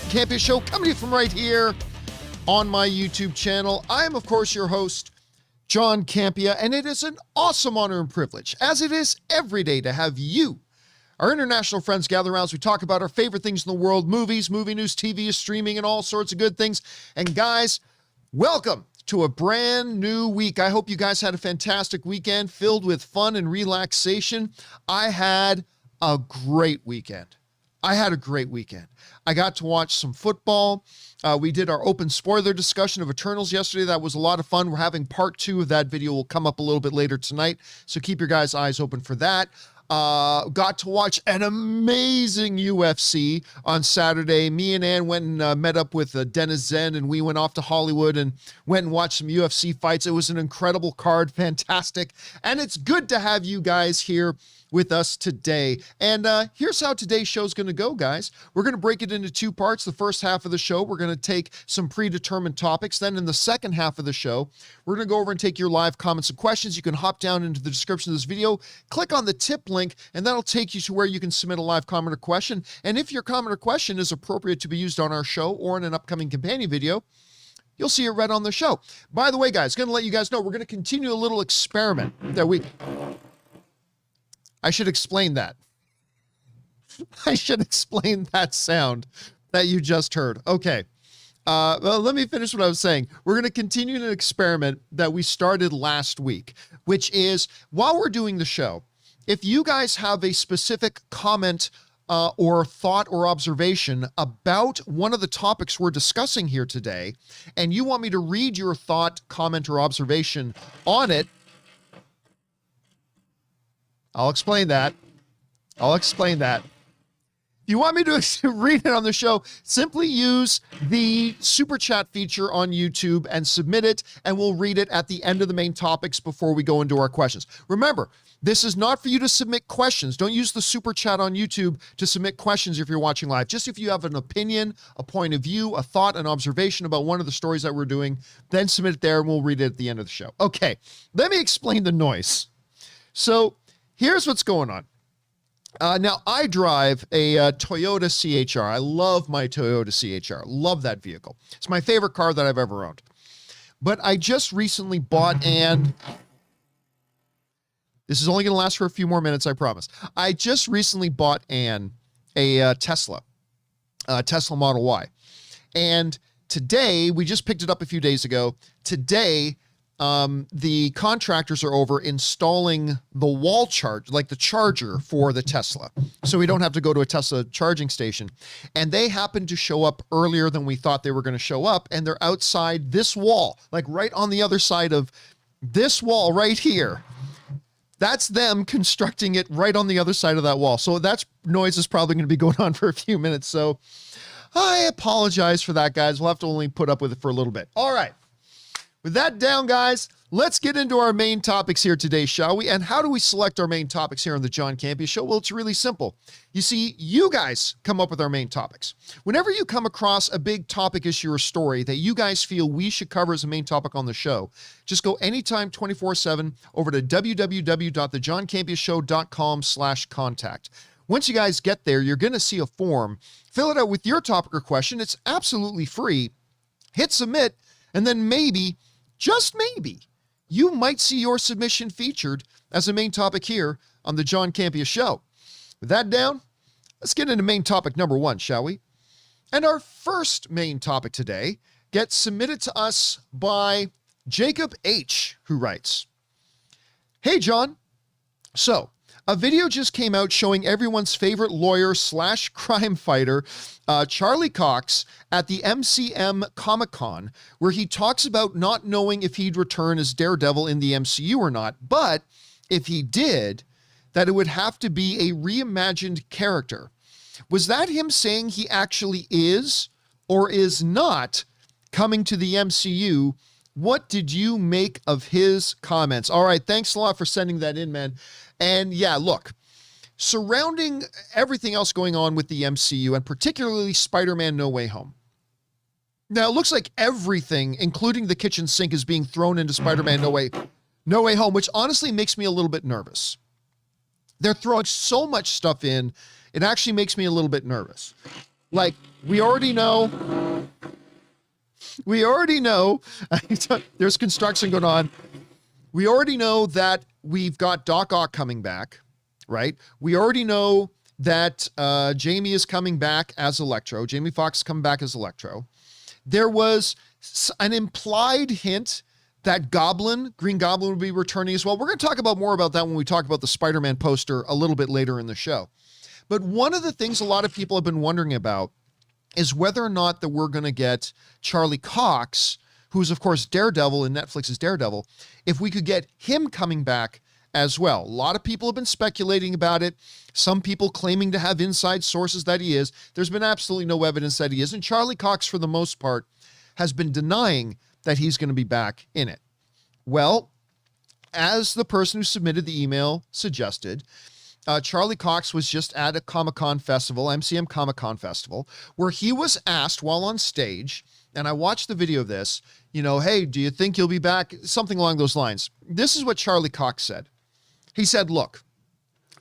Campea Show, coming to you from right here on my YouTube channel. I am, of course, your host, John Campea, and it is an awesome honor and privilege, as it is every day, to have you, our international friends, gather around as we talk about our favorite things in the world, movies, movie news, TV, streaming, and all sorts of good things. And guys, welcome to a brand new week. I hope you guys had a fantastic weekend filled with fun and relaxation. I had a great weekend. I got to watch some football. We did our open spoiler discussion of Eternals yesterday. That was a lot of fun. We're having part 2 of that video. Will come up a little bit later tonight, so keep your guys' eyes open for that. Got to watch an amazing UFC on Saturday. Me and Ann went and met up with Dennis Zen, and we went off to Hollywood and went and watched some UFC fights. It was an incredible card, fantastic, and it's good to have you guys here with us today. And here's how today's show is going to go, guys. We're going to break it into 2 parts. The first half of the show, we're going to take some predetermined topics. Then in the second half of the show, we're going to go over and take your live comments and questions. You can hop down into the description of this video, click on the tip link, and that'll take you to where you can submit a live comment or question. And if your comment or question is appropriate to be used on our show or in an upcoming companion video, you'll see it read on the show. By the way, guys, going to let you guys know, we're going to continue a little experiment that I should explain that. I should explain that sound that you just heard. Okay. Well, let me finish what I was saying. We're going to continue an experiment that we started last week, which is, while we're doing the show, if you guys have a specific comment or thought or observation about one of the topics we're discussing here today, and you want me to read your thought, comment, or observation on it, I'll explain that. If you want me to read it on the show, simply use the super chat feature on YouTube and submit it, and we'll read it at the end of the main topics before we go into our questions. Remember, this is not for you to submit questions. Don't use the super chat on YouTube to submit questions if you're watching live. Just if you have an opinion, a point of view, a thought, an observation about one of the stories that we're doing, then submit it there and we'll read it at the end of the show. Okay, let me explain the noise. So, here's what's going on. Now, I drive a Toyota CHR. I love my Toyota CHR. Love that vehicle. It's my favorite car that I've ever owned. But I just recently bought this is only going to last for a few more minutes, I promise. I just recently bought a Tesla Model Y. And today, we just picked it up a few days ago. Today, the contractors are over installing the wall charge, like the charger for the Tesla. So we don't have to go to a Tesla charging station. And they happened to show up earlier than we thought they were going to show up. And they're outside this wall, like right on the other side of this wall right here. That's them constructing it right on the other side of that wall. So that noise is probably going to be going on for a few minutes. So I apologize for that, guys. We'll have to only put up with it for a little bit. All right. With that down, guys, let's get into our main topics here today, shall we? And how do we select our main topics here on the John Campea Show? Well, it's really simple. You see, you guys come up with our main topics. Whenever you come across a big topic, issue, or story that you guys feel we should cover as a main topic on the show, just go anytime 24/7 over to www.thejohncampeashow.com/contact. Once you guys get there, you're going to see a form. Fill it out with your topic or question. It's absolutely free. Hit submit, and then maybe, just maybe, you might see your submission featured as a main topic here on the John Campea Show. With that down, let's get into main topic number 1, shall we? And our first main topic today gets submitted to us by Jacob H., who writes, "Hey, John. So, a video just came out showing everyone's favorite lawyer / crime fighter, Charlie Cox, at the MCM Comic-Con, where he talks about not knowing if he'd return as Daredevil in the MCU or not, but if he did, that it would have to be a reimagined character. Was that him saying he actually is or is not coming to the MCU? What did you make of his comments?" All right, thanks a lot for sending that in, man. And yeah, look, surrounding everything else going on with the MCU, and particularly Spider-Man No Way Home. Now, it looks like everything, including the kitchen sink, is being thrown into Spider-Man No Way Home, which honestly makes me a little bit nervous. They're throwing so much stuff in, it actually makes me a little bit nervous. Like, we already know, there's construction going on. We already know that we've got Doc Ock coming back, right? We already know that Jamie is coming back as Electro. Jamie Foxx is coming back as Electro. There was an implied hint that Green Goblin would be returning as well. We're going to talk about more about that when we talk about the Spider-Man poster a little bit later in the show. But one of the things a lot of people have been wondering about is whether or not that we're going to get Charlie Cox, who's of course Daredevil in Netflix's Daredevil, if we could get him coming back as well. A lot of people have been speculating about it. Some people claiming to have inside sources that he is. There's been absolutely no evidence that he is. And Charlie Cox, for the most part, has been denying that he's going to be back in it. Well, as the person who submitted the email suggested, Charlie Cox was just at a Comic-Con festival, MCM Comic-Con festival, where he was asked while on stage, and I watched the video of this, hey, do you think you'll be back? Something along those lines. This is what Charlie Cox said. He said, look,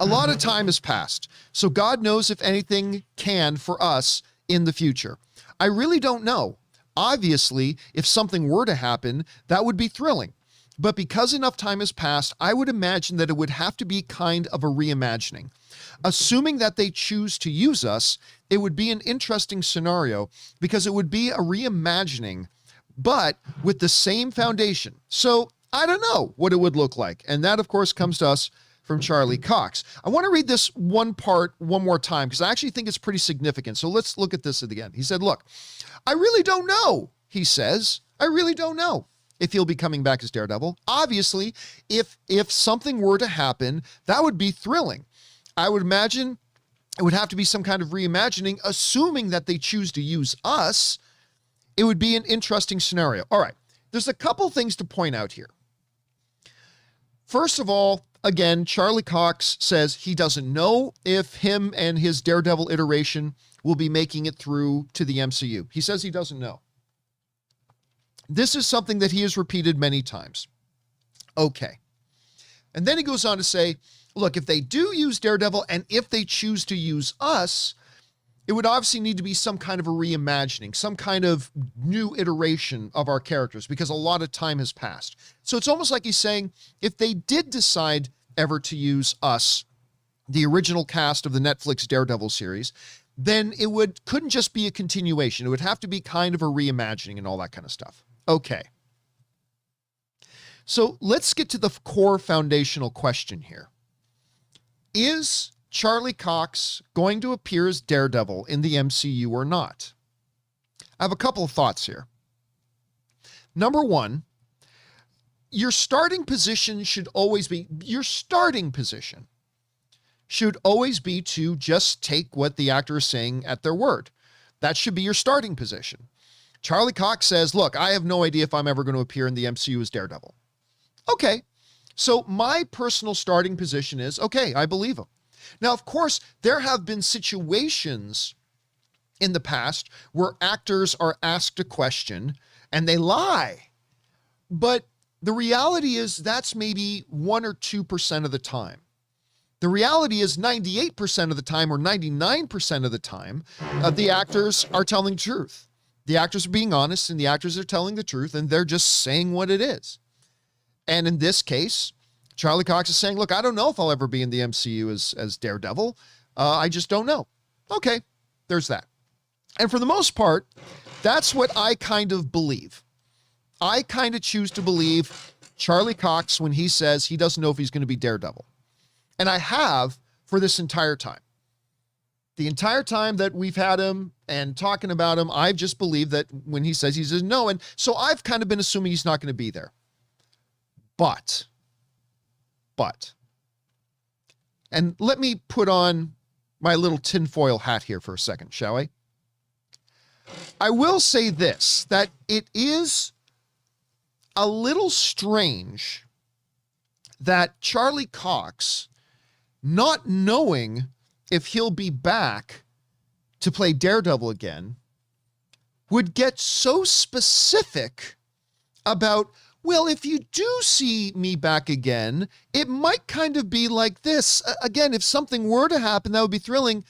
a lot of time has passed, so God knows if anything can for us in the future. I really don't know. Obviously, if something were to happen, that would be thrilling. But because enough time has passed, I would imagine that it would have to be kind of a reimagining. Assuming that they choose to use us, it would be an interesting scenario because it would be a reimagining, but with the same foundation. So I don't know what it would look like. And that, of course, comes to us from Charlie Cox. I want to read this one part one more time because I actually think it's pretty significant. So let's look at this again. He said, look, I really don't know, he says. I really don't know if he'll be coming back as Daredevil. Obviously, if something were to happen, that would be thrilling. I would imagine it would have to be some kind of reimagining, assuming that they choose to use us. It would be an interesting scenario. All right, there's a couple things to point out here. First of all, again, Charlie Cox says he doesn't know if him and his Daredevil iteration will be making it through to the MCU. He says he doesn't know. This is something that he has repeated many times. Okay. And then he goes on to say, look, if they do use Daredevil and if they choose to use us, it would obviously need to be some kind of a reimagining, some kind of new iteration of our characters because a lot of time has passed. So it's almost like he's saying, if they did decide ever to use us, the original cast of the Netflix Daredevil series, then it couldn't just be a continuation. It would have to be kind of a reimagining and all that kind of stuff. Okay. So let's get to the core foundational question here. Is Charlie Cox going to appear as Daredevil in the MCU or not? I have a couple of thoughts here. Number one, your starting position should always be to just take what the actor is saying at their word. That should be your starting position. Charlie Cox says, look, I have no idea if I'm ever going to appear in the MCU as Daredevil. Okay, so my personal starting position is, okay, I believe him. Now, of course, there have been situations in the past where actors are asked a question and they lie. But the reality is that's maybe 1 or 2% of the time. The reality is 98% of the time or 99% of the time, the actors are telling the truth. The actors are being honest and the actors are telling the truth and they're just saying what it is. And in this case, Charlie Cox is saying, look, I don't know if I'll ever be in the MCU as Daredevil. I just don't know. Okay, there's that. And for the most part, that's what I kind of believe. I kind of choose to believe Charlie Cox when he says he doesn't know if he's going to be Daredevil. And I have for this entire time. The entire time that we've had him and talking about him, I've just believed that when he says no. And so I've kind of been assuming he's not going to be there. But, and let me put on my little tinfoil hat here for a second, shall I? I will say this, that it is a little strange that Charlie Cox, not knowing if he'll be back to play Daredevil again, would get so specific about, well, if you do see me back again, it might kind of be like this. Again, if something were to happen, that would be thrilling.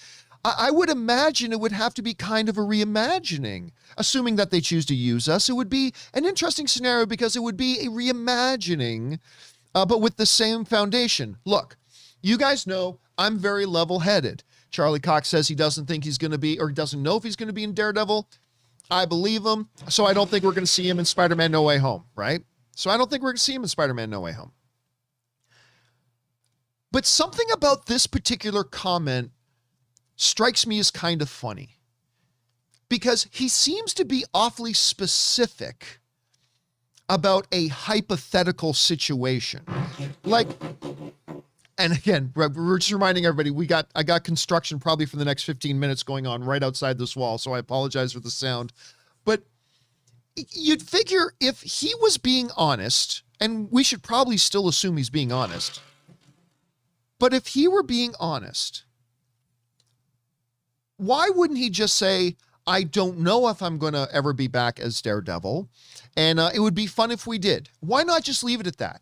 I would imagine it would have to be kind of a reimagining. Assuming that they choose to use us, it would be an interesting scenario because it would be a reimagining, but with the same foundation. Look, you guys know I'm very level-headed. Charlie Cox says he doesn't think he's going to be, or he doesn't know if he's going to be in Daredevil. I believe him, so I don't think we're going to see him in Spider-Man No Way Home, right? So I don't think we're going to see him in Spider-Man No Way Home. But something about this particular comment strikes me as kind of funny because he seems to be awfully specific about a hypothetical situation. Like, and again, we're just reminding everybody, I got construction probably for the next 15 minutes going on right outside this wall, so I apologize for the sound. But you'd figure if he was being honest, and we should probably still assume he's being honest, but if he were being honest, why wouldn't he just say, I don't know if I'm going to ever be back as Daredevil, and it would be fun if we did. Why not just leave it at that?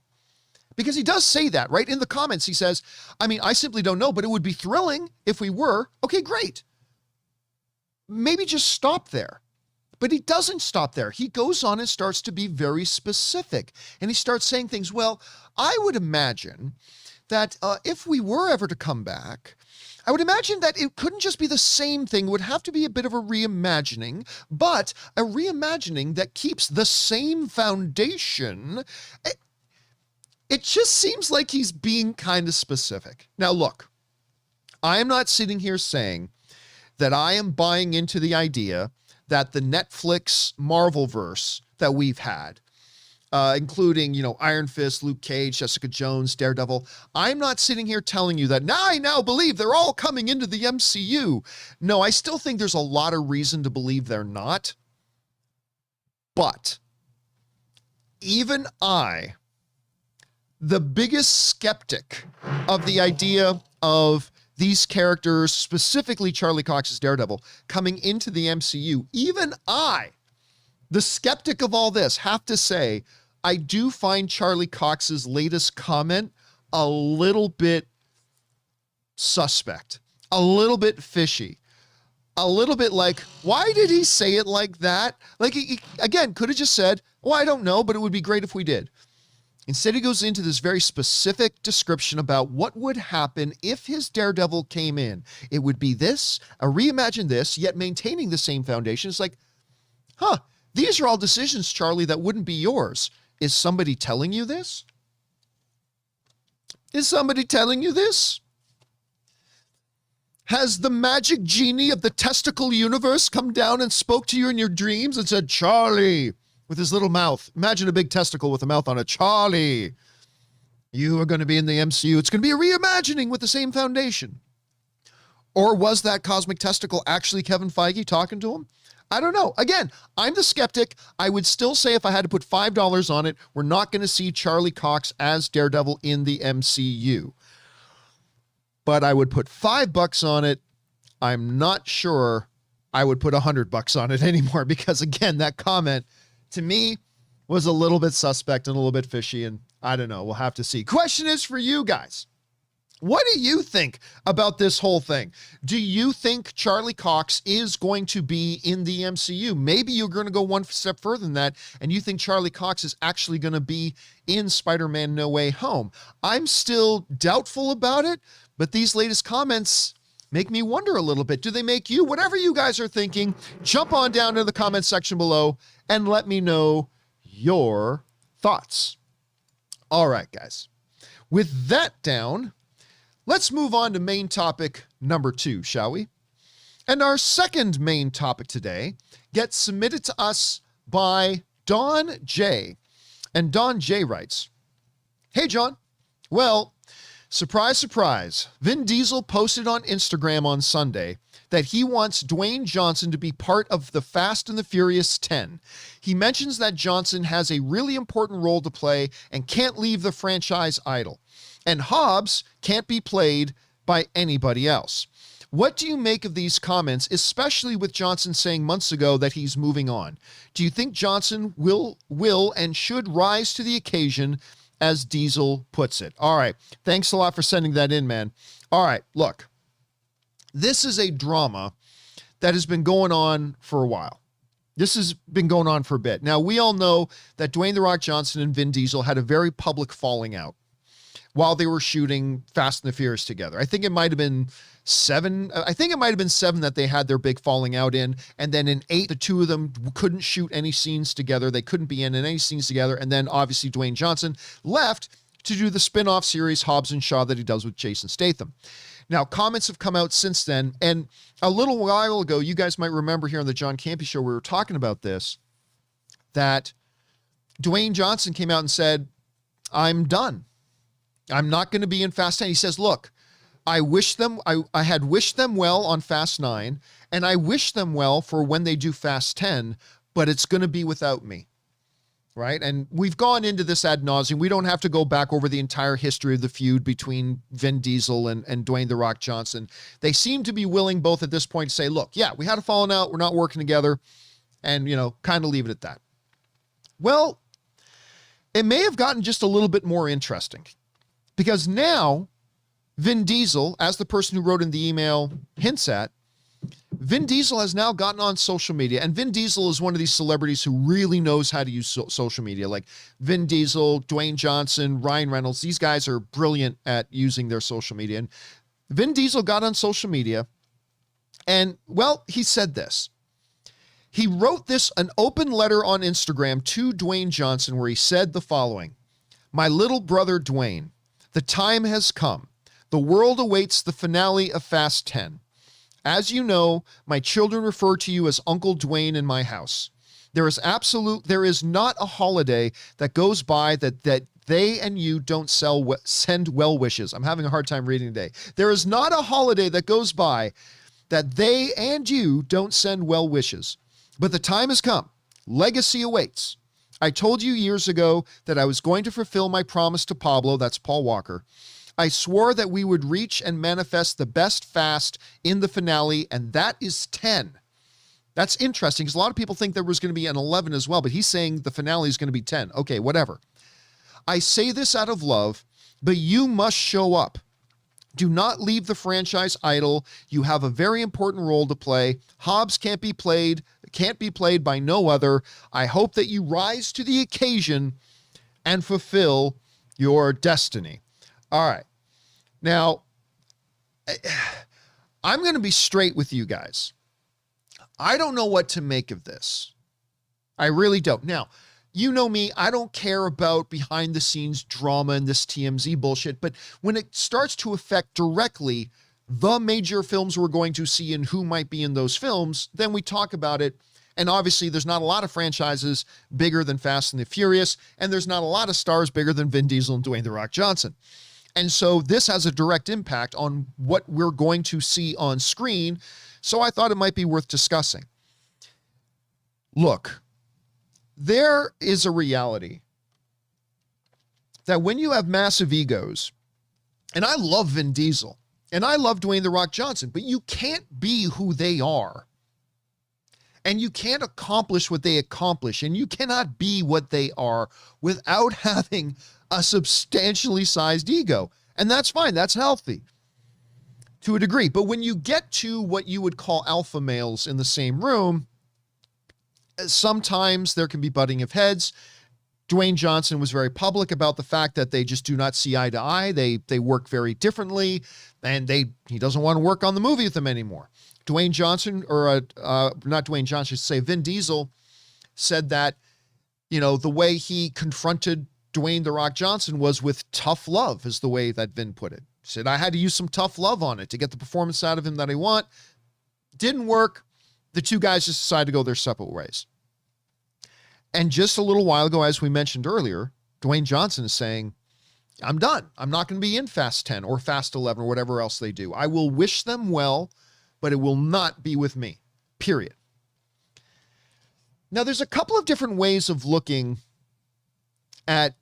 Because he does say that, right? In the comments, he says, I mean, I simply don't know, but it would be thrilling if we were. Okay, great. Maybe just stop there. But he doesn't stop there. He goes on and starts to be very specific. And he starts saying things, well, I would imagine that if we were ever to come back, I would imagine that it couldn't just be the same thing. It would have to be a bit of a reimagining, but a reimagining that keeps the same foundation. It just seems like he's being kind of specific. Now, look, I am not sitting here saying that I am buying into the idea that the Netflix Marvelverse that we've had, including, Iron Fist, Luke Cage, Jessica Jones, Daredevil. I'm not sitting here telling you that I now believe they're all coming into the MCU. No, I still think there's a lot of reason to believe they're not. But even I, the biggest skeptic of the idea of these characters, specifically Charlie Cox's Daredevil, coming into the MCU, even I, the skeptic of all this, have to say, I do find Charlie Cox's latest comment a little bit suspect, a little bit fishy, a little bit like, why did he say it like that? Like, he, again, could have just said, well, I don't know, but it would be great if we did. Instead, he goes into this very specific description about what would happen if his Daredevil came in. It would be this, reimagine this, yet maintaining the same foundation. It's like, these are all decisions, Charlie, that wouldn't be yours. Is somebody telling you this? Is somebody telling you this? Has the magic genie of the testicle universe come down and spoke to you in your dreams and said, Charlie, with his little mouth. Imagine a big testicle with a mouth on it. Charlie, you are going to be in the MCU. It's going to be a reimagining with the same foundation. Or was that cosmic testicle actually Kevin Feige talking to him? I don't know. Again, I'm the skeptic. I would still say if I had to put $5 on it, we're not going to see Charlie Cox as Daredevil in the MCU. But I would put $5 on it. I'm not sure I would put $100 on it anymore because, again, that comment to me was a little bit suspect and a little bit fishy, and I don't know. We'll have to see. Question is for you guys. What do you think about this whole thing? Do you think Charlie Cox is going to be in the MCU? Maybe you're going to go one step further than that, and you think Charlie Cox is actually going to be in Spider-Man No Way Home. I'm still doubtful about it, but these latest comments make me wonder a little bit. Do they make you? Whatever you guys are thinking, jump on down to the comment section below and let me know your thoughts. All right, guys. With that down, let's move on to main topic number 2, shall we? And our second main topic today gets submitted to us by Don J. And Don J writes, Hey, John. Well, surprise, surprise. Vin Diesel posted on Instagram on Sunday that he wants Dwayne Johnson to be part of the Fast and the Furious 10. He mentions that Johnson has a really important role to play and can't leave the franchise idle. And Hobbs can't be played by anybody else. What do you make of these comments, especially with Johnson saying months ago that he's moving on? Do you think Johnson will and should rise to the occasion, as Diesel puts it? All right. Thanks a lot for sending that in, man. All right. Look, This is a drama that has been going on for a while. This has been going on for a bit. Now, we all know that Dwayne "The Rock" Johnson and Vin Diesel had a very public falling out while they were shooting Fast and the Furious together. I think it might have been 7. I think it might have been 7 that they had their big falling out in. And then in 8, the two of them couldn't shoot any scenes together. They couldn't be in any scenes together. And then obviously Dwayne Johnson left to do the spin-off series Hobbs and Shaw that he does with Jason Statham. Now, comments have come out since then, and a little while ago, you guys might remember here on the John Campea Show, we were talking about this, that Dwayne Johnson came out and said, I'm done. I'm not going to be in Fast 10. He says, look, I had wished them well on Fast 9, and I wish them well for when they do Fast 10, but it's going to be without me. Right? And we've gone into this ad nauseum. We don't have to go back over the entire history of the feud between Vin Diesel and Dwayne "The Rock" Johnson. They seem to be willing both at this point to say, look, yeah, we had a falling out. We're not working together. And, kind of leave it at that. Well, it may have gotten just a little bit more interesting because now Vin Diesel, as the person who wrote in the email hints at, Vin Diesel has now gotten on social media, and Vin Diesel is one of these celebrities who really knows how to use social media. Like Vin Diesel, Dwayne Johnson, Ryan Reynolds, these guys are brilliant at using their social media. And Vin Diesel got on social media and, well, he said this. He wrote an open letter on Instagram to Dwayne Johnson where he said the following: "My little brother Dwayne, the time has come. The world awaits the finale of Fast 10. As you know, my children refer to you as Uncle Dwayne in my house. There is not a holiday that goes by that they and you don't send well wishes." I'm having a hard time reading today. There is not a holiday that goes by that they and you don't send well wishes. But the time has come. Legacy awaits. I told you years ago that I was going to fulfill my promise to Pablo, that's Paul Walker. I swore that we would reach and manifest the best Fast in the finale, and that is 10. That's interesting because a lot of people think there was going to be an 11 as well, but he's saying the finale is going to be 10. Okay, whatever. I say this out of love, but you must show up. Do not leave the franchise idle. You have a very important role to play. Hobbs can't be played by no other. I hope that you rise to the occasion and fulfill your destiny. All right. Now, I'm going to be straight with you guys. I don't know what to make of this. I really don't. Now, you know me, I don't care about behind the scenes drama and this TMZ bullshit, but when it starts to affect directly the major films we're going to see and who might be in those films, then we talk about it. And obviously there's not a lot of franchises bigger than Fast and the Furious, and there's not a lot of stars bigger than Vin Diesel and Dwayne "The Rock" Johnson. And so this has a direct impact on what we're going to see on screen. So I thought it might be worth discussing. Look, there is a reality that when you have massive egos, and I love Vin Diesel and I love Dwayne "The Rock" Johnson, but you can't be who they are. And you can't accomplish what they accomplish, and you cannot be what they are without having a substantially sized ego. And that's fine. That's healthy to a degree. But when you get to what you would call alpha males in the same room, sometimes there can be butting of heads. Dwayne Johnson was very public about the fact that they just do not see eye to eye. They work very differently, and he doesn't want to work on the movie with them anymore. Dwayne Johnson, or not Dwayne Johnson, I should say Vin Diesel, said that, the way he confronted Dwayne "The Rock" Johnson was with tough love, is the way that Vin put it. He said, I had to use some tough love on it to get the performance out of him that I want. Didn't work. The two guys just decided to go their separate ways. And just a little while ago, as we mentioned earlier, Dwayne Johnson is saying, I'm done. I'm not going to be in Fast 10 or Fast 11 or whatever else they do. I will wish them well, but it will not be with me, period. Now, there's a couple of different ways of looking at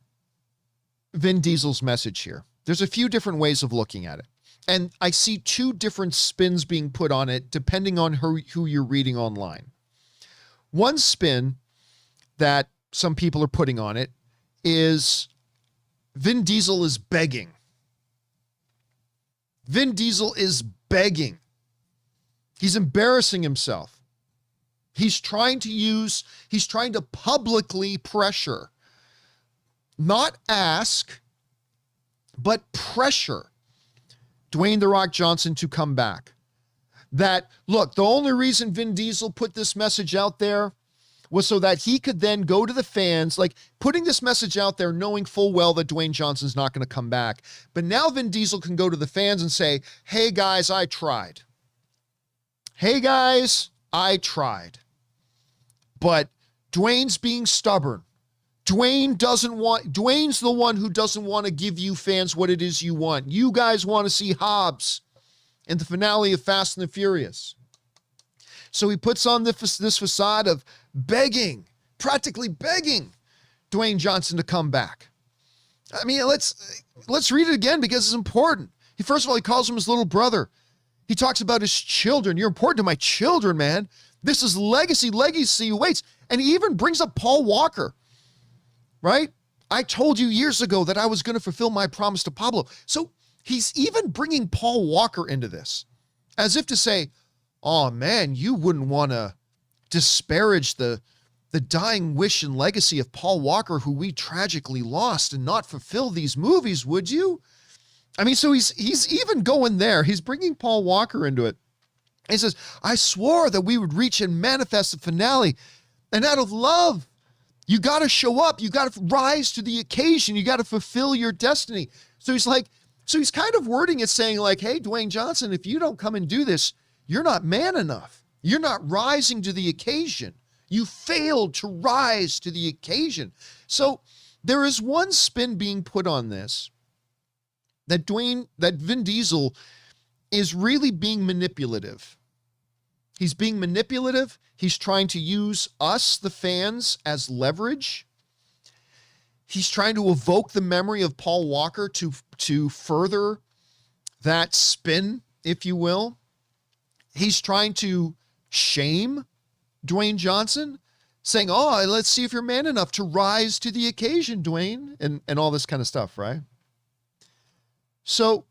Vin Diesel's message here. There's a few different ways of looking at it. And I see two different spins being put on it, depending on who you're reading online. One spin that some people are putting on it is Vin Diesel is begging. Vin Diesel is begging He's embarrassing himself. He's trying to publicly pressure, not ask, but pressure Dwayne "The Rock" Johnson to come back. That, look, the only reason Vin Diesel put this message out there was so that he could then go to the fans, like putting this message out there, knowing full well that Dwayne Johnson's not going to come back. But now Vin Diesel can go to the fans and say, hey guys, I tried. Hey guys, I tried. But Dwayne's being stubborn. Dwayne's the one who doesn't want to give you fans what it is you want. You guys want to see Hobbs in the finale of Fast and the Furious. So he puts on this facade of practically begging Dwayne Johnson to come back. I mean, let's read it again because it's important. First of all, he calls him his little brother. He talks about his children. You're important to my children, man. This is legacy waits. And he even brings up Paul Walker, right? I told you years ago that I was going to fulfill my promise to Pablo. So he's even bringing Paul Walker into this as if to say, oh man, you wouldn't want to disparage the dying wish and legacy of Paul Walker, who we tragically lost, and not fulfill these movies, would you? I mean, so he's even going there. He's bringing Paul Walker into it. He says, I swore that we would reach and manifest the finale. And out of love, you got to show up. You got to rise to the occasion. You got to fulfill your destiny. So he's kind of wording it saying like, hey, Dwayne Johnson, if you don't come and do this, you're not man enough. You're not rising to the occasion. You failed to rise to the occasion. So there is one spin being put on this, that Vin Diesel is really being manipulative. He's being manipulative. He's trying to use us, the fans, as leverage. He's trying to evoke the memory of Paul Walker to further that spin, if you will. He's trying to shame Dwayne Johnson, saying, oh, let's see if you're man enough to rise to the occasion, Dwayne, and all this kind of stuff, right? So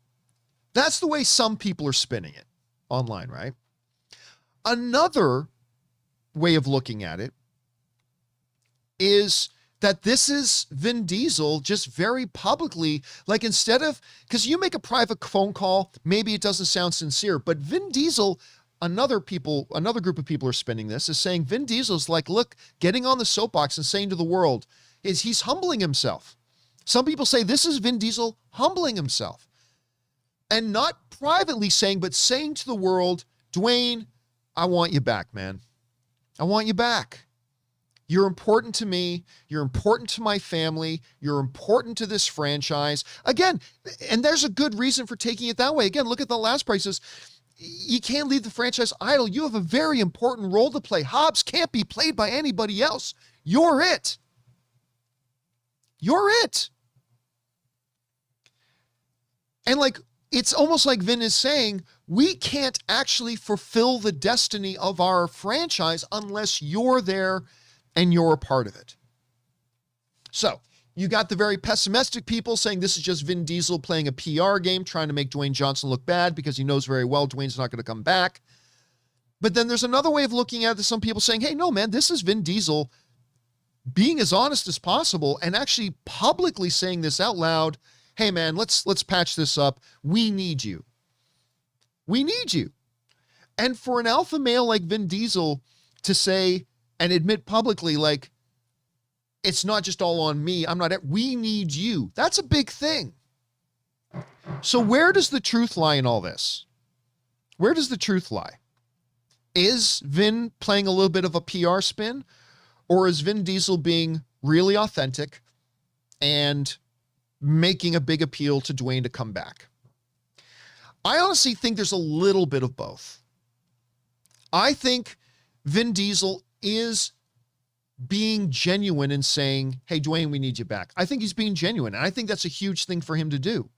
that's the way some people are spinning it online, right? Another way of looking at it is that this is Vin Diesel just very publicly, like instead of, because you make a private phone call, maybe it doesn't sound sincere, but Vin Diesel, another group of people are spinning this, is saying Vin Diesel's like, look, getting on the soapbox and saying to the world, he's humbling himself. Some people say this is Vin Diesel humbling himself. And not privately saying, but saying to the world, Dwayne, I want you back, man. I want you back. You're important to me. You're important to my family. You're important to this franchise. Again, and there's a good reason for taking it that way. Again, look at the last prices. You can't leave the franchise idle. You have a very important role to play. Hobbs can't be played by anybody else. You're it. You're it. And like, it's almost like Vin is saying, we can't actually fulfill the destiny of our franchise unless you're there and you're a part of it. So you got the very pessimistic people saying this is just Vin Diesel playing a PR game, trying to make Dwayne Johnson look bad because he knows very well Dwayne's not going to come back. But then there's another way of looking at it, some people saying, hey, no, man, this is Vin Diesel being as honest as possible and actually publicly saying this out loud. Hey, man, let's patch this up. We need you. We need you. And for an alpha male like Vin Diesel to say and admit publicly, like, it's not just all on me. We need you. That's a big thing. So where does the truth lie in all this? Where does the truth lie? Is Vin playing a little bit of a PR spin, or is Vin Diesel being really authentic and making a big appeal to Dwayne to come back? I honestly think there's a little bit of both. I think Vin Diesel is being genuine and saying, hey, Dwayne, we need you back. I think he's being genuine, and I think that's a huge thing for him to do.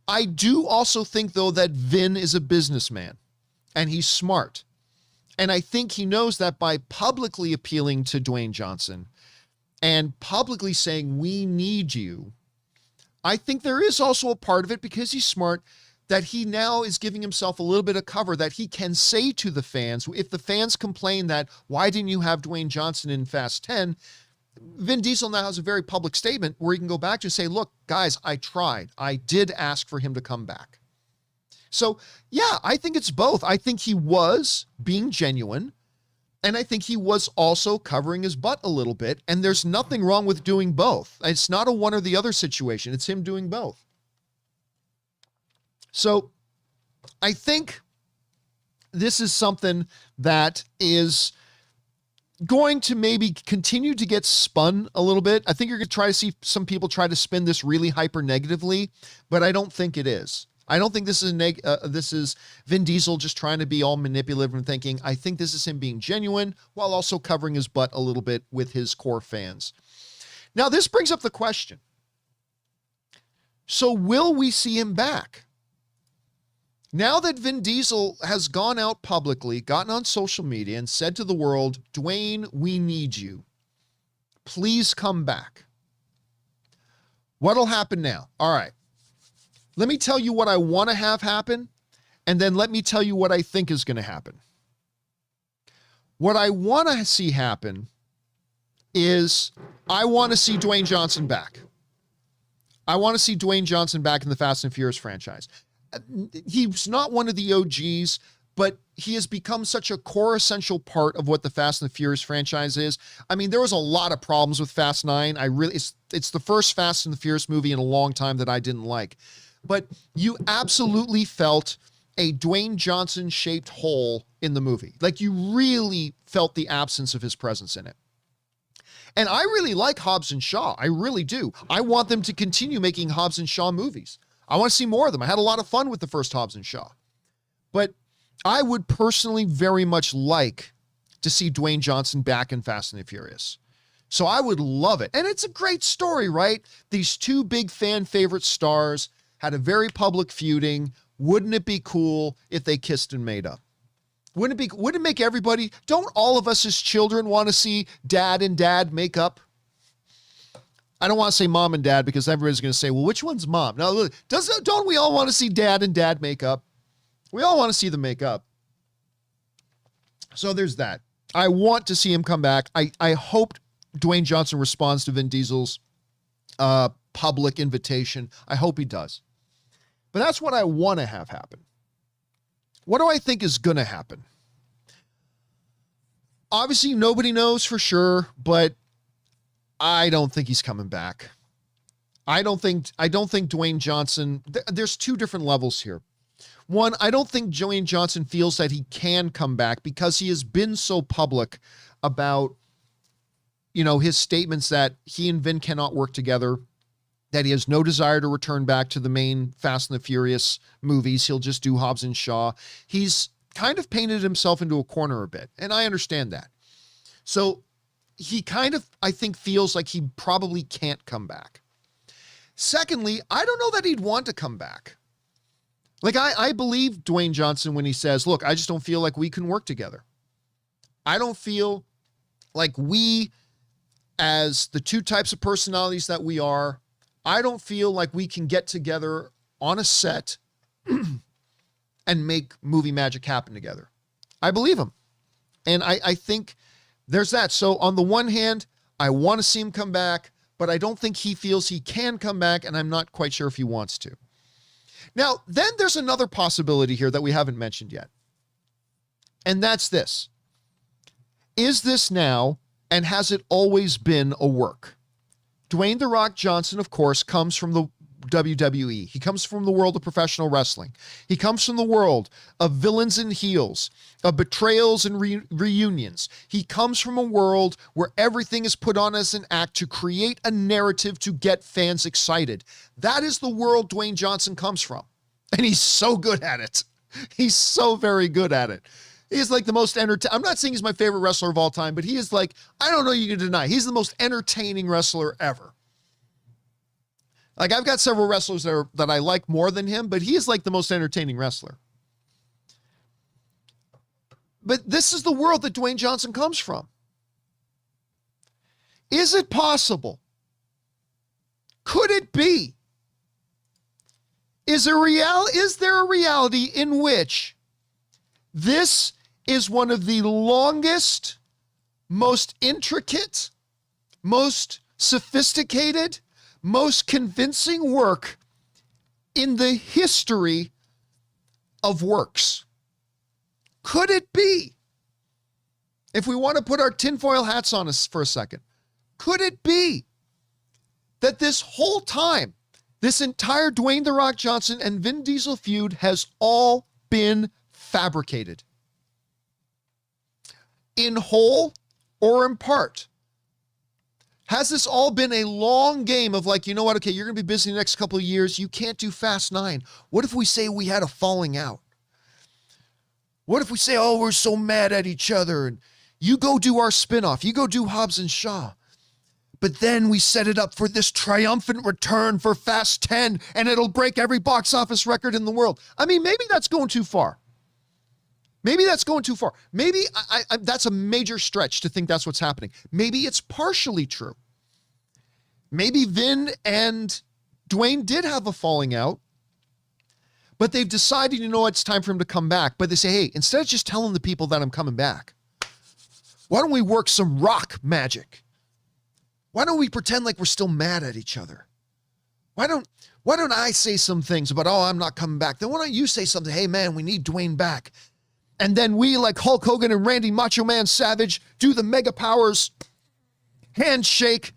I do also think, though, that Vin is a businessman, and he's smart. And I think he knows that by publicly appealing to Dwayne Johnson and publicly saying, we need you, I think there is also a part of it, because he's smart, that he now is giving himself a little bit of cover that he can say to the fans. If the fans complain that, why didn't you have Dwayne Johnson in Fast 10? Vin Diesel now has a very public statement where he can go back to say, look, guys, I tried. I did ask for him to come back. So yeah, I think it's both. I think he was being genuine, and I think he was also covering his butt a little bit. And there's nothing wrong with doing both. It's not a one or the other situation. It's him doing both. So I think this is something that is going to maybe continue to get spun a little bit. I think you're going to try to see some people try to spin this really hyper negatively, but I don't think it is. I don't think this is this is Vin Diesel just trying to be all manipulative and thinking. I think this is him being genuine while also covering his butt a little bit with his core fans. Now, this brings up the question. So will we see him back? Now that Vin Diesel has gone out publicly, gotten on social media and said to the world, Dwayne, we need you. Please come back. What'll happen now? All right. Let me tell you what I want to have happen, and then let me tell you what I think is going to happen. What I want to see happen is I want to see Dwayne Johnson back. I want to see Dwayne Johnson back in the Fast and Furious franchise. He's not one of the OGs, but he has become such a core essential part of what the Fast and the Furious franchise is. I mean, there was a lot of problems with Fast 9. It's the first Fast and the Furious movie in a long time that I didn't like. But you absolutely felt a Dwayne Johnson shaped hole in the movie. Like, you really felt the absence of his presence in it. And I really like Hobbs and Shaw. I really do. I want them to continue making Hobbs and Shaw movies. I want to see more of them. I had a lot of fun with the first Hobbs and Shaw. But I would personally very much like to see Dwayne Johnson back in Fast and the Furious. So I would love it. And it's a great story, right? These two big fan favorite stars had a very public feuding. Wouldn't it be cool if they kissed and made up? Wouldn't it make everybody, don't all of us as children want to see dad and dad make up? I don't want to say mom and dad because everybody's going to say, well, which one's mom? Now, don't we all want to see dad and dad make up? We all want to see them make up. So there's that. I want to see him come back. I hope Dwayne Johnson responds to Vin Diesel's public invitation. I hope he does. But that's what I want to have happen. What do I think is going to happen? Obviously, nobody knows for sure, but I don't think he's coming back. I don't think Dwayne Johnson, there's two different levels here. One, I don't think Dwayne Johnson feels that he can come back because he has been so public about, his statements that he and Vin cannot work together, that he has no desire to return back to the main Fast and the Furious movies. He'll just do Hobbs and Shaw. He's kind of painted himself into a corner a bit, and I understand that. So he kind of, I think, feels like he probably can't come back. Secondly, I don't know that he'd want to come back. Like, I believe Dwayne Johnson when he says, look, I just don't feel like we can work together. I don't feel like we, as the two types of personalities that we are, I don't feel like we can get together on a set and make movie magic happen together. I believe him. And I think there's that. So on the one hand, I want to see him come back, but I don't think he feels he can come back, and I'm not quite sure if he wants to. Now, then there's another possibility here that we haven't mentioned yet. And that's this. Is this now, and has it always been, a work? Dwayne "The Rock" Johnson, of course, comes from the WWE. He comes from the world of professional wrestling. He comes from the world of villains and heels, of betrayals and reunions. He comes from a world where everything is put on as an act to create a narrative to get fans excited. That is the world Dwayne Johnson comes from. And he's so good at it. He's so very good at it. He is like the most I'm not saying he's my favorite wrestler of all time, but he is like, I don't know you can deny, he's the most entertaining wrestler ever. Like, I've got several wrestlers that I like more than him, but he is like the most entertaining wrestler. But this is the world that Dwayne Johnson comes from. Is it possible? Could it be? Is there a reality in which this is one of the longest, most intricate, most sophisticated, most convincing work in the history of works? Could it be, if we want to put our tinfoil hats on us for a second, could it be that this whole time, this entire Dwayne "The Rock" Johnson and Vin Diesel feud has all been fabricated? In whole or in part? Has this all been a long game of like, you know what, okay, you're going to be busy the next couple of years. You can't do Fast 9. What if we say we had a falling out? What if we say, oh, we're so mad at each other and you go do our spinoff, you go do Hobbs and Shaw. But then we set it up for this triumphant return for Fast 10 and it'll break every box office record in the world. I mean, maybe that's going too far. Maybe that's going too far. Maybe that's a major stretch to think that's what's happening. Maybe it's partially true. Maybe Vin and Dwayne did have a falling out, but they've decided, you know, it's time for him to come back. But they say, hey, instead of just telling the people that I'm coming back, why don't we work some rock magic? Why don't we pretend like we're still mad at each other? Why don't I say some things about, oh, I'm not coming back? Then why don't you say something, hey, man, we need Dwayne back. And then we, like Hulk Hogan and Randy Macho Man Savage, do the Mega Powers handshake.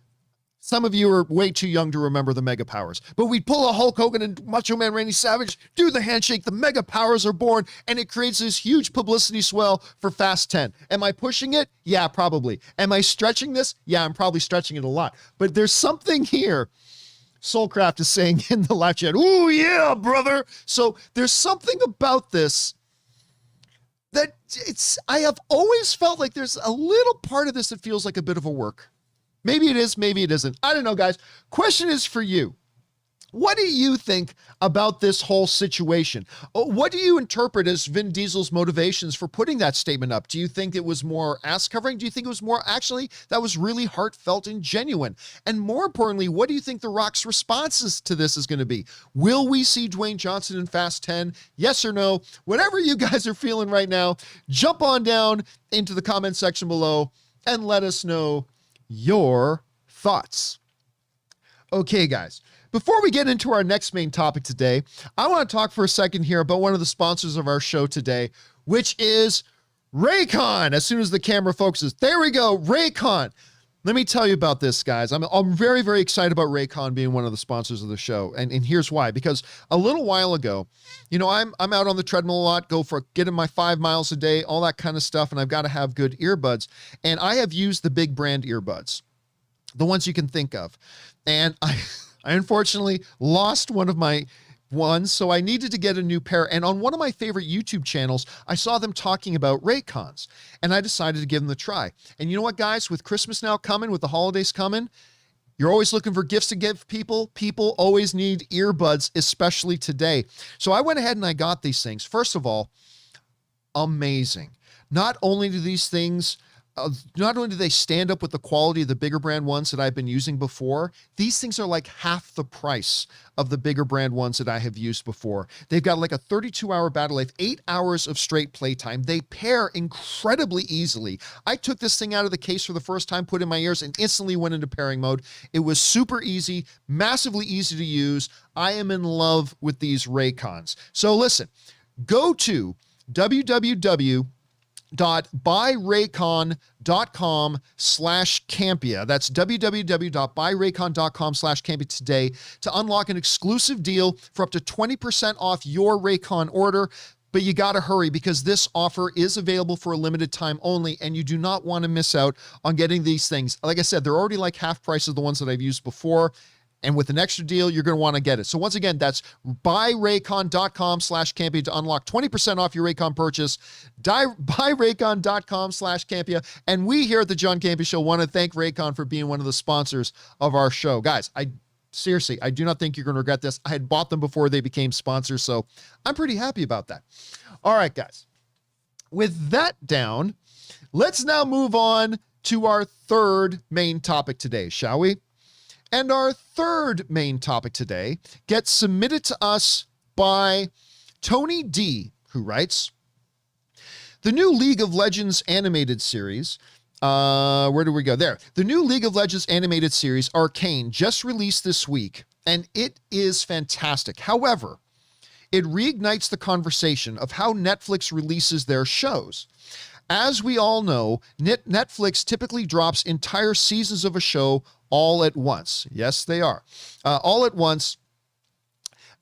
Some of you are way too young to remember the Mega Powers. But we pull a Hulk Hogan and Macho Man Randy Savage, do the handshake, the Mega Powers are born, and it creates this huge publicity swell for Fast 10. Am I pushing it? Yeah, probably. Am I stretching this? Yeah, I'm probably stretching it a lot. But there's something here. Soulcraft is saying in the live chat, ooh, yeah, brother. So there's something about this that I have always felt like there's a little part of this that feels like a bit of a work. Maybe it is, maybe it isn't. I don't know, guys. Question is for you. What do you think about this whole situation? What do you interpret as Vin Diesel's motivations for putting that statement up? Do you think it was more ass covering? Do you think it was more actually that was really heartfelt and genuine? And more importantly, what do you think The Rock's responses to this is going to be? Will we see Dwayne Johnson in Fast 10? Yes or no? Whatever you guys are feeling right now, jump on down into the comment section below and let us know your thoughts. Okay, guys. Before we get into our next main topic today, I want to talk for a second here about one of the sponsors of our show today, which is Raycon. As soon as the camera focuses, there we go, Raycon. Let me tell you about this, guys. I'm very, very excited about Raycon being one of the sponsors of the show. And here's why. Because a little while ago, you know, I'm out on the treadmill a lot, getting my 5 miles a day, all that kind of stuff. And I've got to have good earbuds. And I have used the big brand earbuds, the ones you can think of. And I unfortunately lost one of my ones, so I needed to get a new pair. And on one of my favorite YouTube channels, I saw them talking about Raycons, and I decided to give them a try. And you know what, guys? With Christmas now coming, with the holidays coming, you're always looking for gifts to give people. People always need earbuds, especially today. So I went ahead and I got these things. First of all, amazing. Not only do these things not only do they stand up with the quality of the bigger brand ones that I've been using before, these things are like half the price of the bigger brand ones that I have used before. They've got like a 32-hour battery life, 8 hours of straight playtime. They pair incredibly easily. I took this thing out of the case for the first time, put it in my ears, and instantly went into pairing mode. It was super easy, massively easy to use. I am in love with these Raycons. So listen, go to www.buyraycon.com/Campea. That's www.buyraycon.com/Campea today to unlock an exclusive deal for up to 20% off your Raycon order. But you got to hurry because this offer is available for a limited time only, and you do not want to miss out on getting these things. Like I said, they're already like half price of the ones that I've used before. And with an extra deal, you're going to want to get it. So once again, that's buyraycon.com/Campea to unlock 20% off your Raycon purchase. Buyraycon.com/Campea. And we here at the John Campea Show want to thank Raycon for being one of the sponsors of our show. Guys, seriously, I do not think you're going to regret this. I had bought them before they became sponsors, so I'm pretty happy about that. All right, guys. With that down, let's now move on to our third main topic today, shall we? And our third main topic today gets submitted to us by Tony D, who writes, the new League of Legends animated series, where do we go? There. The new League of Legends animated series, Arcane, just released this week, and it is fantastic. However, it reignites the conversation of how Netflix releases their shows. As we all know, Netflix typically drops entire seasons of a show all at once. Yes, they are. All at once,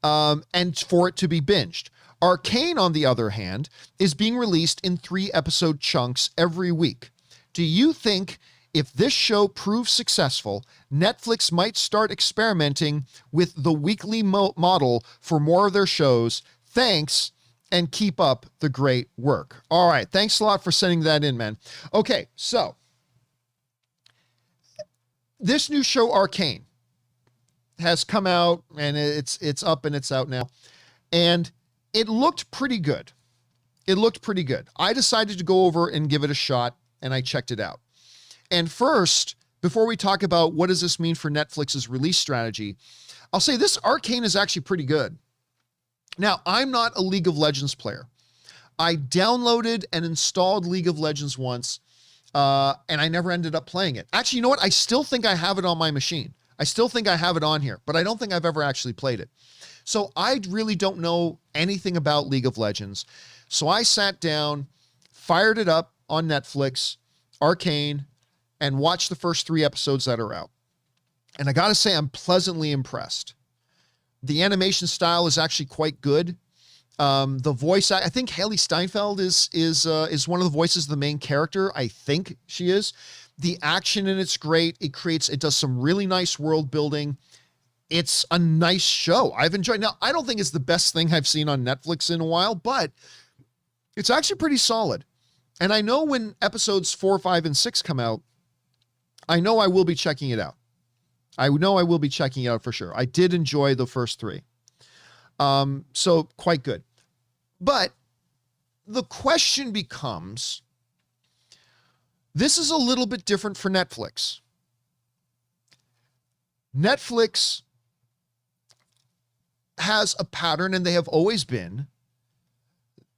and for it to be binged. Arcane, on the other hand, is being released in 3-episode chunks every week. Do you think if this show proves successful, Netflix might start experimenting with the weekly model for more of their shows? Thanks, and keep up the great work. All right, thanks a lot for sending that in, man. Okay, so this new show, Arcane, has come out, and it's up and it's out now, and it looked pretty good. It looked pretty good. I decided to go over and give it a shot, and I checked it out. And first, before we talk about what does this mean for Netflix's release strategy, I'll say this Arcane is actually pretty good. Now, I'm not a League of Legends player. I downloaded and installed League of Legends once, and I never ended up playing it. Actually, you know what? I still think I have it on my machine. I still think I have it on here, but I don't think I've ever actually played it. So I really don't know anything about League of Legends. So I sat down, fired it up on Netflix, Arcane, and watched the first 3 episodes that are out. And I got to say, I'm pleasantly impressed. The animation style is actually quite good. The voice, I think Haley Steinfeld is one of the voices of the main character. I think she is. The action in it's great. It does some really nice world building. It's a nice show. I've enjoyed. Now, I don't think it's the best thing I've seen on Netflix in a while, but it's actually pretty solid. And I know when episodes 4, 5, and 6 come out, I know I will be checking it out. I know I will be checking it out for sure. I did enjoy the first 3. So quite good. But the question becomes, this is a little bit different for Netflix. Netflix has a pattern, and they have always been,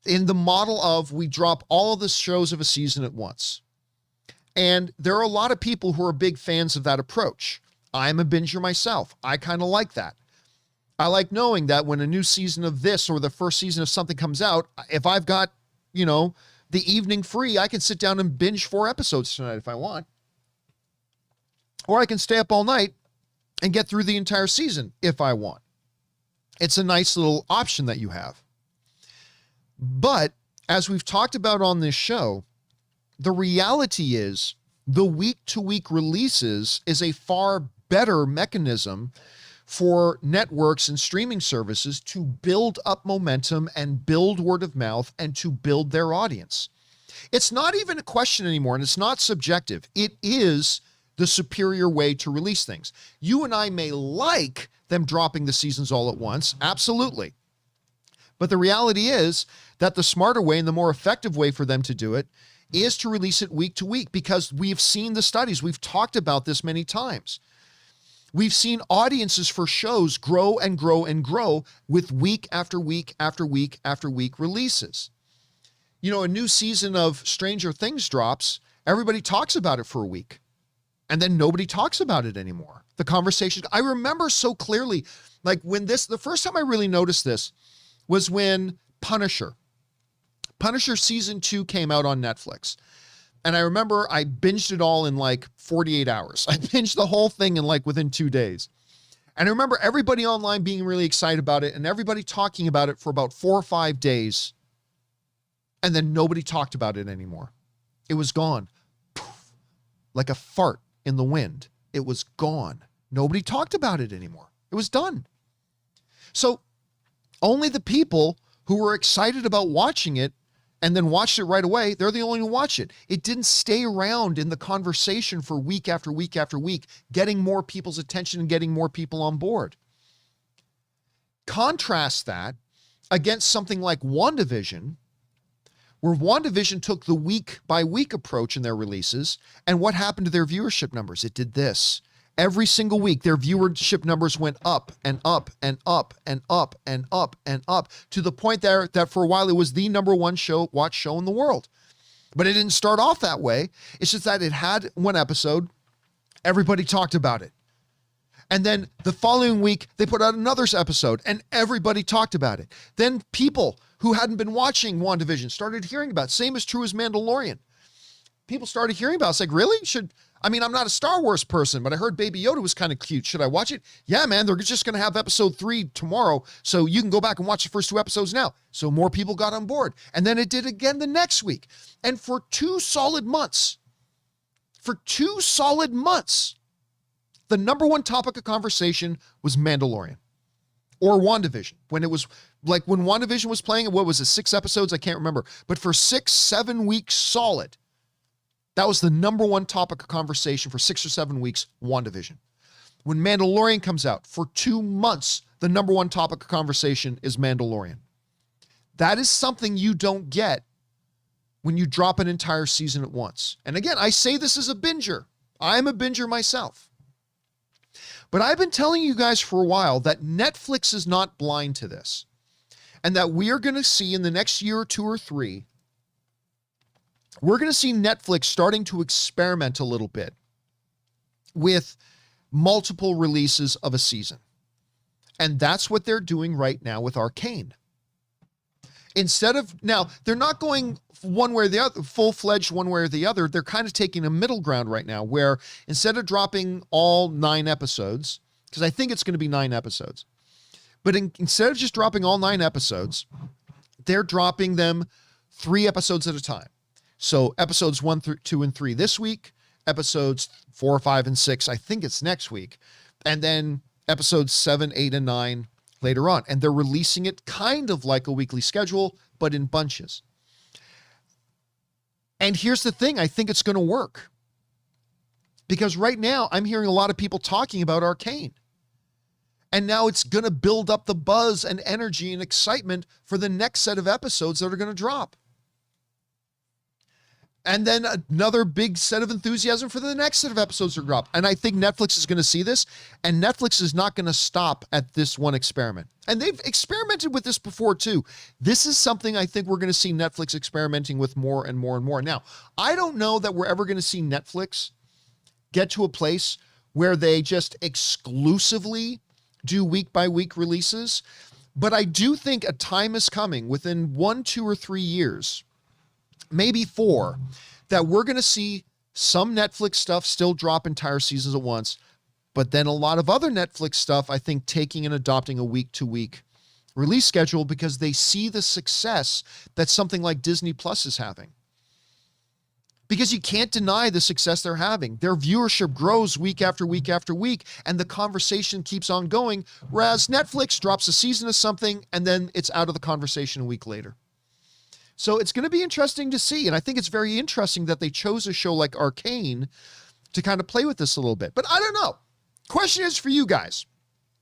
in the model of we drop all of the shows of a season at once. And there are a lot of people who are big fans of that approach. I'm a binger myself. I kind of like that. I like knowing that when a new season of this or the first season of something comes out, if I've got, the evening free, I can sit down and binge 4 episodes tonight if I want. Or I can stay up all night and get through the entire season if I want. It's a nice little option that you have. But as we've talked about on this show, the reality is the week-to-week releases is a far better mechanism for networks and streaming services to build up momentum and build word of mouth and to build their audience. It's not even a question anymore, and it's not subjective. It is the superior way to release things. You and I may like them dropping the seasons all at once, absolutely. But the reality is that the smarter way and the more effective way for them to do it is to release it week to week, because we've seen the studies. We've talked about this many times. We've seen audiences for shows grow and grow and grow with week after week after week after week releases. A new season of Stranger Things drops, everybody talks about it for a week, and then nobody talks about it anymore. The conversation, I remember so clearly, like the first time I really noticed this was when Punisher season 2 came out on Netflix. And I remember I binged it all in like 48 hours. I binged the whole thing in like within 2 days. And I remember everybody online being really excited about it and everybody talking about it for about 4 or 5 days. And then nobody talked about it anymore. It was gone. Poof, like a fart in the wind. It was gone. Nobody talked about it anymore. It was done. So only the people who were excited about watching it and then watched it right away, they're the only one who watch it. It didn't stay around in the conversation for week after week after week, getting more people's attention and getting more people on board. Contrast that against something like WandaVision, where WandaVision took the week by week approach in their releases, and what happened to their viewership numbers? It did this, Every single week, their viewership numbers went up and up and up and up and up and up to the point there that for a while it was the number one watch show in the world. But it didn't start off that way. It's just that it had one episode. Everybody talked about it. And then the following week, they put out another episode and everybody talked about it. Then people who hadn't been watching WandaVision started hearing about it. Same is true as Mandalorian. People started hearing about it. It's like, really? I'm not a Star Wars person, but I heard Baby Yoda was kind of cute. Should I watch it? Yeah, man, they're just going to have episode 3 tomorrow. So you can go back and watch the first 2 episodes now. So more people got on board. And then it did again the next week. And for 2 solid months, the number one topic of conversation was Mandalorian or WandaVision. When WandaVision was playing, what was it, 6 episodes? I can't remember. But for 6-7 weeks solid, that was the number one topic of conversation for 6 or 7 weeks, WandaVision. When Mandalorian comes out, for 2 months, the number one topic of conversation is Mandalorian. That is something you don't get when you drop an entire season at once. And again, I say this as a binger. I'm a binger myself. But I've been telling you guys for a while that Netflix is not blind to this. And that we are going to see in the next year or 2 or 3, we're going to see Netflix starting to experiment a little bit with multiple releases of a season. And that's what they're doing right now with Arcane. Now, they're not going one way or the other, full-fledged one way or the other. They're kind of taking a middle ground right now where instead of dropping all 9 episodes, because I think it's going to be 9 episodes, but instead of just dropping all 9 episodes, they're dropping them 3 episodes at a time. So episodes 1, 2, and 3 this week, episodes 4, 5, and 6, I think it's next week, and then episodes 7, 8, and 9 later on. And they're releasing it kind of like a weekly schedule, but in bunches. And here's the thing, I think it's going to work. Because right now, I'm hearing a lot of people talking about Arcane. And now it's going to build up the buzz and energy and excitement for the next set of episodes that are going to drop. And then another big set of enthusiasm for the next set of episodes to drop. And I think Netflix is going to see this, and Netflix is not going to stop at this one experiment. And they've experimented with this before too. This is something I think we're going to see Netflix experimenting with more and more and more. Now, I don't know that we're ever going to see Netflix get to a place where they just exclusively do week by week releases. But I do think a time is coming within 1, 2, or 3 years, maybe 4, that we're going to see some Netflix stuff still drop entire seasons at once, but then a lot of other Netflix stuff, I think, taking and adopting a week-to-week release schedule because they see the success that something like Disney Plus is having. Because you can't deny the success they're having. Their viewership grows week after week after week, and the conversation keeps on going, whereas Netflix drops a season of something, and then it's out of the conversation a week later. So it's going to be interesting to see. And I think it's very interesting that they chose a show like Arcane to kind of play with this a little bit. But I don't know. Question is for you guys.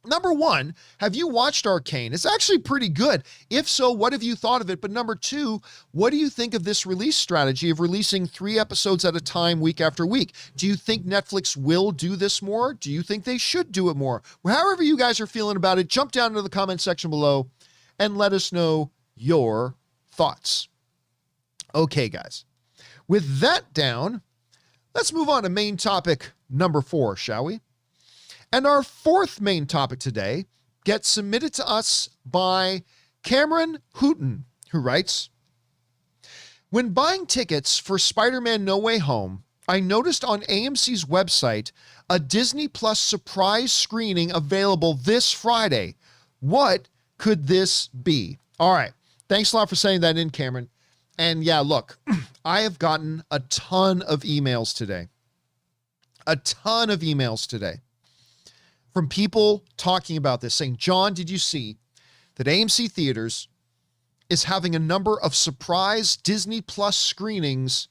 Number 1, have you watched Arcane? It's actually pretty good. If so, what have you thought of it? But number 2, what do you think of this release strategy of releasing 3 episodes at a time week after week? Do you think Netflix will do this more? Do you think they should do it more? Well, however you guys are feeling about it, jump down into the comment section below and let us know your thoughts. Okay, guys, with that down, let's move on to main topic number 4, shall we? And our 4th main topic today gets submitted to us by Cameron Hooten, who writes, when buying tickets for Spider-Man No Way Home, I noticed on AMC's website a Disney Plus surprise screening available this Friday. What could this be? All right. Thanks a lot for saying that in, Cameron. And yeah, look, I have gotten a ton of emails today. From people talking about this, saying, John, did you see that AMC Theaters is having a number of surprise Disney Plus screenings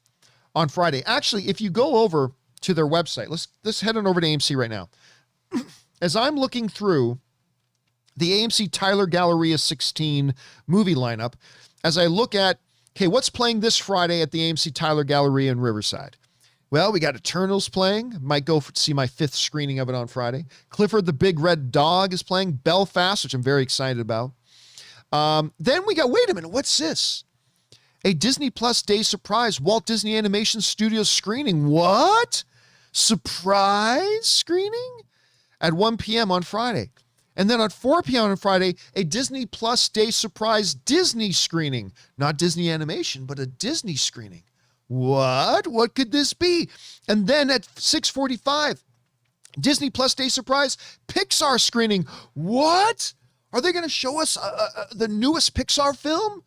on Friday? Actually, if you go over to their website, let's head on over to AMC right now. As I'm looking through the AMC Tyler Galleria 16 movie lineup, as I look at, okay, what's playing this Friday at the AMC Tyler Galleria in Riverside? Well, we got Eternals playing. Might go see my 5th screening of it on Friday. Clifford the Big Red Dog is playing. Belfast, which I'm very excited about. Then we got, wait a minute, what's this? A Disney Plus Day Surprise Walt Disney Animation Studios screening. What? Surprise screening? At 1 p.m. on Friday. And then at 4 p.m. on Friday, a Disney Plus Day Surprise Disney screening. Not Disney Animation, but a Disney screening. What? What could this be? And then at 6:45, Disney Plus Day Surprise Pixar screening. What? Are they going to show us the newest Pixar film?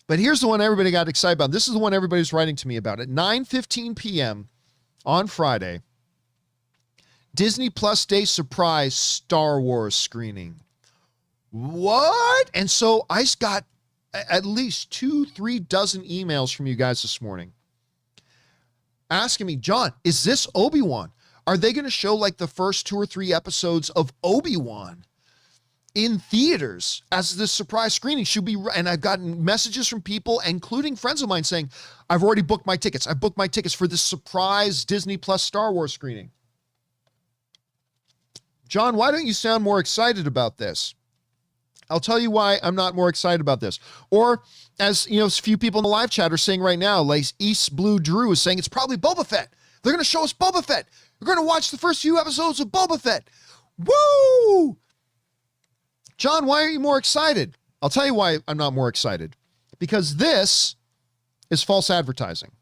But here's the one everybody got excited about. This is the one everybody's writing to me about. At 9:15 p.m. on Friday, Disney Plus Day Surprise Star Wars screening. What? And so I got at least 2-3 dozen emails from you guys this morning asking me, John, is this Obi-Wan? Are they going to show like the first 2 or 3 episodes of Obi-Wan in theaters as this surprise screening? Should be, and I've gotten messages from people, including friends of mine, saying, I've already booked my tickets. I booked my tickets for this surprise Disney Plus Star Wars screening. John, why don't you sound more excited about this? I'll tell you why I'm not more excited about this. Or, as you know, a few people in the live chat are saying right now, like East Blue Drew is saying it's probably Boba Fett. They're going to show us Boba Fett. We're going to watch the first few episodes of Boba Fett. Woo! John, why are you more excited? I'll tell you why I'm not more excited. Because this is false advertising.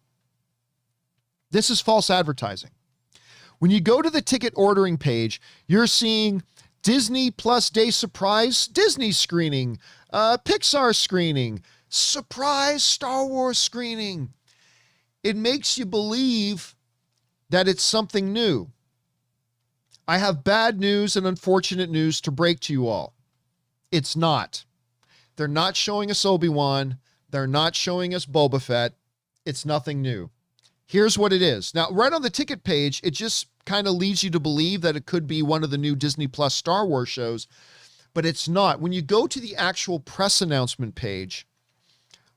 This is false advertising. When you go to the ticket ordering page, you're seeing Disney Plus Day Surprise Disney screening, Pixar screening, surprise Star Wars screening. It makes you believe that it's something new. I have bad news and unfortunate news to break to you all. It's not. They're not showing us Obi-Wan. They're not showing us Boba Fett. It's nothing new. Here's what it is. Now, right on the ticket page, it just kind of leads you to believe that it could be one of the new Disney Plus Star Wars shows, but it's not. When you go to the actual press announcement page,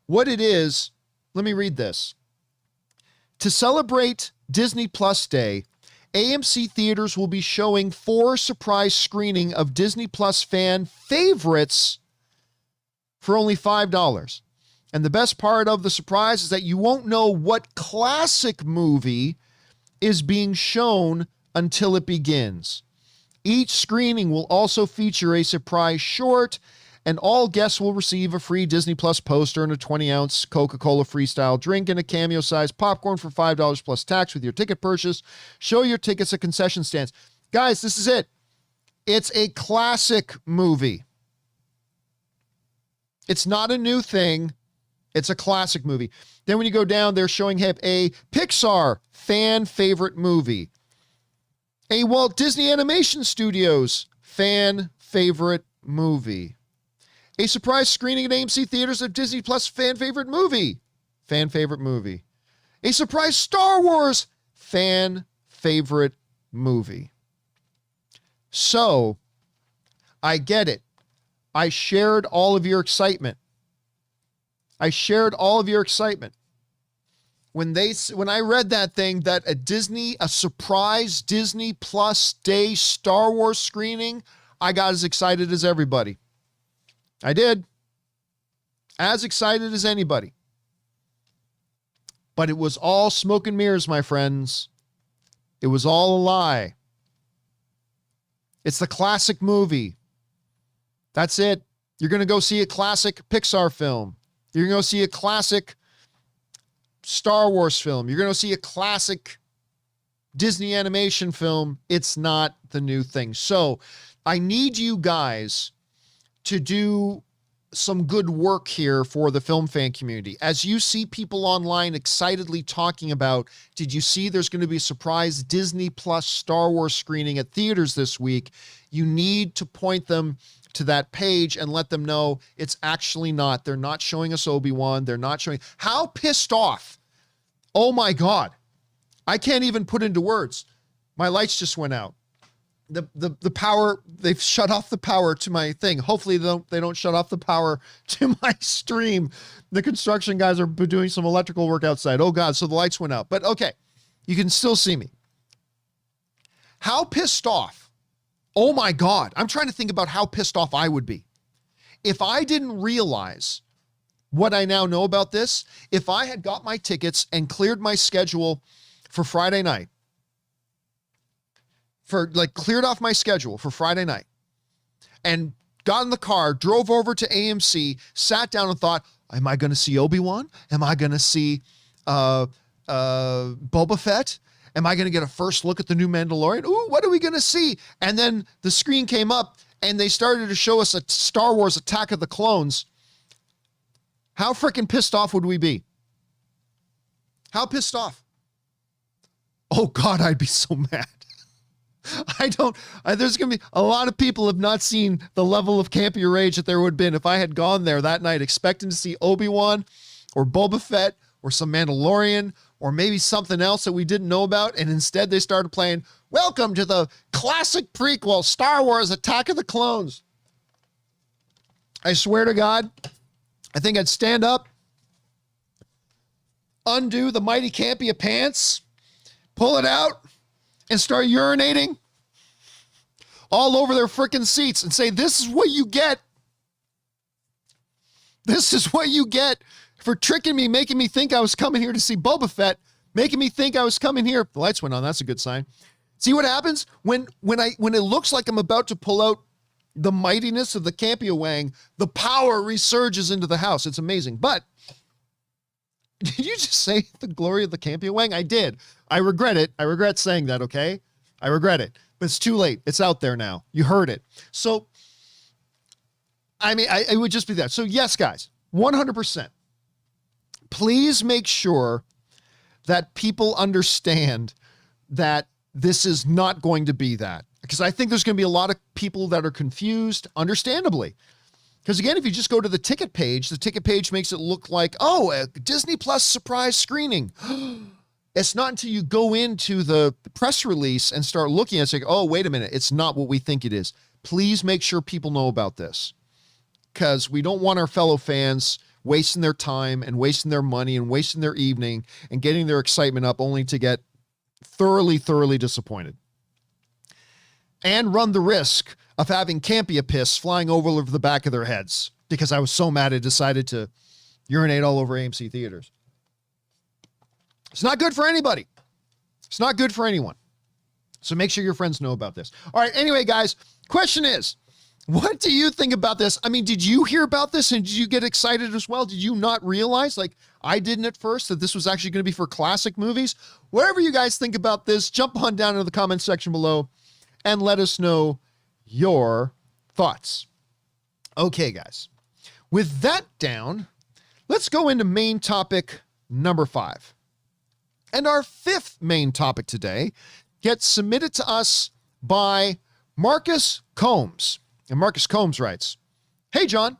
what it is, let me read this. To celebrate Disney Plus Day, AMC Theaters will be showing 4 surprise screening of Disney Plus fan favorites for only $5. And the best part of the surprise is that you won't know what classic movie is being shown until it begins. Each screening will also feature a surprise short, and all guests will receive a free Disney Plus poster and a 20-ounce Coca-Cola Freestyle drink and a cameo-sized popcorn for $5 plus tax with your ticket purchase. Show your tickets at concession stands. Guys, this is it. It's a classic movie. It's not a new thing. It's a classic movie. Then when you go down, they're showing a Pixar fan favorite movie. A Walt Disney Animation Studios fan favorite movie. A surprise screening at AMC Theaters of Disney Plus fan favorite movie. Fan favorite movie. A surprise Star Wars fan favorite movie. So, I get it. I shared all of your excitement. I shared all of your excitement. When I read that thing, that a surprise Disney Plus Day Star Wars screening, I got as excited as everybody. I did. As excited as anybody. But it was all smoke and mirrors, my friends. It was all a lie. It's the classic movie. That's it. You're going to go see a classic Pixar film. You're going to go see a classic Star Wars film. You're going to see a classic Disney animation film. It's not the new thing. So I need you guys to do some good work here for the film fan community. As you see people online excitedly talking about, did you see there's going to be a surprise Disney Plus Star Wars screening at theaters this week? You need to point them to that page and let them know it's actually not. They're not showing us Obi-Wan. They're not showing. How pissed off. Oh my God. I can't even put into words. My lights just went out. The power, they've shut off the power to my thing. Hopefully they don't shut off the power to my stream. The construction guys are doing some electrical work outside. Oh God, so the lights went out. But okay, You can still see me. How pissed off? Oh my God. I'm trying to think about how pissed off I would be. If I didn't realize what I now know about this, if I had got my tickets and cleared my schedule for Friday night, cleared off my schedule for Friday night and got in the car, drove over to AMC, sat down and thought, am I going to see Obi-Wan? Am I going to see Boba Fett? Am I going to get a first look at the new Mandalorian? Ooh, what are we going to see? And then the screen came up and they started to show us a Star Wars Attack of the Clones. How freaking pissed off would we be? How pissed off? Oh God, I'd be so mad. There's going to be a lot of people have not seen the level of campy rage that there would have been if I had gone there that night expecting to see Obi-Wan or Boba Fett or some Mandalorian or maybe something else that we didn't know about. And instead they started playing, welcome to the classic prequel, Star Wars Attack of the Clones. I swear to God, I think I'd stand up, undo the mighty Campea pants, pull it out, and start urinating all over their freaking seats and say, this is what you get. This is what you get for tricking me, making me think I was coming here to see Boba Fett, making me think I was coming here. The lights went on. That's a good sign. See what happens when it looks like I'm about to pull out the mightiness of the Campea Wang, the power resurges into the house. It's amazing. But did you just say the glory of the Campea Wang? I did. I regret it. I regret saying that, okay? I regret it. But it's too late. It's out there now. You heard it. So, I mean, it would just be that. So, yes, guys, 100%. Please make sure that people understand that this is not going to be that. Because I think there's going to be a lot of people that are confused, understandably. Because again, if you just go to the ticket page makes it look like, oh, a Disney Plus surprise screening. It's not until you go into the press release and start looking at it, like, oh, wait a minute, it's not what we think it is. Please make sure people know about this. Because we don't want our fellow fans wasting their time and wasting their money and wasting their evening and getting their excitement up only to get thoroughly, thoroughly disappointed. And run the risk of having Campea piss flying over the back of their heads because I was so mad I decided to urinate all over AMC theaters. It's not good for anybody. It's not good for anyone. So make sure your friends know about this. All right. Anyway, guys, question is, what do you think about this? I mean, did you hear about this and did you get excited as well? Did you not realize, like I didn't at first, that this was actually going to be for classic movies? Whatever you guys think about this, jump on down into the comment section below and let us know your thoughts. Okay, guys. With that down, let's go into main topic number 5. And our 5th main topic today gets submitted to us by Marcus Combs. And Marcus Combs writes, "Hey, John,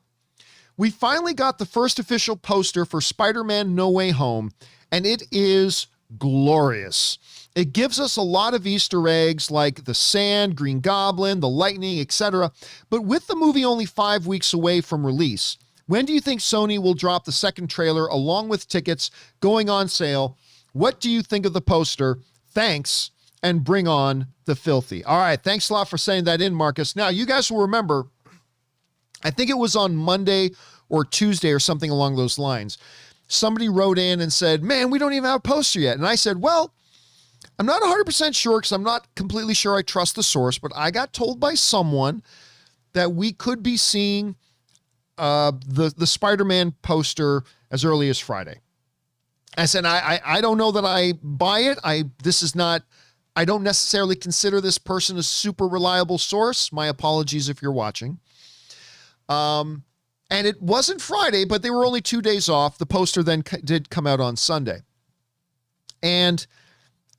we finally got the first official poster for Spider-Man No Way Home, and it is glorious. It gives us a lot of Easter eggs like the sand, Green Goblin, the lightning, etc. But with the movie only 5 weeks away from release, when do you think Sony will drop the second trailer along with tickets going on sale? What do you think of the poster? Thanks, and bring on the filthy." All right, thanks a lot for saying that in, Marcus. Now, you guys will remember, I think it was on Monday or Tuesday or something along those lines. Somebody wrote in and said, man, we don't even have a poster yet. And I said, well, I'm not 100% sure because I'm not completely sure I trust the source, but I got told by someone that we could be seeing the Spider-Man poster as early as Friday. I said, I don't know that I buy it. I don't necessarily consider this person a super reliable source. My apologies if you're watching. And it wasn't Friday, but they were only 2 days off. The poster then did come out on Sunday. And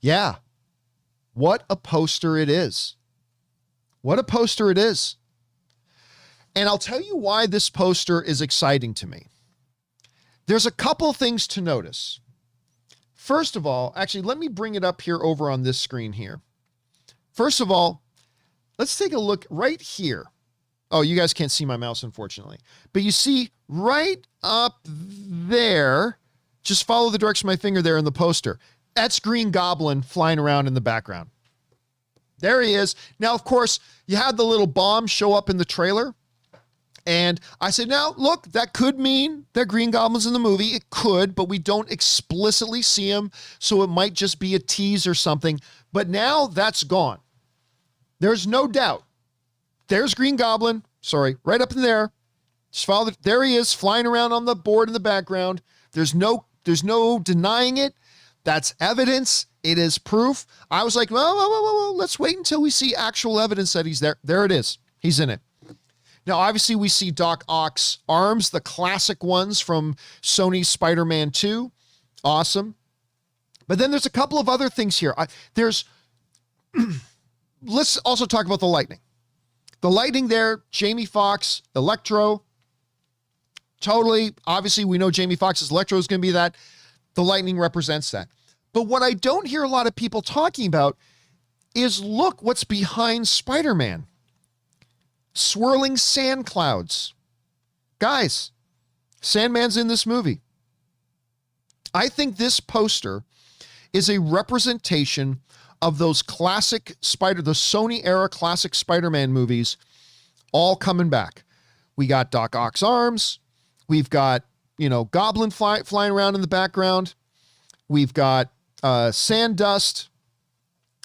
yeah, what a poster it is. What a poster it is. And I'll tell you why this poster is exciting to me. There's a couple things to notice. First of all, actually, let me bring it up here over on this screen here. First of all, let's take a look right here. Oh, you guys can't see my mouse, unfortunately. But you see right up there, just follow the direction of my finger there in the poster. That's Green Goblin flying around in the background. There he is. Now, of course, you had the little bomb show up in the trailer. And I said, now, look, that could mean that Green Goblin's in the movie. It could, but we don't explicitly see him. So it might just be a tease or something. But now that's gone. There's no doubt. There's Green Goblin. Sorry, right up in there. There he is, flying around on the board in the background. There's no denying it. That's evidence. It is proof. I was like, well, let's wait until we see actual evidence that he's there. There it is. He's in it. Now, obviously, we see Doc Ock's arms, the classic ones from Sony's Spider-Man 2. Awesome. But then there's a couple of other things here. Let's also talk about the lightning. The lightning there, Jamie Foxx, Electro. Totally. Obviously, we know Jamie Foxx's Electro is going to be that. The lightning represents that. But what I don't hear a lot of people talking about is look what's behind Spider-Man. Swirling sand clouds. Guys, Sandman's in this movie. I think this poster is a representation of those classic the Sony era classic Spider-Man movies all coming back. We got Doc Ock's arms. We've got, Goblin flying around in the background. We've got sand dust.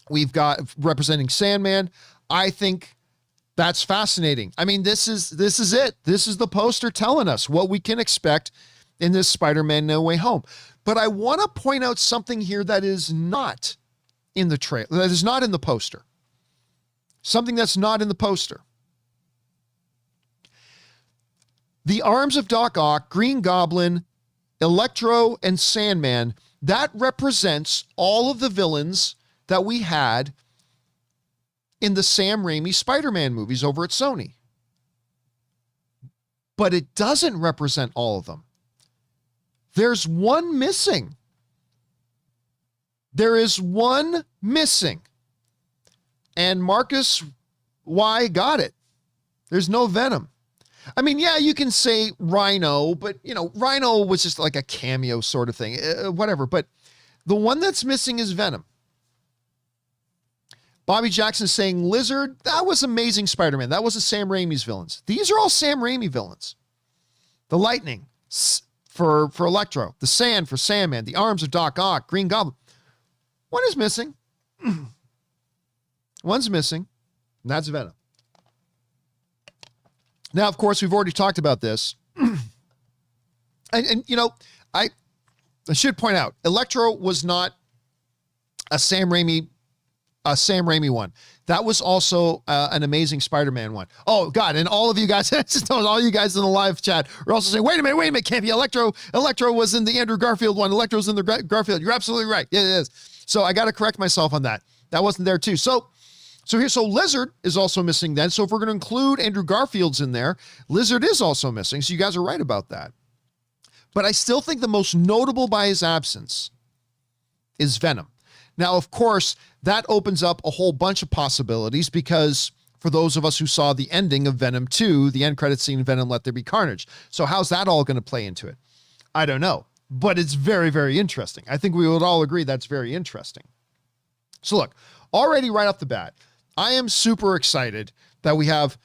We've got representing Sandman. I think that's fascinating. I mean, this is it. This is the poster telling us what we can expect in this Spider-Man No Way Home. But I want to point out something here that is not in the trailer, that is not in the poster. Something that's not in the poster. The arms of Doc Ock, Green Goblin, Electro, and Sandman, that represents all of the villains that we had in the Sam Raimi Spider-Man movies over at Sony. But it doesn't represent all of them. There's one missing. There is one missing. And Marcus Y got it. There's no Venom. I mean, yeah, you can say Rhino, but, Rhino was just like a cameo sort of thing, whatever. But the one that's missing is Venom. Bobby Jackson saying Lizard, that was Amazing Spider-Man. That wasn't Sam Raimi's villains. These are all Sam Raimi villains. The lightning for Electro, the sand for Sandman, the arms of Doc Ock, Green Goblin. One is missing. One's missing, and that's Venom. Now, of course, we've already talked about this. and I should point out, Electro was not a Sam Raimi one. That was also an Amazing Spider-Man one. Oh, God, and all of you guys, all you guys in the live chat are also saying, wait a minute, can't be Electro was in the Andrew Garfield one. Electro's in the Garfield. You're absolutely right. Yeah, it is. So I got to correct myself on that. That wasn't there too. So Lizard is also missing then. So if we're going to include Andrew Garfield's in there, Lizard is also missing. So you guys are right about that. But I still think the most notable by his absence is Venom. Now, of course, that opens up a whole bunch of possibilities because for those of us who saw the ending of Venom 2, the end credit scene, Venom Let There Be Carnage. So how's that all going to play into it? I don't know, but it's very, very interesting. I think we would all agree that's very interesting. So look, already right off the bat, I am super excited that we have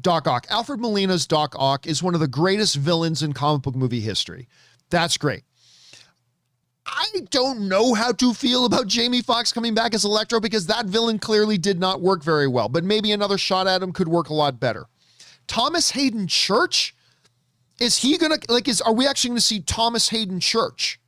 Doc Ock. Alfred Molina's Doc Ock is one of the greatest villains in comic book movie history. That's great. I don't know how to feel about Jamie Foxx coming back as Electro because that villain clearly did not work very well, but maybe another shot at him could work a lot better. Thomas Hayden Church, are we actually going to see Thomas Hayden Church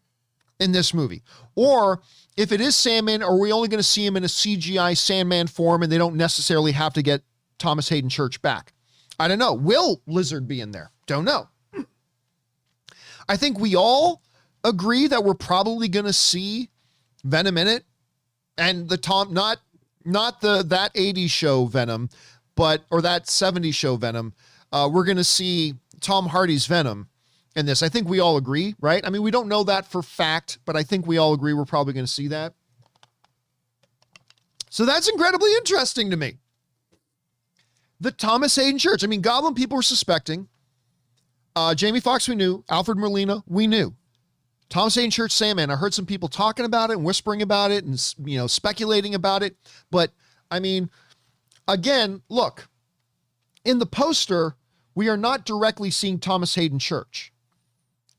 in this movie? Or if it is Sandman, are we only going to see him in a CGI Sandman form and they don't necessarily have to get Thomas Hayden Church back? I don't know. Will Lizard be in there? Don't know. I think we all agree that we're probably going to see Venom in it, and the not that 80s show Venom, or that 70s show Venom. We're going to see Tom Hardy's Venom in this. I think we all agree, right? I mean, we don't know that for fact, but I think we all agree we're probably going to see that. So that's incredibly interesting to me. The Thomas Hayden Church. I mean, Goblin people were suspecting. Jamie Foxx we knew. Alfred Molina we knew. Thomas Hayden Church Sandman. I heard some people talking about it and whispering about it and, speculating about it. But I mean, again, look, in the poster, we are not directly seeing Thomas Hayden Church.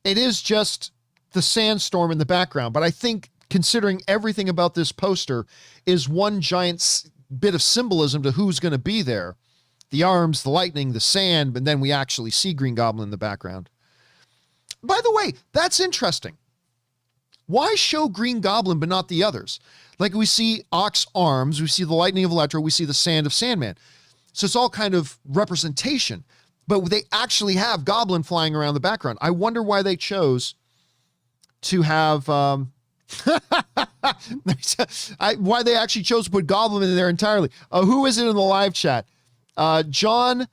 It is just the sandstorm in the background. But I think considering everything about this poster is one giant bit of symbolism to who's going to be there. The arms, the lightning, the sand, and then we actually see Green Goblin in the background. By the way, that's interesting. Why show Green Goblin but not the others? Like we see Ock's arms, we see the lightning of Electro, we see the sand of Sandman. So it's all kind of representation. But they actually have Goblin flying around the background. I wonder why they chose to have... why they actually chose to put Goblin in there entirely. Who is it in the live chat? John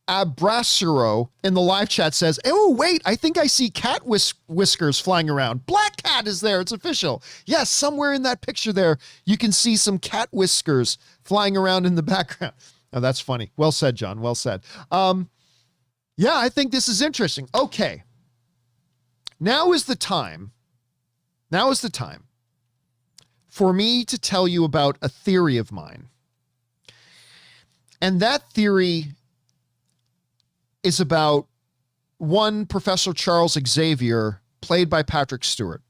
Abrasero in the live chat says, oh, wait, I think I see cat whiskers flying around. Black Cat is there. It's official. Yes, somewhere in that picture there, you can see some cat whiskers flying around in the background. Oh, that's funny. Well said, John. Well said. Yeah, I think this is interesting. Okay. Now is the time for me to tell you about a theory of mine. And that theory is about one Professor Charles Xavier, played by Patrick Stewart.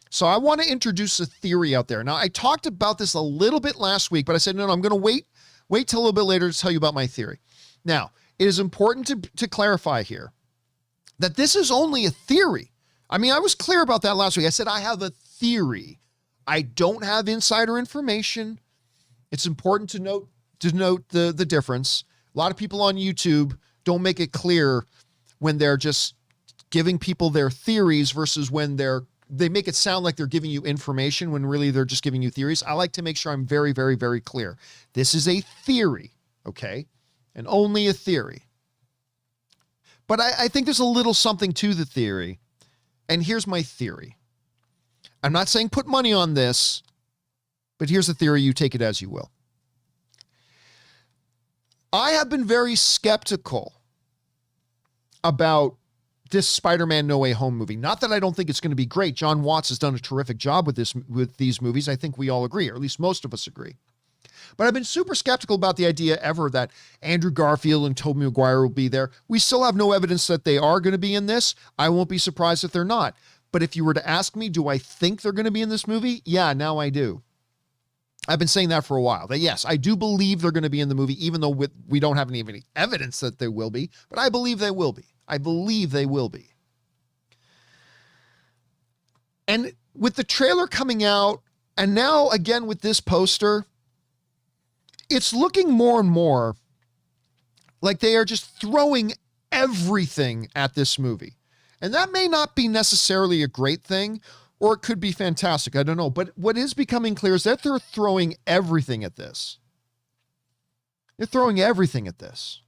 So I want to introduce a theory out there. Now, I talked about this a little bit last week, but I said, no, I'm going to wait till a little bit later to tell you about my theory. Now, it is important to clarify here that this is only a theory. I mean, I was clear about that last week. I said, I have a theory. I don't have insider information. It's important to note the difference. A lot of people on YouTube don't make it clear when they're just giving people their theories versus when they make it sound like they're giving you information when really they're just giving you theories. I like to make sure I'm very, very, very clear. This is a theory, okay? And only a theory. But I think there's a little something to the theory. And here's my theory. I'm not saying put money on this, but here's the theory. You take it as you will. I have been very skeptical about this Spider-Man No Way Home movie. Not that I don't think it's going to be great. John Watts has done a terrific job with these movies. I think we all agree, or at least most of us agree. But I've been super skeptical about the idea ever that Andrew Garfield and Toby Mcguire will be there. We still have no evidence that they are going to be in this. I won't be surprised if they're not. But if you were to ask me, do I think they're going to be in this movie? Yeah, now I do. I've been saying that for a while. That yes, I do believe they're going to be in the movie, even though we don't have any evidence that they will be. But I believe they will be. I believe they will be. And with the trailer coming out, and now again with this poster, it's looking more and more like they are just throwing everything at this movie. And that may not be necessarily a great thing, or it could be fantastic. I don't know. But what is becoming clear is that they're throwing everything at this. They're throwing everything at this.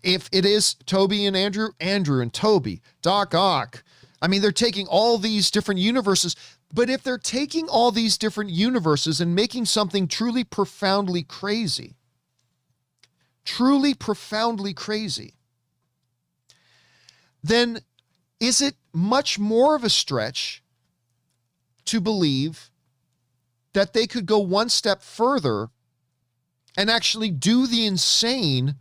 If it is Toby and Andrew and Toby, Doc Ock, I mean, they're taking all these different universes. But if they're taking all these different universes and making something truly profoundly crazy, then is it much more of a stretch to believe that they could go one step further and actually do the insane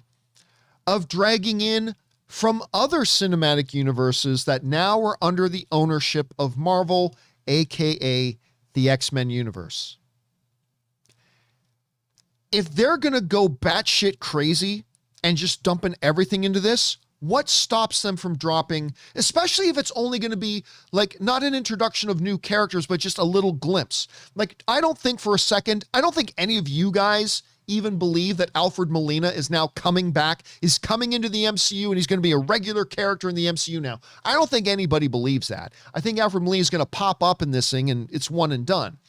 of dragging in from other cinematic universes that now are under the ownership of Marvel, aka the X-Men universe? If they're going to go batshit crazy and just dumping everything into this, what stops them from dropping, especially if it's only going to be like not an introduction of new characters, but just a little glimpse? Like, I don't think any of you guys even believe that Alfred Molina is now coming back, is coming into the MCU, and he's going to be a regular character in the MCU now. I don't think anybody believes that. I think Alfred Molina is going to pop up in this thing and it's one and done.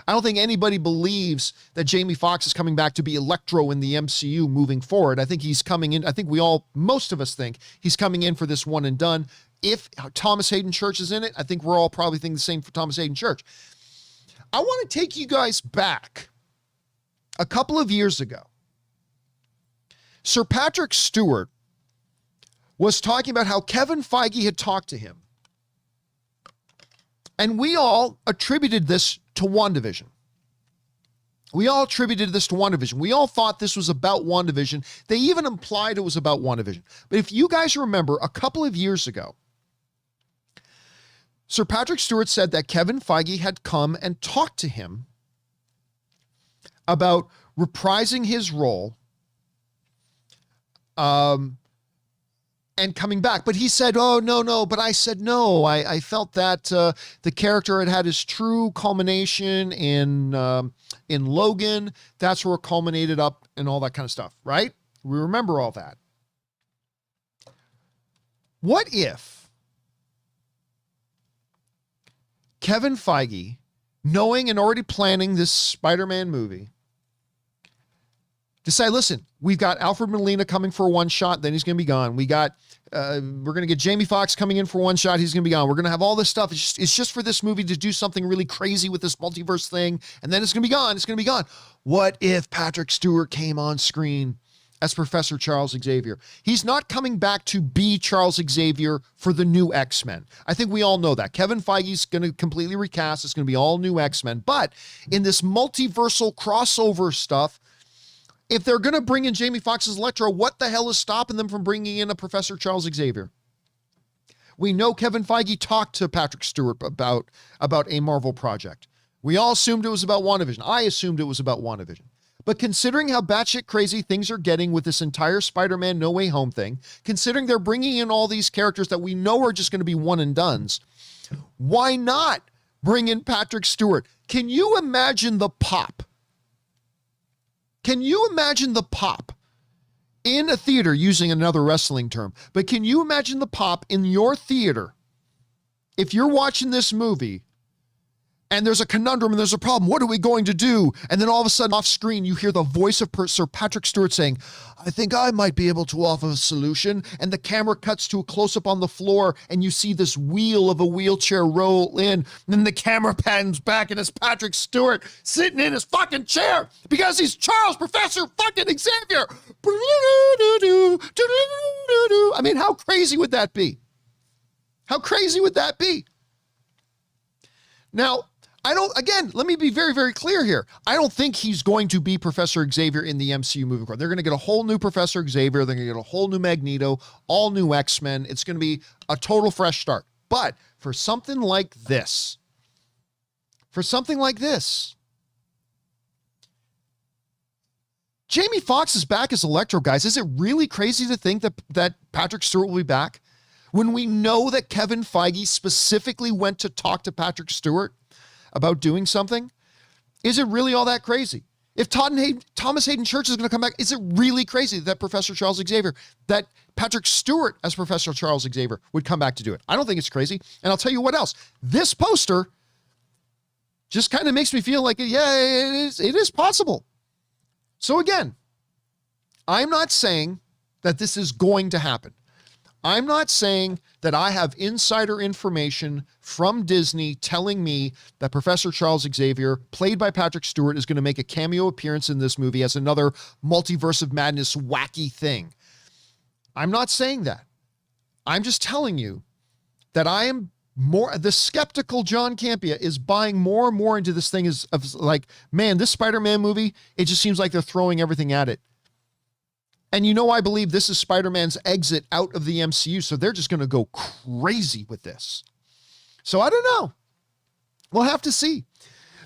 I don't think anybody believes that Jamie Foxx is coming back to be Electro in the MCU moving forward. I think he's coming in. I think most of us think he's coming in for this one and done. If Thomas Hayden Church is in it, I think we're all probably thinking the same for Thomas Hayden Church. I want to take you guys back a couple of years ago. Sir Patrick Stewart was talking about how Kevin Feige had talked to him And we all attributed this to WandaVision. We all attributed this to WandaVision. We all thought this was about WandaVision. They even implied it was about WandaVision. But if you guys remember, a couple of years ago, Sir Patrick Stewart said that Kevin Feige had come and talked to him about reprising his role and coming back. But he said, oh, no. But I said, no, I felt that the character had his true culmination in Logan. That's where it culminated up and all that kind of stuff, right? We remember all that. What if Kevin Feige, knowing and already planning this Spider-Man movie, decide, listen, we've got Alfred Molina coming for a one shot, then he's going to be gone. We're going to get Jamie Foxx coming in for one shot, he's going to be gone. We're going to have all this stuff. It's just for this movie to do something really crazy with this multiverse thing, and then it's going to be gone. It's going to be gone. What if Patrick Stewart came on screen as Professor Charles Xavier? He's not coming back to be Charles Xavier for the new X-Men. I think we all know that. Kevin Feige's going to completely recast. It's going to be all new X-Men. But in this multiversal crossover stuff, if they're going to bring in Jamie Foxx's Electro, what the hell is stopping them from bringing in a Professor Charles Xavier? We know Kevin Feige talked to Patrick Stewart about a Marvel project. We all assumed it was about WandaVision. I assumed it was about WandaVision. But considering how batshit crazy things are getting with this entire Spider-Man No Way Home thing, considering they're bringing in all these characters that we know are just going to be one and dones, why not bring in Patrick Stewart? Can you imagine the pop? Can you imagine the pop in a theater, using another wrestling term, but can you imagine the pop in your theater if you're watching this movie and there's a conundrum and there's a problem? What are we going to do? And then all of a sudden off screen, you hear the voice of Sir Patrick Stewart saying, I think I might be able to offer a solution. And the camera cuts to a close-up on the floor and you see this wheel of a wheelchair roll in. And then the camera pans back and it's Patrick Stewart sitting in his fucking chair because he's Charles Professor fucking Xavier. I mean, how crazy would that be? How crazy would that be? Now, let me be very, very clear here. I don't think he's going to be Professor Xavier in the MCU movie. They're going to get a whole new Professor Xavier. They're going to get a whole new Magneto, all new X-Men. It's going to be a total fresh start. But for something like this, Jamie Foxx is back as Electro, guys. Is it really crazy to think that Patrick Stewart will be back when we know that Kevin Feige specifically went to talk to Patrick Stewart about doing something? Is it really all that crazy? If Thomas Hayden Church is going to come back, is it really crazy that Professor Charles Xavier, that Patrick Stewart as Professor Charles Xavier would come back to do it? I don't think it's crazy. And I'll tell you what else. This poster just kind of makes me feel like, yeah, it is possible. So again, I'm not saying that this is going to happen. I'm not saying that I have insider information from Disney telling me that Professor Charles Xavier, played by Patrick Stewart, is going to make a cameo appearance in this movie as another multiverse of madness wacky thing. I'm not saying that. I'm just telling you that I am the skeptical John Campea is buying more and more into this thing of like, man, this Spider-Man movie, it just seems like they're throwing everything at it. And I believe this is Spider-Man's exit out of the MCU, so they're just going to go crazy with this. So I don't know. We'll have to see.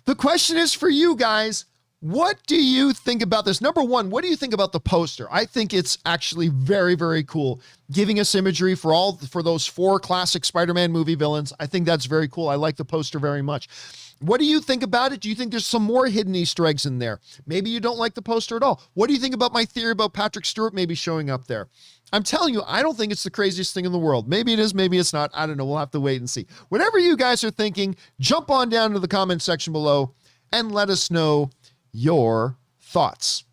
The question is for you guys, what do you think about this? Number one, what do you think about the poster? I think it's actually very, very cool, giving us imagery for those 4 classic Spider-Man movie villains. I think that's very cool. I like the poster very much. What do you think about it? Do you think there's some more hidden Easter eggs in there? Maybe you don't like the poster at all. What do you think about my theory about Patrick Stewart maybe showing up there? I'm telling you, I don't think it's the craziest thing in the world. Maybe it is, maybe it's not. I don't know. We'll have to wait and see. Whatever you guys are thinking, jump on down to the comment section below and let us know your thoughts.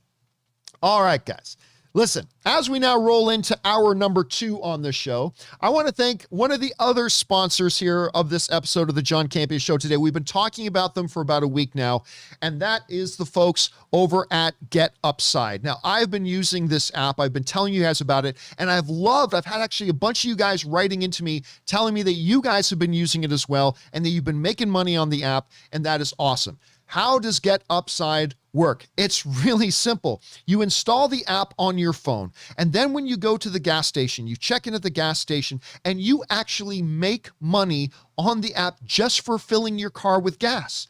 All right, guys. Listen, as we now roll into hour number 2 on this show, I want to thank one of the other sponsors here of this episode of the John Campea Show today. We've been talking about them for about a week now, and that is the folks over at Get Upside. Now, I've been using this app. I've been telling you guys about it, and I've had actually a bunch of you guys writing into me, telling me that you guys have been using it as well, and that you've been making money on the app, and that is awesome. How does Get Upside work? It's really simple. You install the app on your phone, and then when you go to the gas station, you check in at the gas station, and you actually make money on the app just for filling your car with gas.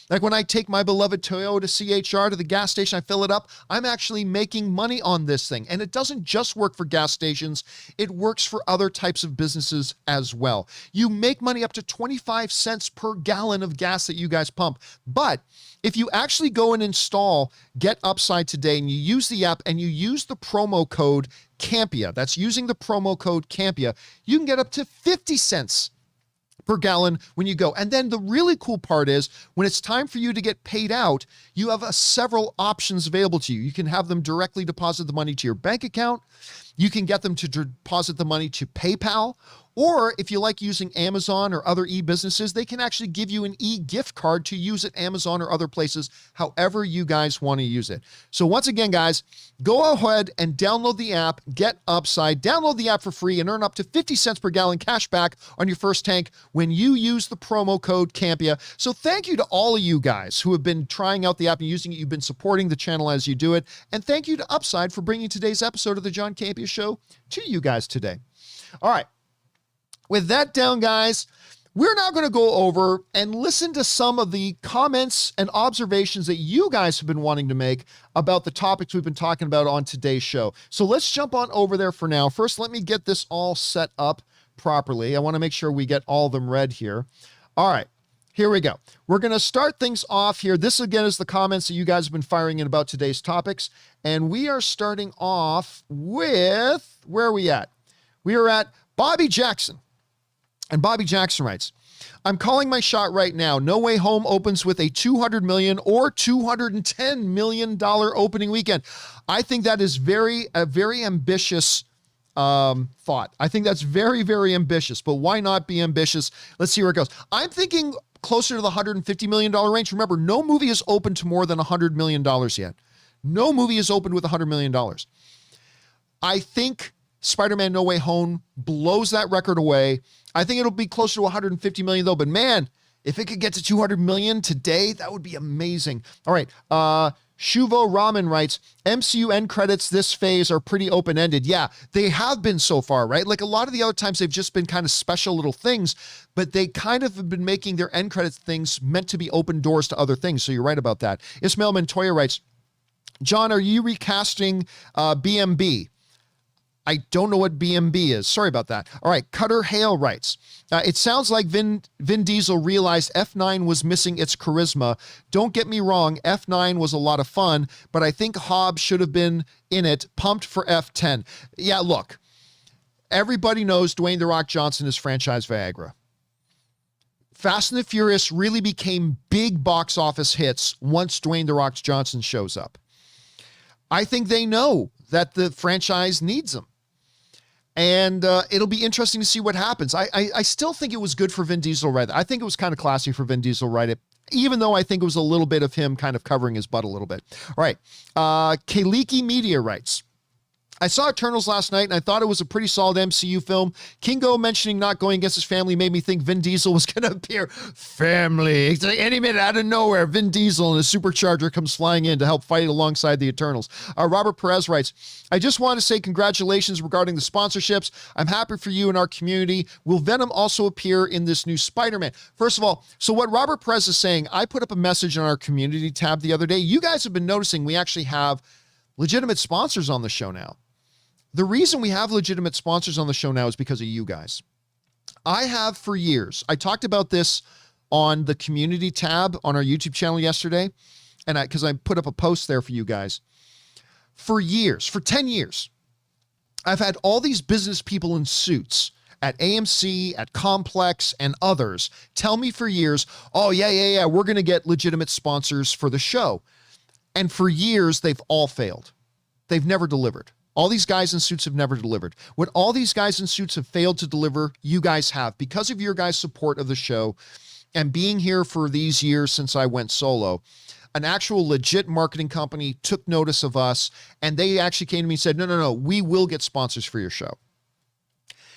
Like when I take my beloved Toyota CHR to the gas station, I fill it up, I'm actually making money on this thing. And it doesn't just work for gas stations, it works for other types of businesses as well. You make money up to 25 cents per gallon of gas that you guys pump. But if you actually go and install Get Upside today and you use the app and you use the promo code Campea, that's using the promo code Campea, you can get up to 50 cents per gallon when you go. And then the really cool part is when it's time for you to get paid out, you have several options available to you. You can have them directly deposit the money to your bank account. You can get them to deposit the money to PayPal. Or if you like using Amazon or other e-businesses, they can actually give you an e-gift card to use at Amazon or other places, however you guys want to use it. So once again, guys, go ahead and download the app, Get Upside. Download the app for free and earn up to 50 cents per gallon cash back on your first tank when you use the promo code Campea. So thank you to all of you guys who have been trying out the app and using it. You've been supporting the channel as you do it. And thank you to Upside for bringing today's episode of the John Campea Show to you guys today. All right. With that down, guys, we're now going to go over and listen to some of the comments and observations that you guys have been wanting to make about the topics we've been talking about on today's show. So let's jump on over there for now. First, let me get this all set up properly. I want to make sure we get all of them read here. All right, here we go. We're going to start things off here. This, again, is the comments that you guys have been firing in about today's topics. And we are starting off with, where are we at? We are at Bobby Jackson. And Bobby Jackson writes, I'm calling my shot right now. No Way Home opens with a $200 million or $210 million opening weekend. I think that is a very ambitious thought. I think that's very, very ambitious, but why not be ambitious? Let's see where it goes. I'm thinking closer to the $150 million range. Remember, no movie has opened to more than $100 million yet. No movie has opened with $100 million. I think Spider-Man No Way Home blows that record away. I think it'll be closer to 150 million though, but man, if it could get to 200 million today, that would be amazing. All right. Shuvo Ramen writes, MCU end credits this phase are pretty open-ended. Yeah, they have been so far, right? Like a lot of the other times they've just been kind of special little things, but they kind of have been making their end credits things meant to be open doors to other things. So you're right about that. Ismail Montoya writes, John, are you recasting BMB? I don't know what BMB is. Sorry about that. All right. Cutter Hale writes, it sounds like Vin Diesel realized F9 was missing its charisma. Don't get me wrong. F9 was a lot of fun, but I think Hobbs should have been in it. Pumped for F10. Yeah, look, everybody knows Dwayne "The Rock" Johnson is franchise Viagra. Fast and the Furious really became big box office hits once Dwayne "The Rock" Johnson shows up. I think they know that the franchise needs them. And it'll be interesting to see what happens. I still think it was good for Vin Diesel, right? I think it was kind of classy for Vin Diesel, right? Even though I think it was a little bit of him kind of covering his butt a little bit. All right. Kaliki Media writes, I saw Eternals last night and I thought it was a pretty solid MCU film. Kingo mentioning not going against his family made me think Vin Diesel was going to appear. Family. It's like any minute out of nowhere, Vin Diesel and his supercharger comes flying in to help fight alongside the Eternals. Robert Perez writes, I just want to say congratulations regarding the sponsorships. I'm happy for you and our community. Will Venom also appear in this new Spider-Man? First of all, so what Robert Perez is saying, I put up a message on our community tab the other day. You guys have been noticing we actually have legitimate sponsors on the show now. The reason we have legitimate sponsors on the show now is because of you guys. I have for years. I talked about this on the community tab on our YouTube channel yesterday, and because I put up a post there for you guys. For years, for 10 years, I've had all these business people in suits at AMC, at Complex, and others tell me for years, oh, yeah, we're going to get legitimate sponsors for the show. And for years, they've all failed. They've never delivered. All these guys in suits have never delivered. What all these guys in suits have failed to deliver, you guys have, because of your guys' support of the show and being here for these years since I went solo. An actual legit marketing company took notice of us, and they actually came to me and said, no, we will get sponsors for your show.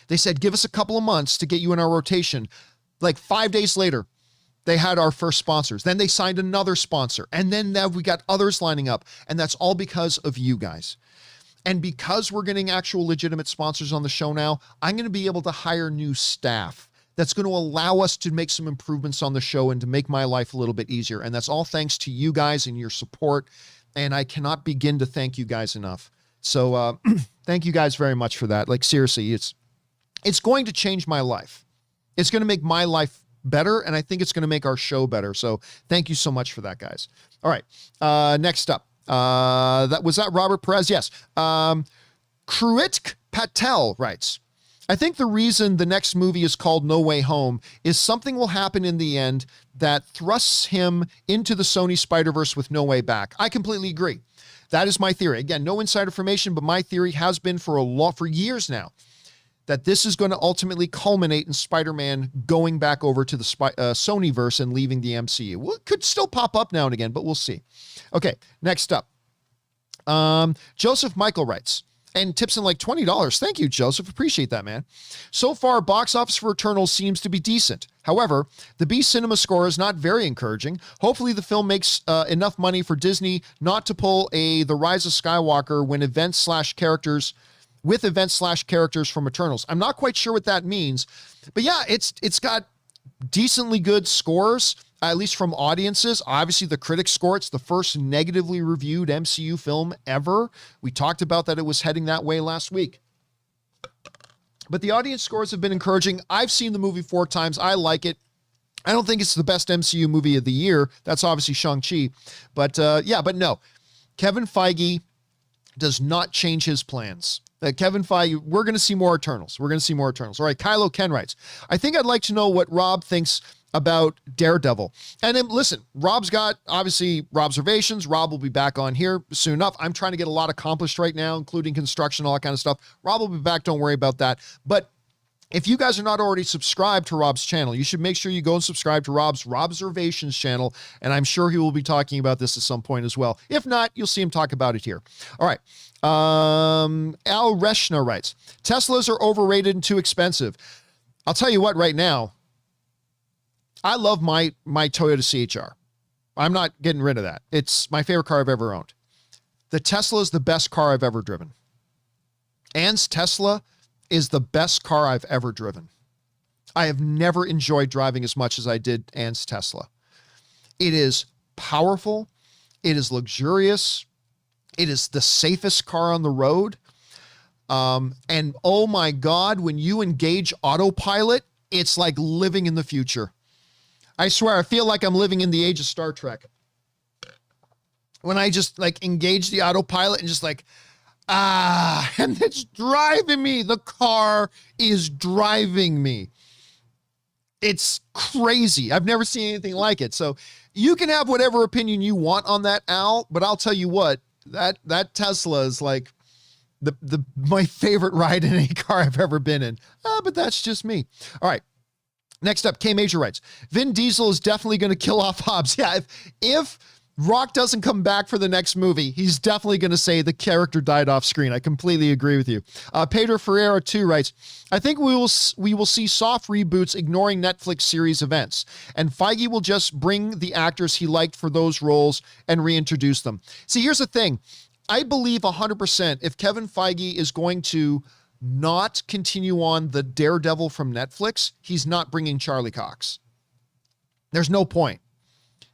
They said, give us a couple of months to get you in our rotation. Like 5 days later, they had our first sponsors. Then they signed another sponsor. And then now we got others lining up. And that's all because of you guys. And because we're getting actual legitimate sponsors on the show now, I'm going to be able to hire new staff. That's going to allow us to make some improvements on the show and to make my life a little bit easier. And that's all thanks to you guys and your support. And I cannot begin to thank you guys enough. So thank you guys very much for that. Like, seriously, it's going to change my life. It's going to make my life better. And I think it's going to make our show better. So thank you so much for that, guys. All right. Next up. Was that Robert Perez? Yes. Kruitk Patel writes, I think the reason the next movie is called No Way Home is something will happen in the end that thrusts him into the Sony Spider-Verse with no way back. I completely agree. That is my theory. Again, no inside information, but my theory has been for years now that this is going to ultimately culminate in Spider-Man going back over to the Sonyverse and leaving the MCU. Well, it could still pop up now and again, but we'll see. Okay, next up. Joseph Michael writes, and tips in like $20. Thank you, Joseph. Appreciate that, man. So far, box office for Eternals seems to be decent. However, the B Cinema score is not very encouraging. Hopefully the film makes enough money for Disney not to pull The Rise of Skywalker with events/characters from Eternals. I'm not quite sure what that means, but yeah, it's got decently good scores, at least from audiences. Obviously, the critics score, it's the first negatively reviewed MCU film ever. We talked about that it was heading that way last week. But the audience scores have been encouraging. I've seen the movie 4 times. I like it. I don't think it's the best MCU movie of the year. That's obviously Shang-Chi. But but no. Kevin Feige does not change his plans. Kevin Feige, we're going to see more Eternals. All right, Kylo Ken writes, I think I'd like to know what Rob thinks about Daredevil. And then listen, Rob's got obviously observations. Rob will be back on here soon enough. I'm trying to get a lot accomplished right now, including construction, all that kind of stuff. Rob will be back. Don't worry about that. But if you guys are not already subscribed to Rob's channel, you should make sure you go and subscribe to Rob's Observations channel. And I'm sure he will be talking about this at some point as well. If not, you'll see him talk about it here. All right. Al Reshna writes, Teslas are overrated and too expensive. I'll tell you what, right now, I love my Toyota CHR. I'm not getting rid of that. It's my favorite car I've ever owned. The Tesla is the best car I've ever driven. Ann's Tesla is the best car I've ever driven. I have never enjoyed driving as much as I did Ann's Tesla. It is powerful. It is luxurious. It is the safest car on the road. And oh my God, when you engage autopilot, it's like living in the future. I swear, I feel like I'm living in the age of Star Trek. When I just like engage the autopilot and just like, and it's driving me. The car is driving me. It's crazy. I've never seen anything like it. So you can have whatever opinion you want on that, Al, but I'll tell you what, that Tesla is like my favorite ride in any car I've ever been in. But that's just me. All right. Next up, K Major writes, Vin Diesel is definitely going to kill off Hobbs. Yeah, if Rock doesn't come back for the next movie, he's definitely going to say the character died off screen. I completely agree with you. Pedro Ferreira 2 writes, I think we will see soft reboots ignoring Netflix series events, and Feige will just bring the actors he liked for those roles and reintroduce them. See, here's the thing. I believe 100% if Kevin Feige is going to not continue on the Daredevil from Netflix, he's not bringing Charlie Cox. There's no point.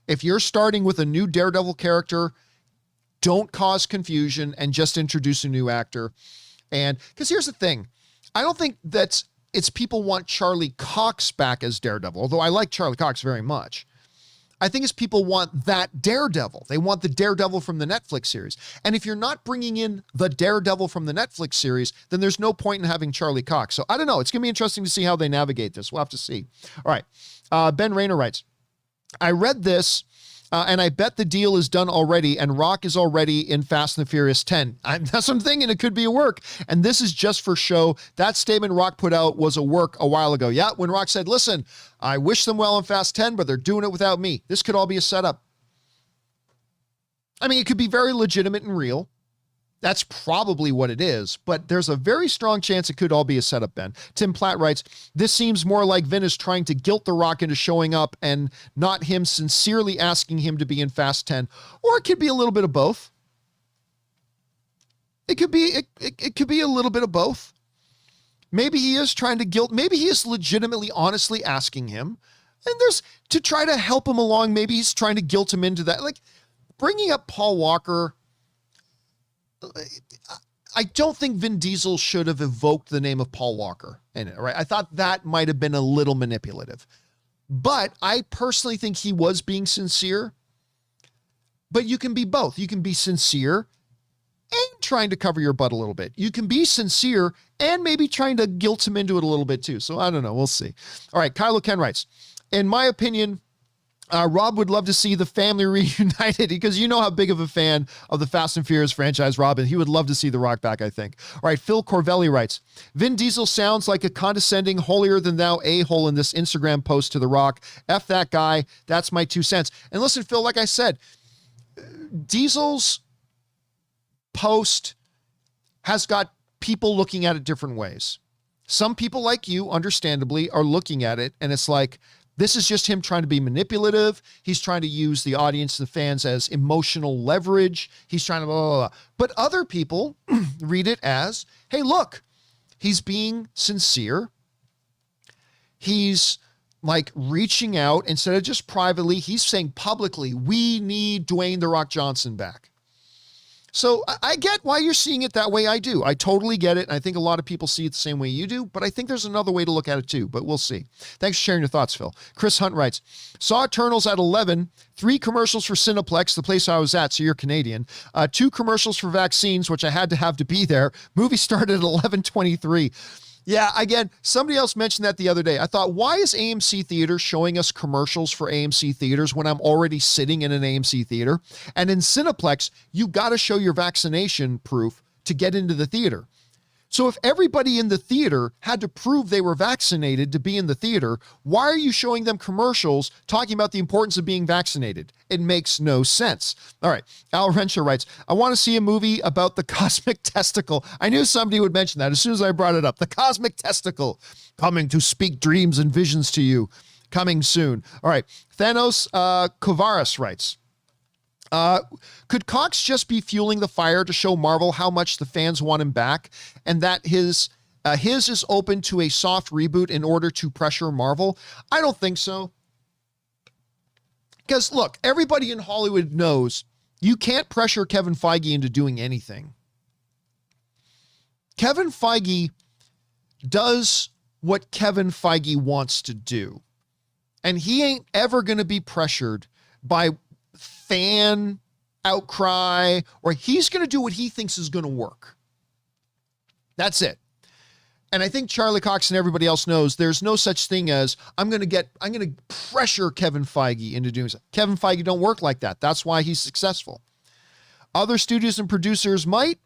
If you're starting with a new Daredevil character, don't cause confusion and just introduce a new actor. And because here's the thing, I don't think that it's people want Charlie Cox back as Daredevil, although I like Charlie Cox very much. I think it's people want that Daredevil. They want the Daredevil from the Netflix series. And if you're not bringing in the Daredevil from the Netflix series, then there's no point in having Charlie Cox. So I don't know. It's going to be interesting to see how they navigate this. We'll have to see. All right. Ben Rayner writes, I read this And I bet the deal is done already, and Rock is already in Fast and the Furious 10. That's what I'm thinking. It could be a work. And this is just for show. That statement Rock put out was a work a while ago. Yeah, when Rock said, listen, I wish them well in Fast 10, but they're doing it without me. This could all be a setup. I mean, it could be very legitimate and real. That's probably what it is, but there's a very strong chance it could all be a setup, Ben. Tim Platt writes, this seems more like Vin is trying to guilt The Rock into showing up and not him sincerely asking him to be in Fast 10. Or it could be a little bit of both. It could be a little bit of both. Maybe he is trying to guilt, maybe he is legitimately, honestly asking him. And there's, to try to help him along, maybe he's trying to guilt him into that. Like, bringing up Paul Walker, I don't think Vin Diesel should have evoked the name of Paul Walker in it, right? I thought that might have been a little manipulative, but I personally think he was being sincere. But you can be both. You can be sincere and trying to cover your butt a little bit. You can be sincere and maybe trying to guilt him into it a little bit too. So I don't know. We'll see. All right. Kylo Ken writes, in my opinion, Rob would love to see the family reunited because you know how big of a fan of the Fast and Furious franchise Rob is. He would love to see The Rock back, I think. All right, Phil Corvelli writes, Vin Diesel sounds like a condescending, holier-than-thou a-hole in this Instagram post to The Rock. F that guy. That's my 2 cents. And listen, Phil, like I said, Diesel's post has got people looking at it different ways. Some people like you, understandably, are looking at it, and it's like, this is just him trying to be manipulative. He's trying to use the audience, the fans, as emotional leverage. He's trying to blah, blah, blah. But other people read it as, hey, look, he's being sincere. He's like reaching out instead of just privately. He's saying publicly, we need Dwayne "The Rock" Johnson back. So I get why you're seeing it that way. I do. I totally get it. And I think a lot of people see it the same way you do, but I think there's another way to look at it too, but we'll see. Thanks for sharing your thoughts, Phil. Chris Hunt writes, saw Eternals at 11, 3 commercials for Cineplex, the place I was at, so you're Canadian, 2 commercials for vaccines, which I had to have to be there. Movie started at 11:23. Yeah, again, somebody else mentioned that the other day. I thought, why is AMC Theater showing us commercials for AMC Theaters when I'm already sitting in an AMC Theater? And in Cineplex, you got to show your vaccination proof to get into the theater. So if everybody in the theater had to prove they were vaccinated to be in the theater, why are you showing them commercials talking about the importance of being vaccinated? It makes no sense. All right. Al Renshaw writes, I want to see a movie about the cosmic testicle. I knew somebody would mention that as soon as I brought it up. The cosmic testicle coming to speak dreams and visions to you. Coming soon. All right. Thanos Kovaris writes, could Cox just be fueling the fire to show Marvel how much the fans want him back and that his is open to a soft reboot in order to pressure Marvel? I don't think so. Because look, everybody in Hollywood knows you can't pressure Kevin Feige into doing anything. Kevin Feige does what Kevin Feige wants to do. And he ain't ever going to be pressured by fan outcry, or he's going to do what he thinks is going to work. That's it. And I think Charlie Cox and everybody else knows there's no such thing as I'm going to pressure Kevin Feige into doing something. Kevin Feige don't work like that. That's why he's successful. Other studios and producers might,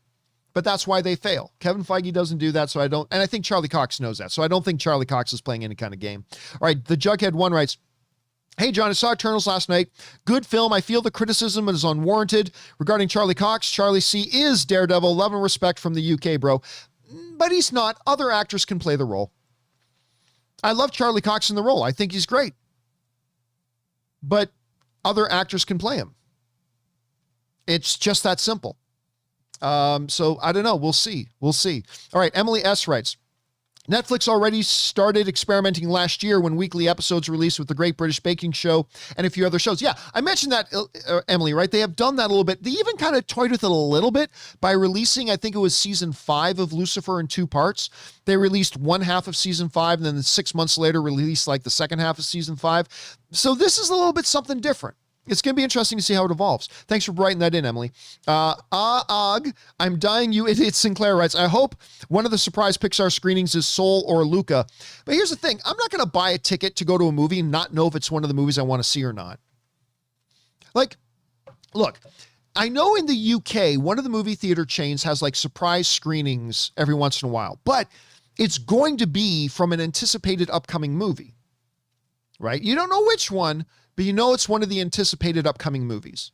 but that's why they fail. Kevin Feige doesn't do that, so I don't, and I think Charlie Cox knows that. So I don't think Charlie Cox is playing any kind of game. All right, the Jughead 1 writes, hey, John, I saw Eternals last night. Good film. I feel the criticism is unwarranted. Regarding Charlie Cox, Charlie C. is Daredevil. Love and respect from the UK, bro. But he's not. Other actors can play the role. I love Charlie Cox in the role. I think he's great. But other actors can play him. It's just that simple. So I don't know. We'll see. We'll see. All right. Emily S. writes, Netflix already started experimenting last year when weekly episodes released with the Great British Baking Show and a few other shows. Yeah, I mentioned that, Emily, right? They have done that a little bit. They even kind of toyed with it a little bit by releasing, I think it was season 5 of Lucifer in 2 parts. They released one half of season 5 and then 6 months later released like the second half of season 5. So this is a little bit something different. It's going to be interesting to see how it evolves. Thanks for writing that in, Emily. I'm dying, you idiot. Sinclair writes, I hope one of the surprise Pixar screenings is Soul or Luca. But here's the thing. I'm not going to buy a ticket to go to a movie and not know if it's one of the movies I want to see or not. Like, look, I know in the UK, one of the movie theater chains has like surprise screenings every once in a while, but it's going to be from an anticipated upcoming movie, right? You don't know which one, but you know it's one of the anticipated upcoming movies.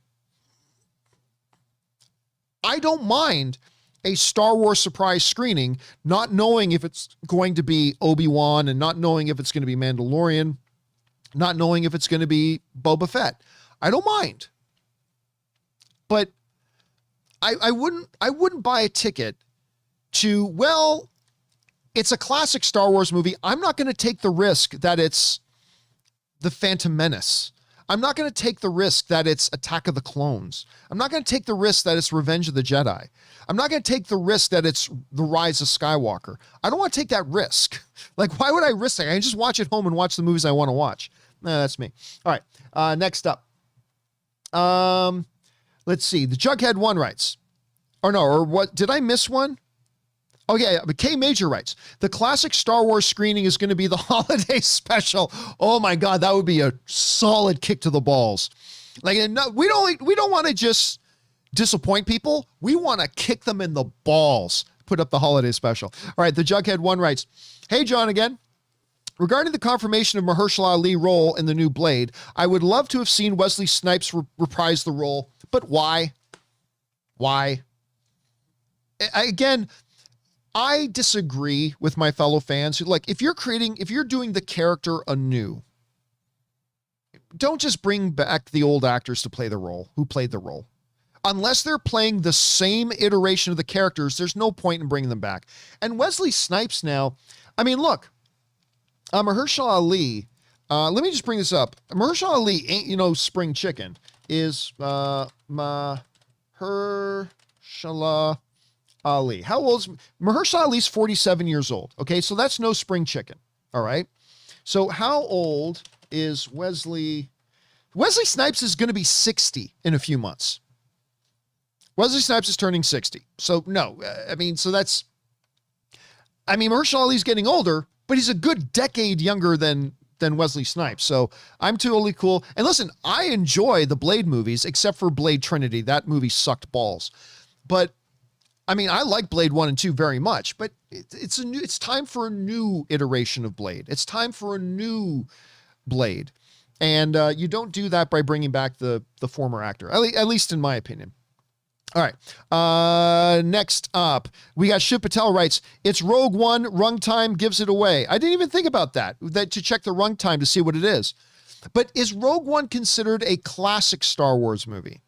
I don't mind a Star Wars surprise screening, not knowing if it's going to be Obi-Wan and not knowing if it's going to be Mandalorian, not knowing if it's going to be Boba Fett. I don't mind. But I wouldn't buy a ticket to, well, it's a classic Star Wars movie. I'm not going to take the risk that it's The Phantom Menace. I'm not going to take the risk that it's Attack of the Clones. I'm not going to take the risk that it's Revenge of the Jedi. I'm not going to take the risk that it's The Rise of Skywalker. I don't want to take that risk. Like, why would I risk it? I can just watch at home and watch the movies I want to watch. Nah, that's me. All right. Next up. Let's see. The Jughead 1 writes. Or no, or what? Did I miss one? Oh, yeah. But K Major writes. The classic Star Wars screening is going to be the holiday special. Oh, my God. That would be a solid kick to the balls. Like, no, we don't want to just disappoint people. We want to kick them in the balls. Put up the holiday special. All right. The Jughead 1 writes. Hey, John again. Regarding the confirmation of Mahershala Ali's role in the new Blade, I would love to have seen Wesley Snipes reprise the role, but why? Why? Again, I disagree with my fellow fans who, like, if you're doing the character anew, don't just bring back the old actors to play the role, who played the role. Unless they're playing the same iteration of the characters, there's no point in bringing them back. And Wesley Snipes now, I mean, look, Mahershala Ali, let me just bring this up. Mahershala Ali ain't, spring chicken. Is Mahershala Ali. How old is Mahershala Ali's 47 years old. Okay, so that's no spring chicken. All right. So how old is Wesley? Wesley Snipes is going to be 60 in a few months. Wesley Snipes is turning 60. So no, Mahershala Ali's getting older, but he's a good decade younger than Wesley Snipes. So I'm totally cool. And listen, I enjoy the Blade movies, except for Blade Trinity. That movie sucked balls. But I like Blade 1 and 2 very much, but it's time for a new iteration of Blade. It's time for a new Blade. And you don't do that by bringing back the former actor, at least in my opinion. All right. Next up, we got Shiv Patel writes, it's Rogue One, runtime gives it away. I didn't even think about that to check the runtime to see what it is. But is Rogue One considered a classic Star Wars movie?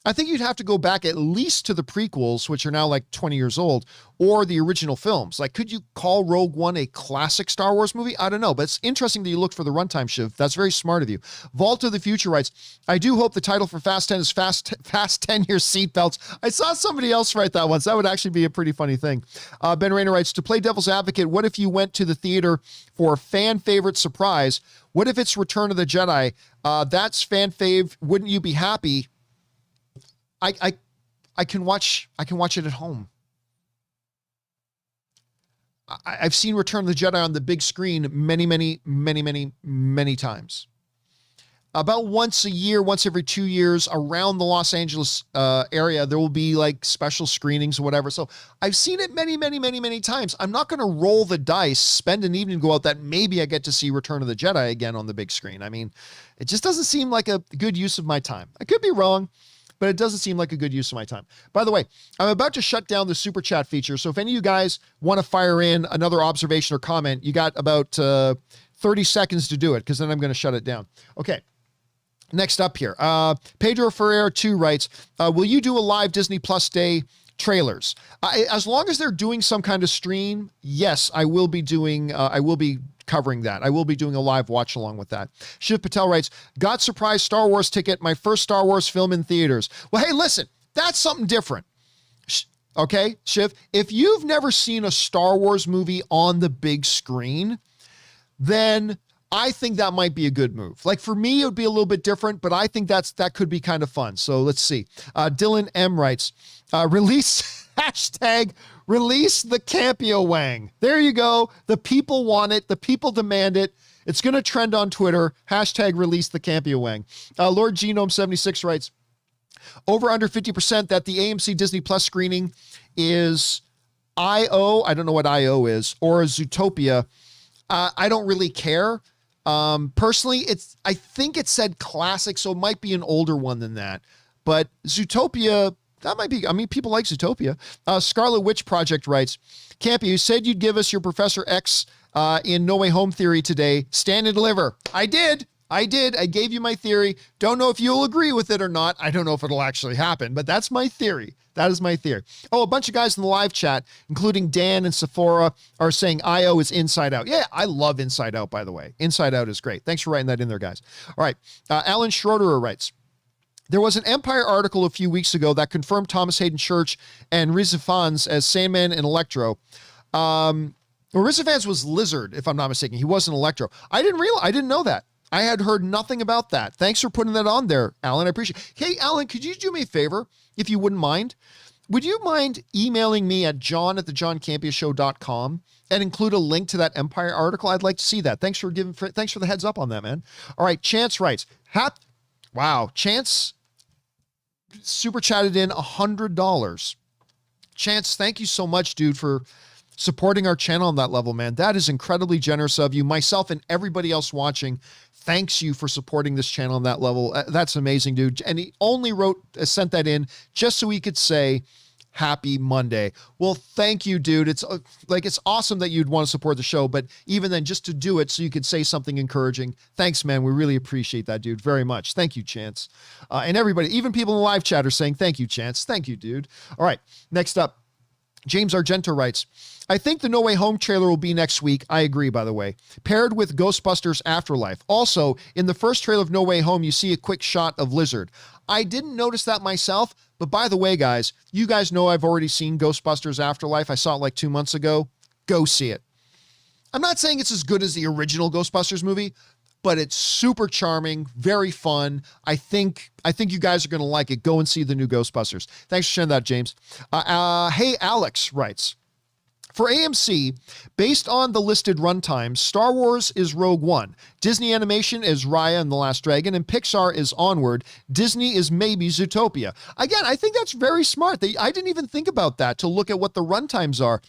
I think you'd have to go back at least to the prequels, which are now like 20 years old, or the original films. Like, could you call Rogue One a classic Star Wars movie? I don't know, but it's interesting that you looked for the runtime, Shiv. That's very smart of you. Vault of the Future writes, I do hope the title for Fast 10 is Fast 10 Year Seatbelts. I saw somebody else write that once. That would actually be a pretty funny thing. Ben Rayner writes, to play devil's advocate, what if you went to the theater for a fan favorite surprise? What if it's Return of the Jedi? That's fan fave. Wouldn't you be happy? I can watch it at home. I've seen Return of the Jedi on the big screen many times. About once a year, once every 2 years around the Los Angeles area, there will be like special screenings or whatever. So I've seen it many times. I'm not going to roll the dice, spend an evening, go out that maybe I get to see Return of the Jedi again on the big screen. It just doesn't seem like a good use of my time. I could be wrong, but it doesn't seem like a good use of my time. By the way, I'm about to shut down the super chat feature. So if any of you guys want to fire in another observation or comment, you got about 30 seconds to do it, because then I'm going to shut it down. Okay. Next up here, Pedro Ferreira 2 writes, will you do a live Disney Plus Day trailers? As long as they're doing some kind of stream, yes, I will be covering that. I will be doing a live watch along with that. Shiv Patel writes, got surprise Star Wars ticket, my first Star Wars film in theaters. Well, hey, listen, that's something different. Okay, Shiv, if you've never seen a Star Wars movie on the big screen, then I think that might be a good move. Like, for me, it would be a little bit different, but I think that could be kind of fun. So let's see. Dylan M writes, release #release the Campea Wang. There you go. The people want it. The people demand it. It's going to trend on Twitter. Hashtag release the Campea Wang. Lord Genome 76 writes, over under 50% that the AMC Disney Plus screening is I.O. I don't know what I.O. is, or a Zootopia. I don't really care. Personally, I think it said classic, so it might be an older one than that. But Zootopia, that might be, I mean, people like Zootopia. Scarlet Witch Project writes, Campea, you said you'd give us your Professor X in No Way Home theory today. Stand and deliver. I did. I gave you my theory. Don't know if you'll agree with it or not. I don't know if it'll actually happen, but that's my theory. That is my theory. Oh, a bunch of guys in the live chat, including Dan and Sephora, are saying I.O. is Inside Out. Yeah, I love Inside Out, by the way. Inside Out is great. Thanks for writing that in there, guys. All right. Alan Schroeder writes, there was an Empire article a few weeks ago that confirmed Thomas Hayden Church and Rhys Ifans as Sandman and Electro. Rhys Ifans was Lizard, if I'm not mistaken. He wasn't Electro. I didn't know that. I had heard nothing about that. Thanks for putting that on there, Alan. I appreciate it. Hey, Alan, could you do me a favor, if you wouldn't mind? Would you mind emailing me at john@thejohncampeashow.com and include a link to that Empire article? I'd like to see that. Thanks for the heads up on that, man. All right, Chance writes, wow, Chance super chatted in $100. Chance, thank you so much, dude, for supporting our channel on that level, man. That is incredibly generous of you. Myself and everybody else watching, thanks you for supporting this channel on that level. That's amazing, dude. And he only sent that in just so he could say happy Monday. Well, thank you, dude. It's awesome that you'd want to support the show, but even then, just to do it so you could say something encouraging. Thanks, man. We really appreciate that, dude, very much. Thank you, Chance. And everybody, even people in the live chat are saying, thank you, Chance. Thank you, dude. All right, next up, James Argento writes, I think the No Way Home trailer will be next week. I agree, by the way. Paired with Ghostbusters Afterlife. Also, in the first trailer of No Way Home, you see a quick shot of Lizard. I didn't notice that myself, but by the way, guys, you guys know I've already seen Ghostbusters Afterlife. I saw it like 2 months ago. Go see it. I'm not saying it's as good as the original Ghostbusters movie, but it's super charming, very fun. I think you guys are going to like it. Go and see the new Ghostbusters. Thanks for sharing that, James. Hey, Alex writes, for AMC, based on the listed runtimes, Star Wars is Rogue One, Disney Animation is Raya and the Last Dragon, and Pixar is Onward. Disney is maybe Zootopia. Again, I think that's very smart. I didn't even think about that, to look at what the runtimes are.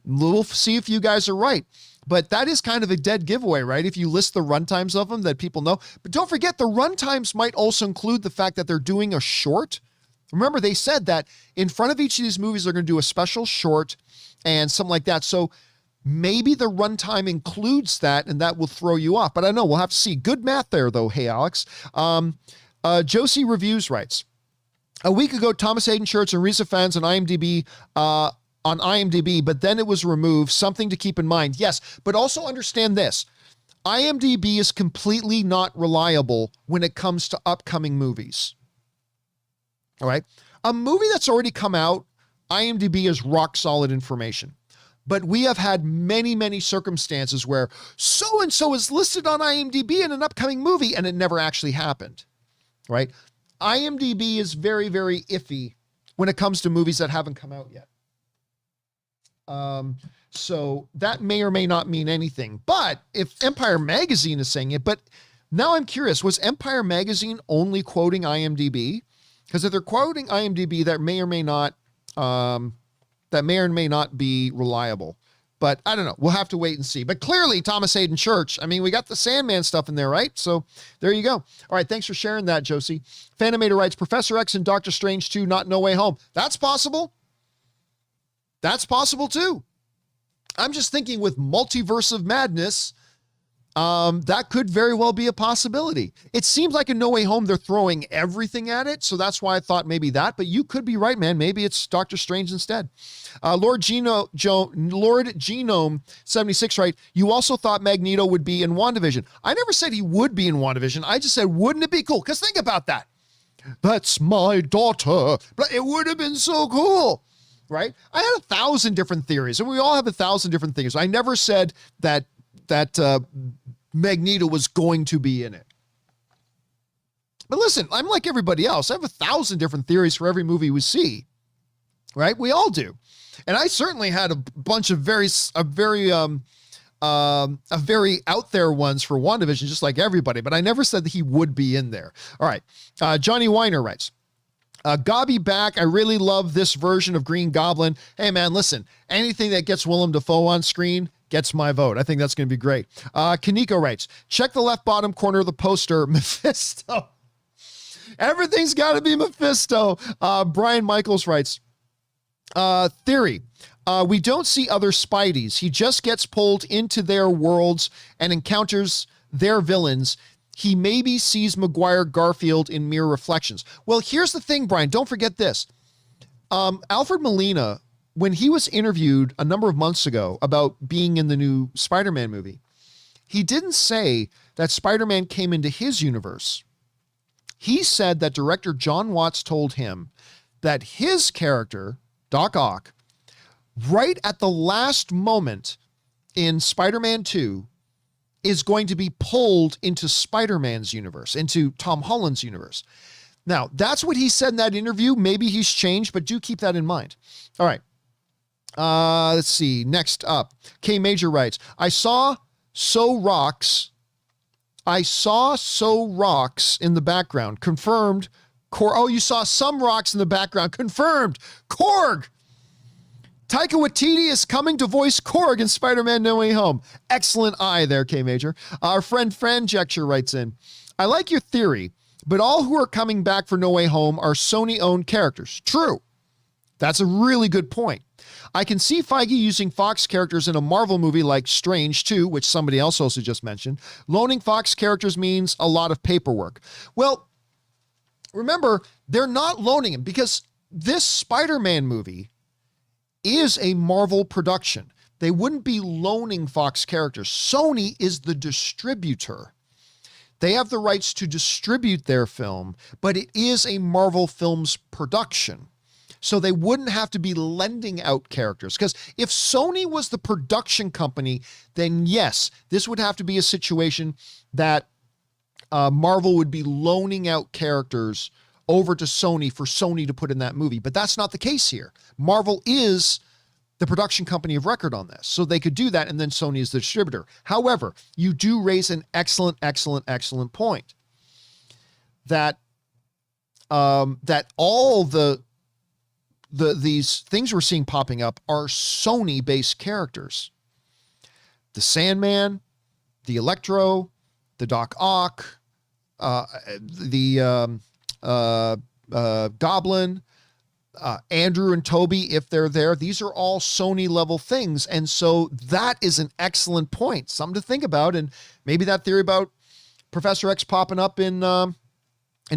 We'll see if you guys are right. But that is kind of a dead giveaway, right? If you list the runtimes of them that people know. But don't forget, the runtimes might also include the fact that they're doing a short. Remember, they said that in front of each of these movies, they're going to do a special short and something like that. So maybe the runtime includes that, and that will throw you off. But I don't know. We'll have to see. Good math there, though. Hey, Alex. Josie Reviews writes, a week ago, Thomas Hayden Church and Rhys Ifans on IMDb, but then it was removed. Something to keep in mind. Yes, but also understand this. IMDb is completely not reliable when it comes to upcoming movies. All right. A movie that's already come out, IMDb is rock solid information. But we have had many, many circumstances where so-and-so is listed on IMDb in an upcoming movie and it never actually happened. Right. IMDb is very, very iffy when it comes to movies that haven't come out yet. So that may or may not mean anything, but if Empire Magazine is saying it, but now I'm curious, was Empire Magazine only quoting IMDb? Because if they're quoting IMDb, that may or may not be reliable, but I don't know. We'll have to wait and see, but clearly Thomas Hayden Church, I mean, we got the Sandman stuff in there, right? So there you go. All right. Thanks for sharing that, Josie. Fanimator writes, Professor X and Doctor Strange 2, not No Way Home. That's possible. That's possible too. I'm just thinking with Multiverse of Madness, that could very well be a possibility. It seems like in No Way Home, they're throwing everything at it. So that's why I thought maybe that, but you could be right, man. Maybe it's Doctor Strange instead. Lord Genome 76, right? You also thought Magneto would be in WandaVision. I never said he would be in WandaVision. I just said, wouldn't it be cool? Because think about that. That's my daughter. But it would have been so cool. Right? I had 1,000 different theories, and we all have 1,000 different theories. I never said that Magneto was going to be in it. But listen, I'm like everybody else. I have 1,000 different theories for every movie we see. Right? We all do. And I certainly had a bunch of very a very out there ones for WandaVision, just like everybody, but I never said that he would be in there. All right. Johnny Weiner writes, Gobby back. I really love this version of Green Goblin. Hey man, listen, anything that gets Willem Dafoe on screen gets my vote. I think that's going to be great. Kaneko writes, check the left bottom corner of the poster. Mephisto. Everything's got to be Mephisto. Brian Michaels writes, theory. We don't see other Spideys. He just gets pulled into their worlds and encounters their villains. He maybe sees Mcguire, Garfield in mere reflections. Well, here's the thing, Brian. Don't forget this. Alfred Molina, when he was interviewed a number of months ago about being in the new Spider-Man movie, he didn't say that Spider-Man came into his universe. He said that director John Watts told him that his character, Doc Ock, right at the last moment in Spider-Man 2, is going to be pulled into Spider-Man's universe, into Tom Holland's universe. Now, that's what he said in that interview. Maybe he's changed, but do keep that in mind. All right. Let's see. Next up, K Major writes, I saw So Rocks in the background. Confirmed. Oh, you saw some rocks in the background. Confirmed. Korg. Taika Waititi is coming to voice Korg in Spider-Man No Way Home. Excellent eye there, K-Major. Our friend Franjecture writes in, I like your theory, but all who are coming back for No Way Home are Sony-owned characters. True. That's a really good point. I can see Feige using Fox characters in a Marvel movie like Strange 2, which somebody else also just mentioned. Loaning Fox characters means a lot of paperwork. Well, remember, they're not loaning him because this Spider-Man movie is a Marvel production. They wouldn't be loaning Fox characters. Sony is the distributor. They have the rights to distribute their film, but it is a Marvel Films production. So they wouldn't have to be lending out characters. Because if Sony was the production company, then yes, this would have to be a situation that Marvel would be loaning out characters over to Sony for Sony to put in that movie. But that's not the case here. Marvel is the production company of record on this. So they could do that, and then Sony is the distributor. However, you do raise an excellent point. That all these things we're seeing popping up are Sony-based characters. The Sandman, the Electro, the Doc Ock, the Goblin, Andrew and Toby, if they're there, these are all Sony level things. And so that is an excellent point, something to think about. And maybe that theory about Professor X popping up in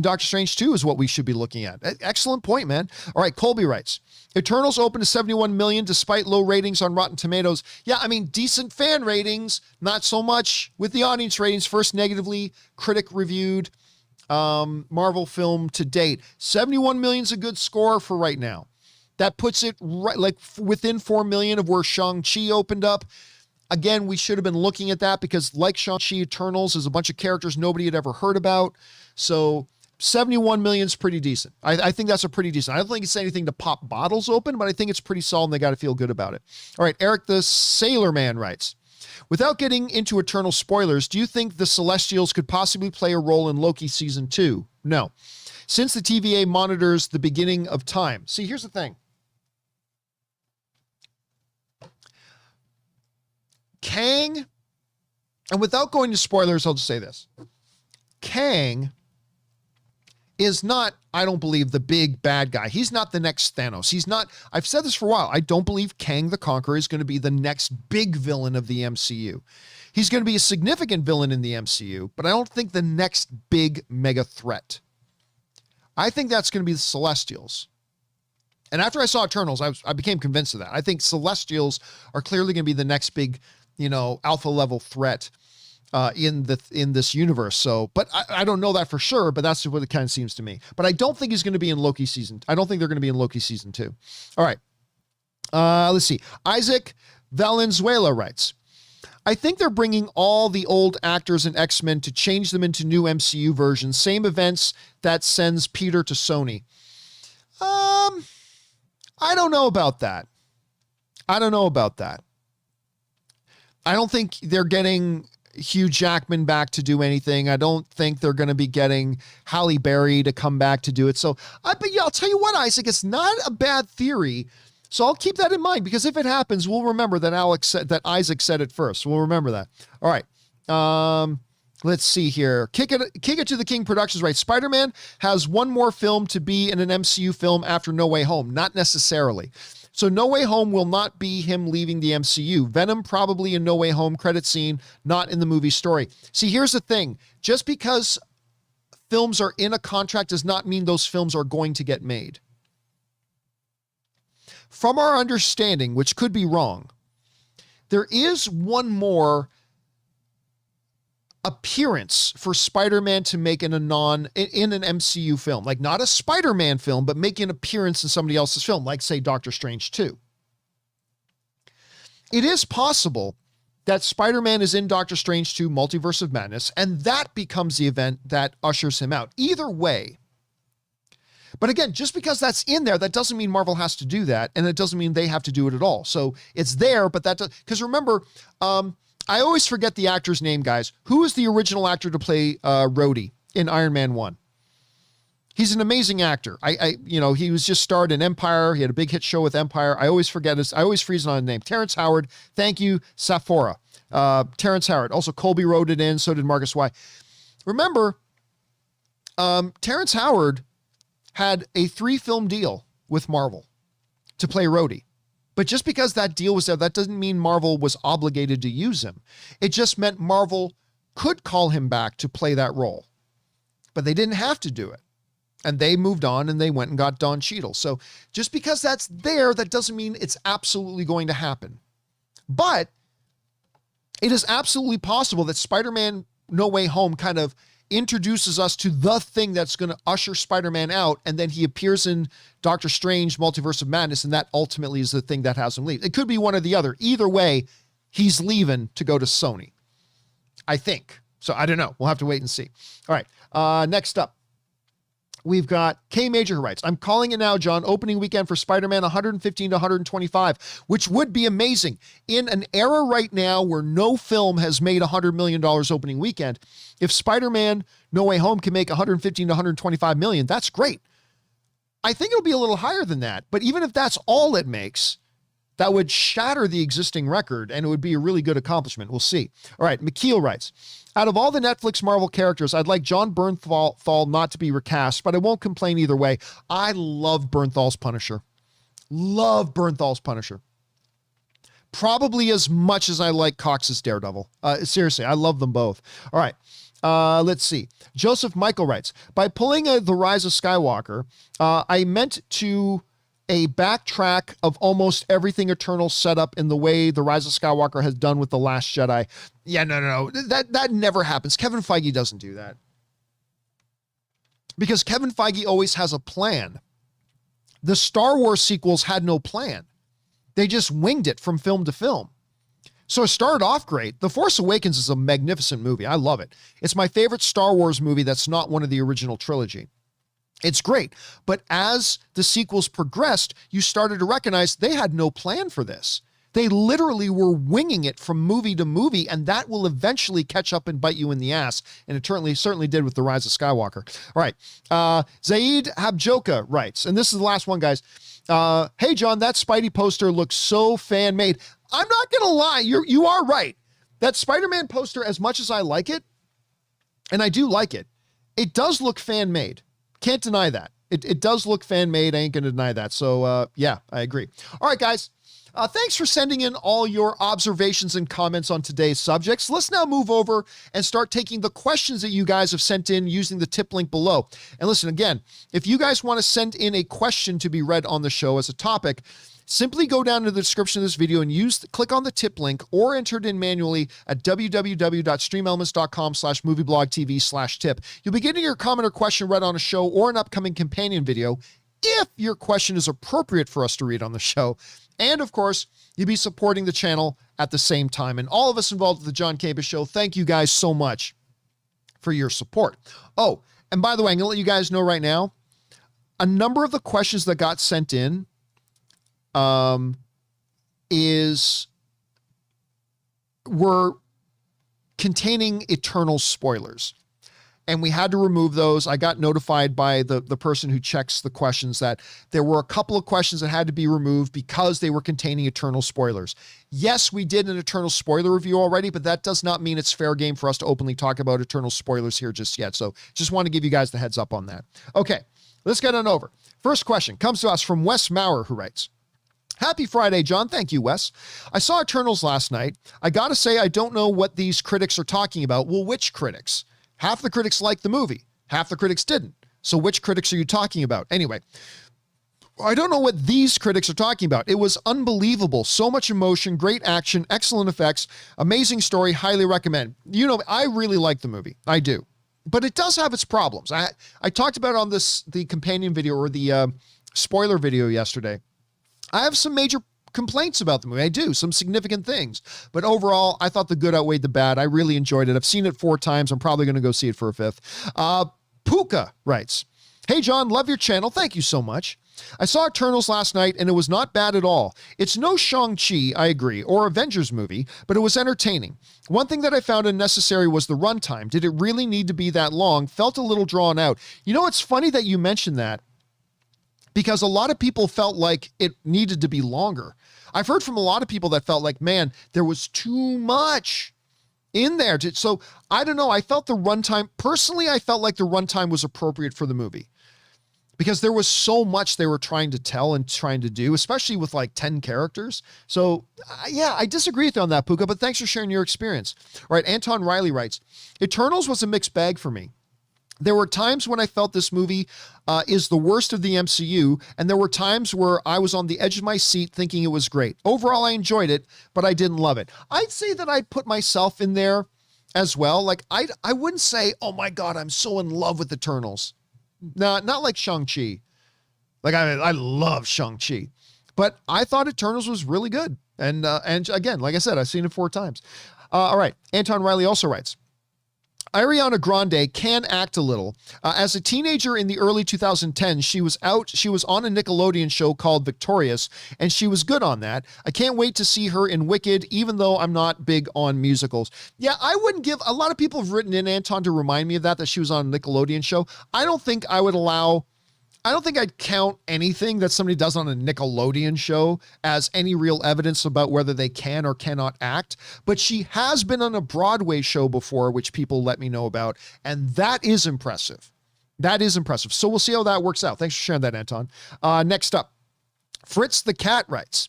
Doctor Strange 2 is what we should be looking at. Excellent point, man. All right. Colby writes, Eternals opened to 71 million despite low ratings on Rotten Tomatoes. Yeah. I mean, decent fan ratings, not so much with the audience ratings. First negatively critic reviewed Marvel film to date. 71 million is a good score for right now. That puts it right like within 4 million of where Shang-Chi opened up. Again, we should have been looking at that because like Shang-Chi, Eternals is a bunch of characters nobody had ever heard about. So 71 million is pretty decent. I think that's a pretty decent. I don't think it's anything to pop bottles open, but I think it's pretty solid and they got to feel good about it. All right. Eric the Sailor Man writes, without getting into Eternal spoilers, do you think the Celestials could possibly play a role in Loki season 2? No. Since the TVA monitors the beginning of time. See, here's the thing. Kang, and without going to spoilers, I'll just say this. Kang is not, I don't believe, the big bad guy. He's not the next Thanos. He's not, I've said this for a while. I don't believe Kang the Conqueror is going to be the next big villain of the MCU. He's going to be a significant villain in the MCU, but I don't think the next big mega threat. I think that's going to be the Celestials. And after I saw Eternals, I became convinced of that. I think Celestials are clearly going to be the next big, alpha level threat in this universe. So, but I don't know that for sure, but that's what it kind of seems to me. But I don't think he's going to be in Loki season. I don't think they're going to be in Loki season 2. All right. Let's see. Isaac Valenzuela writes, I think they're bringing all the old actors in X-Men to change them into new MCU versions. Same events that sends Peter to Sony. I don't know about that. I don't think they're getting Hugh Jackman back to do anything. I don't think they're going to be getting Halle Berry to come back to do it. So, but yeah, I'll tell you what, Isaac, it's not a bad theory. So I'll keep that in mind, because if it happens, we'll remember that Isaac said it first. We'll remember that. All right. Let's see here. Kick it to the King Productions, right? Spider-Man has one more film to be in an MCU film after No Way Home. Not necessarily. So No Way Home will not be him leaving the MCU. Venom probably in No Way Home credit scene, not in the movie story. See, here's the thing. Just because films are in a contract does not mean those films are going to get made. From our understanding, which could be wrong, there is one more appearance for Spider-Man to make in an MCU film, like not a Spider-Man film, but make an appearance in somebody else's film, like say Doctor Strange 2. It is possible that Spider-Man is in Doctor Strange 2 Multiverse of Madness, and that becomes the event that ushers him out. Either way. But again, just because that's in there, that doesn't mean Marvel has to do that, and it doesn't mean they have to do it at all. So it's there, but that does, because remember, I always forget the actor's name, guys. Who is the original actor to play Rhodey in Iron Man 1? He's an amazing actor. He was just starred in Empire. He had a big hit show with Empire. I always freeze on his name. Terence Howard. Thank you, Saphora. Terence Howard. Also, Colby wrote it in. So did Marcus Y. Remember, Terence Howard had a 3-film deal with Marvel to play Rhodey. But just because that deal was there, that doesn't mean Marvel was obligated to use him. It just meant Marvel could call him back to play that role. But they didn't have to do it. And they moved on and they went and got Don Cheadle. So just because that's there, that doesn't mean it's absolutely going to happen. But it is absolutely possible that Spider-Man No Way Home kind of introduces us to the thing that's going to usher Spider-Man out, and then he appears in Doctor Strange Multiverse of Madness, and that ultimately is the thing that has him leave. It could be one or the other. Either way, he's leaving to go to Sony, I think. So I don't know. We'll have to wait and see. All right. Next up, we've got K Major, who writes, I'm calling it now, John. Opening weekend for Spider-Man 115 to 125, which would be amazing. In an era right now where no film has made $100 million opening weekend, if Spider-Man No Way Home can make 115 to 125 million, that's great. I think it'll be a little higher than that, but even if that's all it makes, that would shatter the existing record, and it would be a really good accomplishment. We'll see. All right, McKeel writes, out of all the Netflix Marvel characters, I'd like John Bernthal not to be recast, but I won't complain either way. I love Bernthal's Punisher. Love Bernthal's Punisher. Probably as much as I like Cox's Daredevil. Seriously, I love them both. All right. Let's see. Joseph Michael writes, by pulling The Rise of Skywalker, I meant to a backtrack of almost everything Eternal set up in the way The Rise of Skywalker has done with The Last Jedi. Yeah, no. That never happens. Kevin Feige doesn't do that. Because Kevin Feige always has a plan. The Star Wars sequels had no plan. They just winged it from film to film. So it started off great. The Force Awakens is a magnificent movie. I love it. It's my favorite Star Wars movie that's not one of the original trilogy. It's great. But as the sequels progressed, you started to recognize they had no plan for this. They literally were winging it from movie to movie, and that will eventually catch up and bite you in the ass. And it certainly did with The Rise of Skywalker. All right. Zaid Habjoka writes, and this is the last one, guys. Hey, John, that Spidey poster looks so fan-made. I'm not going to lie. You are right. That Spider-Man poster, as much as I like it, and I do like it, it does look fan-made. Can't deny that. It does look fan-made. I ain't going to deny that. So, yeah, I agree. All right, guys. Thanks for sending in all your observations and comments on today's subjects. Let's now move over and start taking the questions that you guys have sent in using the tip link below. And listen, again, if you guys want to send in a question to be read on the show as a topic, simply go down to the description of this video and click on the tip link or enter it in manually at www.streamelements.com/movieblogtv/tip. You'll be getting your comment or question read on a show or an upcoming companion video if your question is appropriate for us to read on the show. And of course, you'll be supporting the channel at the same time. And all of us involved with the John Campea Show, thank you guys so much for your support. Oh, and by the way, I'm going to let you guys know right now, a number of the questions that got sent in, is were containing Eternal spoilers. And we had to remove those. I got notified by the person who checks the questions that there were a couple of questions that had to be removed because they were containing Eternal spoilers. Yes, we did an Eternal spoiler review already, but that does not mean it's fair game for us to openly talk about Eternal spoilers here just yet. So just want to give you guys the heads up on that. Okay, let's get on over. First question comes to us from Wes Maurer, who writes, Happy Friday, John. Thank you, Wes. I saw Eternals last night. I gotta say, I don't know what these critics are talking about. Well, which critics? Half the critics liked the movie. Half the critics didn't. So which critics are you talking about? Anyway, I don't know what these critics are talking about. It was unbelievable. So much emotion, great action, excellent effects, amazing story, highly recommend. You know, I really like the movie. I do. But it does have its problems. I talked about it on the companion video or the spoiler video yesterday. I have some major complaints about the movie. I do, some significant things. But overall, I thought the good outweighed the bad. I really enjoyed it. I've seen it 4 times. I'm probably going to go see it for a 5th. Puka writes, Hey, John, love your channel. Thank you so much. I saw Eternals last night, and it was not bad at all. It's no Shang-Chi, I agree, or Avengers movie, but it was entertaining. One thing that I found unnecessary was the runtime. Did it really need to be that long? Felt a little drawn out. You know, it's funny that you mentioned that, because a lot of people felt like it needed to be longer. I've heard from a lot of people that felt like, man, there was too much in there. So I don't know. I felt the runtime, personally, I felt like the runtime was appropriate for the movie because there was so much they were trying to tell and trying to do, especially with like 10 characters. So yeah, I disagree with you on that, Puka, but thanks for sharing your experience. All right. Anton Riley writes, Eternals was a mixed bag for me. There were times when I felt this movie is the worst of the MCU, and there were times where I was on the edge of my seat thinking it was great. Overall, I enjoyed it, but I didn't love it. I'd say that I'd put myself in there as well. Like, I wouldn't say, oh my God, I'm so in love with Eternals. No, not like Shang-Chi. Like, I love Shang-Chi. But I thought Eternals was really good. And again, like I said, I've seen it 4 times. All right, Anton Riley also writes, Ariana Grande can act a little. As a teenager in the early 2010s, she was on a Nickelodeon show called Victorious, and she was good on that. I can't wait to see her in Wicked, even though I'm not big on musicals. Yeah, I wouldn't give, a lot of people have written in, Anton, to remind me of that she was on a Nickelodeon show. I don't think I'd count anything that somebody does on a Nickelodeon show as any real evidence about whether they can or cannot act. But she has been on a Broadway show before, which people let me know about. And that is impressive. That is impressive. So we'll see how that works out. Thanks for sharing that, Anton. Next up, Fritz the Cat writes,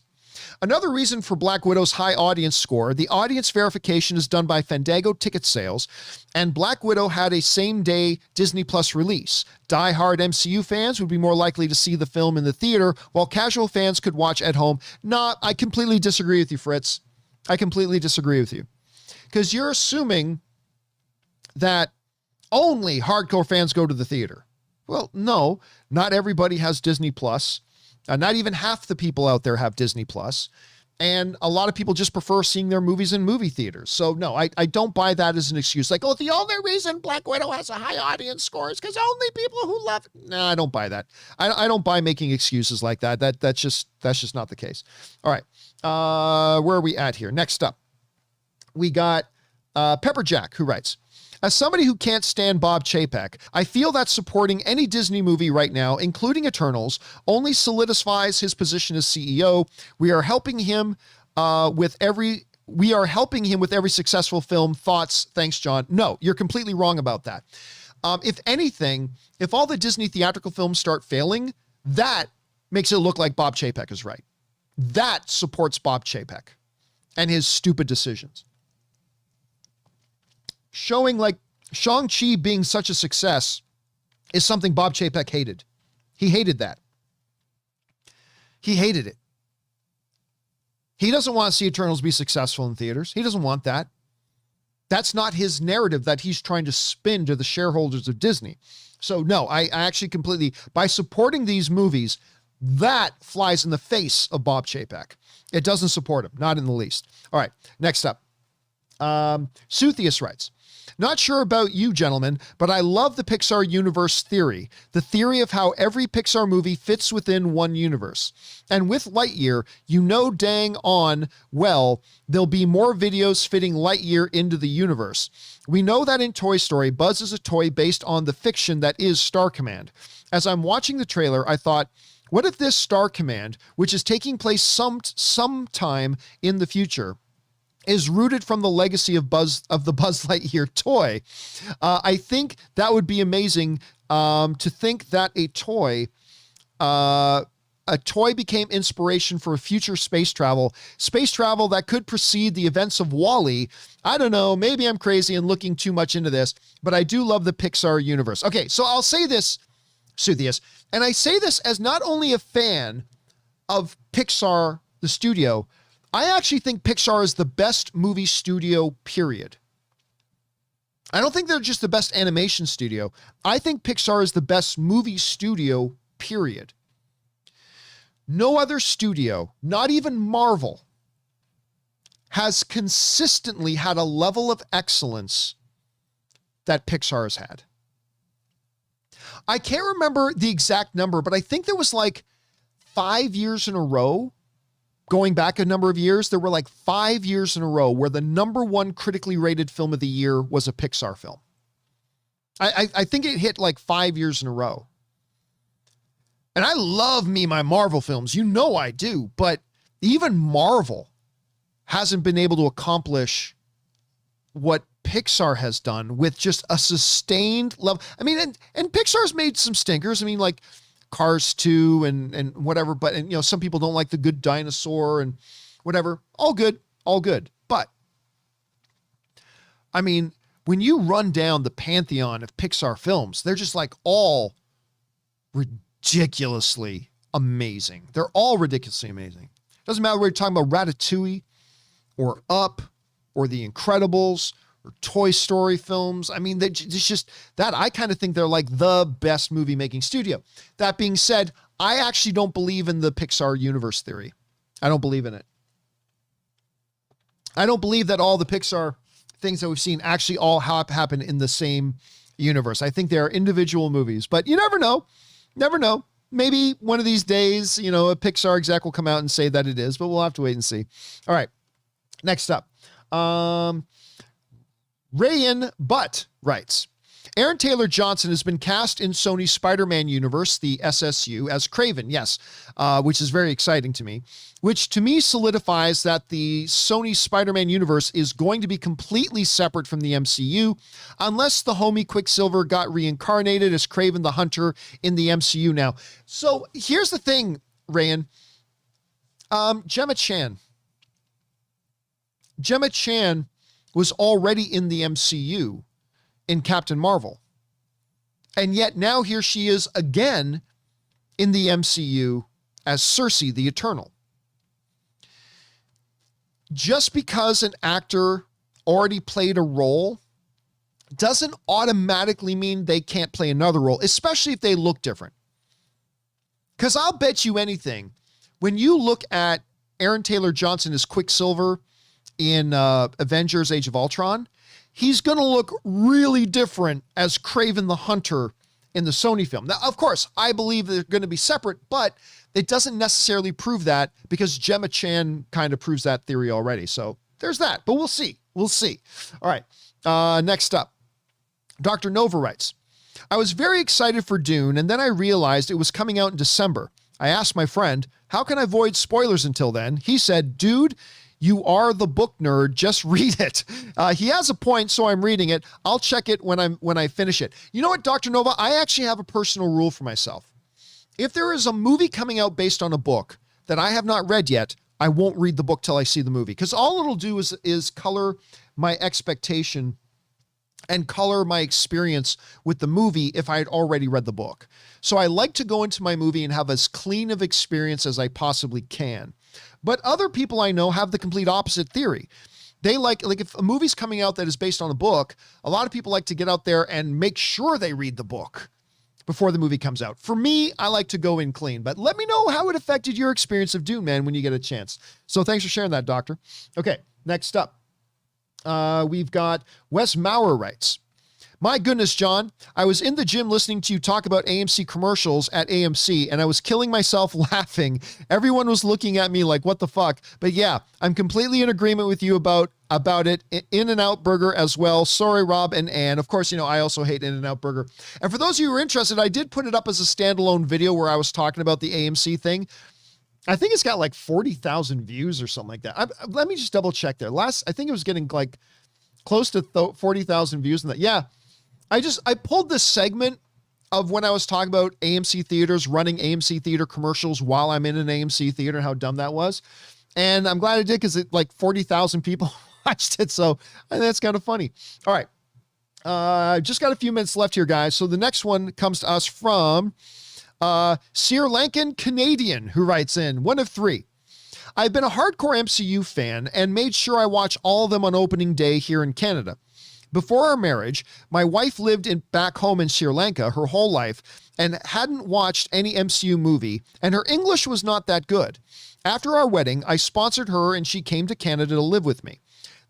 Another reason for Black Widow's high audience score, the audience verification is done by Fandango ticket sales, and Black Widow had a same-day Disney Plus release. Die-hard MCU fans would be more likely to see the film in the theater, while casual fans could watch at home. Nah, I completely disagree with you, Fritz. I completely disagree with you. Because you're assuming that only hardcore fans go to the theater. Well, no, not everybody has Disney Plus. Not even half the people out there have Disney Plus, and a lot of people just prefer seeing their movies in movie theaters. So no, I don't buy that as an excuse. Like, oh, the only reason Black Widow has a high audience score is because only people who love it. No, I don't buy that. I don't buy making excuses like that. That's just not the case. All right, where are we at here? Next up, we got Pepperjack, who writes, As somebody who can't stand Bob Chapek, I feel that supporting any Disney movie right now, including Eternals, only solidifies his position as CEO. We are helping him with every successful film. Thoughts? Thanks, John. No, you're completely wrong about that. If anything, if all the Disney theatrical films start failing, that makes it look like Bob Chapek is right. That supports Bob Chapek and his stupid decisions. Showing like Shang-Chi being such a success is something Bob Chapek hated. He hated that. He hated it. He doesn't want to see Eternals be successful in theaters. He doesn't want that. That's not his narrative that he's trying to spin to the shareholders of Disney. So no, I actually completely, by supporting these movies, that flies in the face of Bob Chapek. It doesn't support him, not in the least. All right, next up. Suthius writes, Not sure about you, gentlemen, but I love the Pixar universe theory. The theory of how every Pixar movie fits within one universe. And with Lightyear, you know dang on well, there'll be more videos fitting Lightyear into the universe. We know that in Toy Story, Buzz is a toy based on the fiction that is Star Command. As I'm watching the trailer, I thought, what if this Star Command, which is taking place sometime in the future, is rooted from the legacy of the Buzz Lightyear toy? I think that would be amazing to think that a toy became inspiration for a future space travel that could precede the events of WALL-E. I don't know, maybe I'm crazy and looking too much into this, but I do love the Pixar universe. Okay, so I'll say this, Suthius, and I say this as not only a fan of Pixar, the studio, I actually think Pixar is the best movie studio, period. I don't think they're just the best animation studio. I think Pixar is the best movie studio, period. No other studio, not even Marvel, has consistently had a level of excellence that Pixar has had. I can't remember the exact number, but I think there was like 5 years in a row, going back a number of years, there were like 5 years in a row where the number one critically rated film of the year was a Pixar film. I think it hit like 5 years in a row. And I love my Marvel films. You know I do. But even Marvel hasn't been able to accomplish what Pixar has done with just a sustained level. I mean, and Pixar's made some stinkers. I mean, like Cars 2 and whatever. But, and, you know, some people don't like The Good Dinosaur and whatever. All good. All good. But, I mean, when you run down the pantheon of Pixar films, they're just like all ridiculously amazing. They're all ridiculously amazing. Doesn't matter whether you're talking about Ratatouille or Up or The Incredibles or Toy Story films. I mean, it's just that I kind of think they're like the best movie making studio. That being said, I actually don't believe in the Pixar universe theory. I don't believe in it. I don't believe that all the Pixar things that we've seen actually all happen in the same universe. I think they are individual movies, but you never know. Never know. Maybe one of these days, you know, a Pixar exec will come out and say that it is, but we'll have to wait and see. All right. Next up. Rayan Butt writes, Aaron Taylor Johnson has been cast in Sony's Spider-Man universe, the SSU, as Kraven, yes, which is very exciting to me, which to me solidifies that the Sony Spider-Man universe is going to be completely separate from the MCU, unless the homie Quicksilver got reincarnated as Kraven the Hunter in the MCU now. So here's the thing, Rayan. Gemma Chan was already in the MCU in Captain Marvel. And yet now here she is again in the MCU as Cersei the Eternal. Just because an actor already played a role doesn't automatically mean they can't play another role, especially if they look different. Because I'll bet you anything, when you look at Aaron Taylor Johnson as Quicksilver in Avengers Age of Ultron, he's going to look really different as Kraven the Hunter in the Sony film. Now, of course, I believe they're going to be separate, but it doesn't necessarily prove that because Gemma Chan kind of proves that theory already. So there's that, but we'll see. We'll see. All right. Next up, Dr. Nova writes, I was very excited for Dune, and then I realized it was coming out in December. I asked my friend, how can I avoid spoilers until then? He said, dude, you are the book nerd. Just read it. He has a point, so I'm reading it. I'll check it when I finish it. You know what, Dr. Nova? I actually have a personal rule for myself. If there is a movie coming out based on a book that I have not read yet, I won't read the book till I see the movie, because all it'll do is color my expectation and color my experience with the movie if I had already read the book. So I like to go into my movie and have as clean of experience as I possibly can. But other people I know have the complete opposite theory. They like if a movie's coming out that is based on a book, a lot of people like to get out there and make sure they read the book before the movie comes out. For me, I like to go in clean, but let me know how it affected your experience of Dune, man, when you get a chance. So thanks for sharing that, Doctor. Okay, next up. We've got Wes Maurer writes, my goodness, John, I was in the gym listening to you talk about AMC commercials at AMC, and I was killing myself laughing. Everyone was looking at me like, what the fuck? But yeah, I'm completely in agreement with you about it. In-N-Out Burger as well. Sorry, Rob and Ann. Of course, I also hate In-N-Out Burger. And for those of you who are interested, I did put it up as a standalone video where I was talking about the AMC thing. I think it's got like 40,000 views or something like that. Let me just double check there. I think it was getting like close to 40,000 views. Yeah. I pulled this segment of when I was talking about AMC theaters running AMC theater commercials while I'm in an AMC theater and how dumb that was. And I'm glad I did because like 40,000 people watched it. So I think that's kind of funny. All right. Just got a few minutes left here, guys. So the next one comes to us from Sri Lankan Canadian, who writes in, one of three. I've been a hardcore MCU fan and made sure I watch all of them on opening day here in Canada. Before our marriage, my wife lived back home in Sri Lanka her whole life and hadn't watched any MCU movie, and her English was not that good. After our wedding, I sponsored her and she came to Canada to live with me.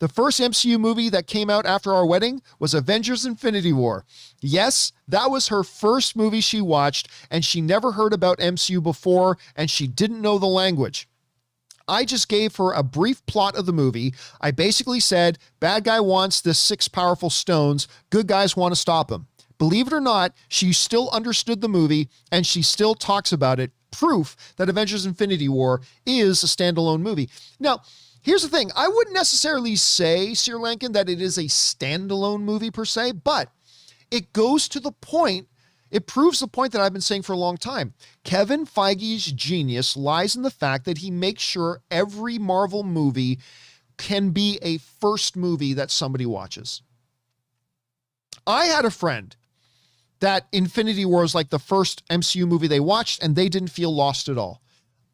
The first MCU movie that came out after our wedding was Avengers Infinity War. Yes, that was her first movie she watched, and she never heard about MCU before, and she didn't know the language. I just gave her a brief plot of the movie. I basically said, bad guy wants the 6 powerful stones. Good guys want to stop him. Believe it or not, she still understood the movie and she still talks about it. Proof that Avengers Infinity War is a standalone movie. Now, here's the thing. I wouldn't necessarily say, Sri Lankan, that it is a standalone movie per se, but it goes to the point. It proves the point that I've been saying for a long time. Kevin Feige's genius lies in the fact that he makes sure every Marvel movie can be a first movie that somebody watches. I had a friend that Infinity War was like the first MCU movie they watched, and they didn't feel lost at all.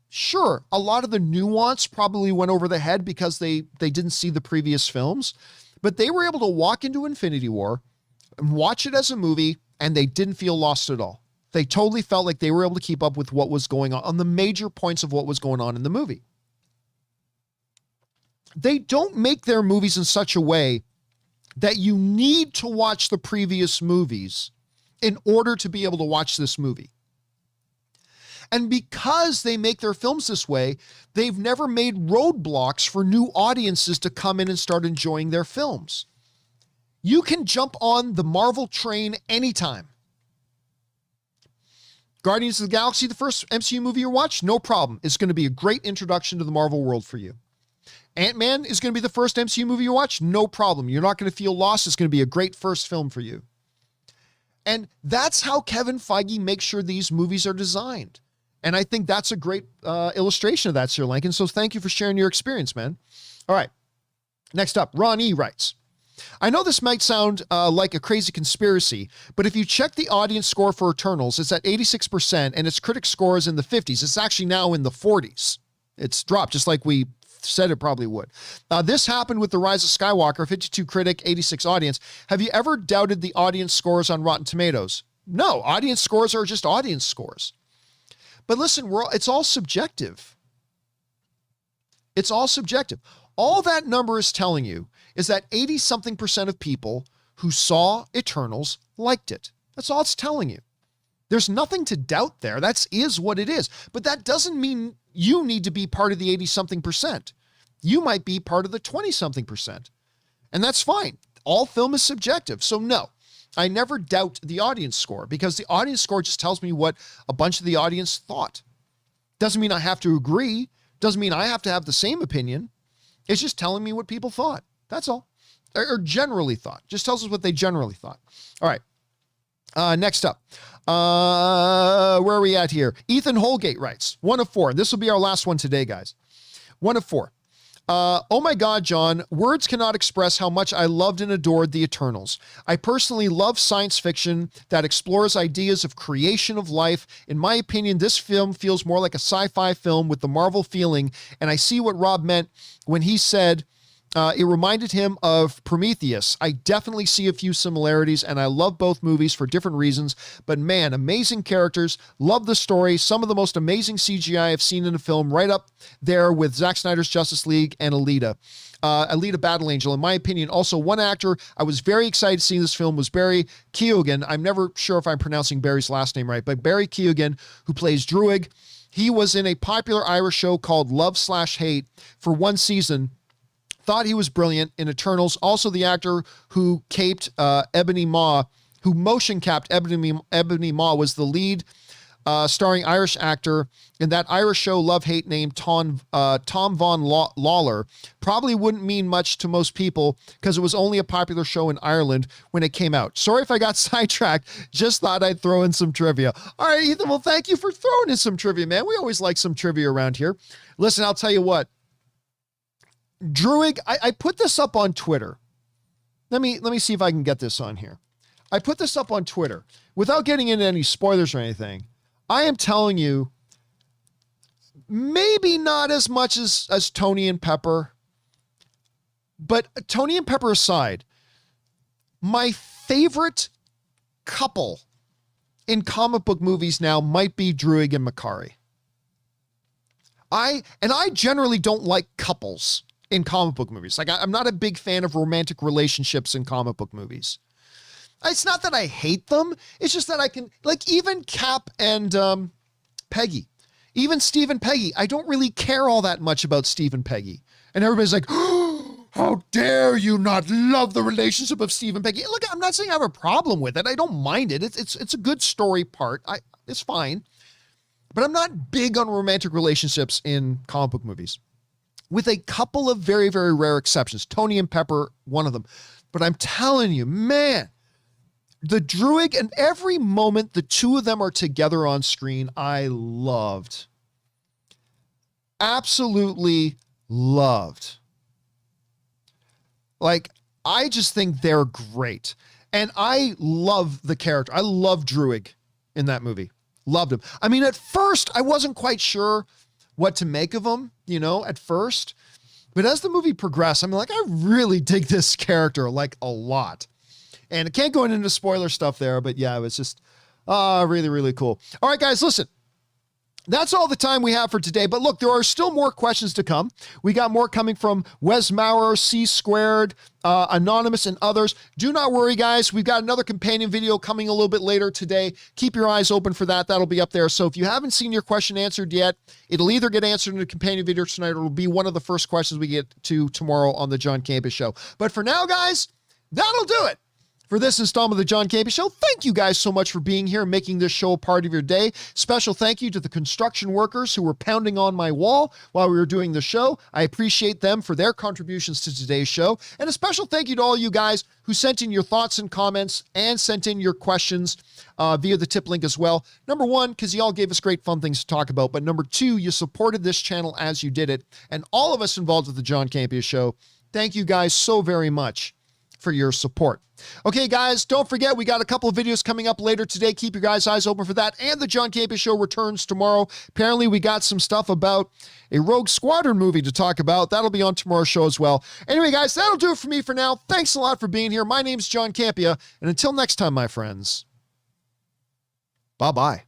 Sure, a lot of the nuance probably went over the head because they didn't see the previous films, but they were able to walk into Infinity War and watch it as a movie, and they didn't feel lost at all. They totally felt like they were able to keep up with what was going on the major points of what was going on in the movie. They don't make their movies in such a way that you need to watch the previous movies in order to be able to watch this movie. And because they make their films this way, they've never made roadblocks for new audiences to come in and start enjoying their films. You can jump on the Marvel train anytime. Guardians of the Galaxy, the first MCU movie you watch, no problem. It's going to be a great introduction to the Marvel world for you. Ant-Man is going to be the first MCU movie you watch, no problem. You're not going to feel lost. It's going to be a great first film for you. And that's how Kevin Feige makes sure these movies are designed. And I think that's a great illustration of that, Sri Lankan. So thank you for sharing your experience, man. All right. Next up, Ron E. writes, I know this might sound like a crazy conspiracy, but if you check the audience score for Eternals, it's at 86% and its critic score is in the 50s. It's actually now in the 40s. It's dropped just like we said it probably would. This happened with The Rise of Skywalker, 52 critic, 86 audience. Have you ever doubted the audience scores on Rotten Tomatoes? No, audience scores are just audience scores. But listen, it's all subjective. It's all subjective. All that number is telling you is that 80-something% of people who saw Eternals liked it. That's all it's telling you. There's nothing to doubt there. That is what it is. But that doesn't mean you need to be part of the 80-something%. You might be part of the 20-something%. And that's fine. All film is subjective. So no, I never doubt the audience score because the audience score just tells me what a bunch of the audience thought. Doesn't mean I have to agree. Doesn't mean I have to have the same opinion. It's just telling me what people thought. That's all. Or generally thought. Just tells us what they generally thought. All right. Next up. Where are we at here? Ethan Holgate writes, 1 of 4. This will be our last one today, guys. 1 of 4. Oh my God, John, words cannot express how much I loved and adored the Eternals. I personally love science fiction that explores ideas of creation of life. In my opinion, this film feels more like a sci-fi film with the Marvel feeling, and I see what Rob meant when he said It reminded him of Prometheus. I definitely see a few similarities, and I love both movies for different reasons. But man, amazing characters. Love the story. Some of the most amazing CGI I've seen in a film, right up there with Zack Snyder's Justice League and Alita. Alita Battle Angel, in my opinion. Also, one actor I was very excited to see in this film was Barry Keoghan. I'm never sure if I'm pronouncing Barry's last name right, but Barry Keoghan, who plays Druig. He was in a popular Irish show called Love/Hate for one season. Thought he was brilliant in Eternals. Also, the actor who caped Ebony Maw, who motion capped Ebony Maw, was the lead starring Irish actor in that Irish show Love/Hate named Tom Von Lawler. Probably wouldn't mean much to most people because it was only a popular show in Ireland when it came out. Sorry if I got sidetracked. Just thought I'd throw in some trivia. All right, Ethan, well, thank you for throwing in some trivia, man. We always like some trivia around here. Listen, I'll tell you what. Druig, I put this up on Twitter. Let me see if I can get this on here. I put this up on Twitter without getting into any spoilers or anything. I am telling you, maybe not as much as Tony and Pepper, but Tony and Pepper aside, my favorite couple in comic book movies now might be Druig and Mcguire. I generally don't like couples in comic book movies. Like, I'm not a big fan of romantic relationships in comic book movies. It's not that I hate them. It's just that I can, like, even Cap and Peggy, even Steve and Peggy, I don't really care all that much about Steve and Peggy. And everybody's like, oh, how dare you not love the relationship of Steve and Peggy? Look, I'm not saying I have a problem with it. I don't mind it. It's a good story part. It's fine. But I'm not big on romantic relationships in comic book movies, with a couple of very, very rare exceptions. Tony and Pepper, one of them. But I'm telling you, man, the Druig, and every moment the two of them are together on screen, I loved. Absolutely loved. Like, I just think they're great. And I love the character. I love Druig in that movie. Loved him. I mean, at first, I wasn't quite sure what to make of him, at first. But as the movie progressed, I'm like, I really dig this character, like, a lot. And I can't go into spoiler stuff there, but yeah, it was just really, really cool. All right, guys, listen. That's all the time we have for today. But look, there are still more questions to come. We got more coming from Wes Maurer, C Squared, Anonymous, and others. Do not worry, guys. We've got another companion video coming a little bit later today. Keep your eyes open for that. That'll be up there. So if you haven't seen your question answered yet, it'll either get answered in a companion video tonight, or it'll be one of the first questions we get to tomorrow on the John Campea Show. But for now, guys, that'll do it for this installment of the John Campea Show. Thank you guys so much for being here and making this show a part of your day. Special thank you to the construction workers who were pounding on my wall while we were doing the show. I appreciate them for their contributions to today's show. And a special thank you to all you guys who sent in your thoughts and comments and sent in your questions via the tip link as well. Number one, because you all gave us great fun things to talk about. But number two, you supported this channel as you did it. And all of us involved with the John Campea Show, thank you guys so very much for your support. Okay, guys, don't forget, we got a couple of videos coming up later today. Keep your guys' eyes open for that. And the John Campea Show returns tomorrow. Apparently, we got some stuff about a Rogue Squadron movie to talk about. That'll be on tomorrow's show as well. Anyway, guys, that'll do it for me for now. Thanks a lot for being here. My name's John Campea, and until next time, my friends, bye-bye.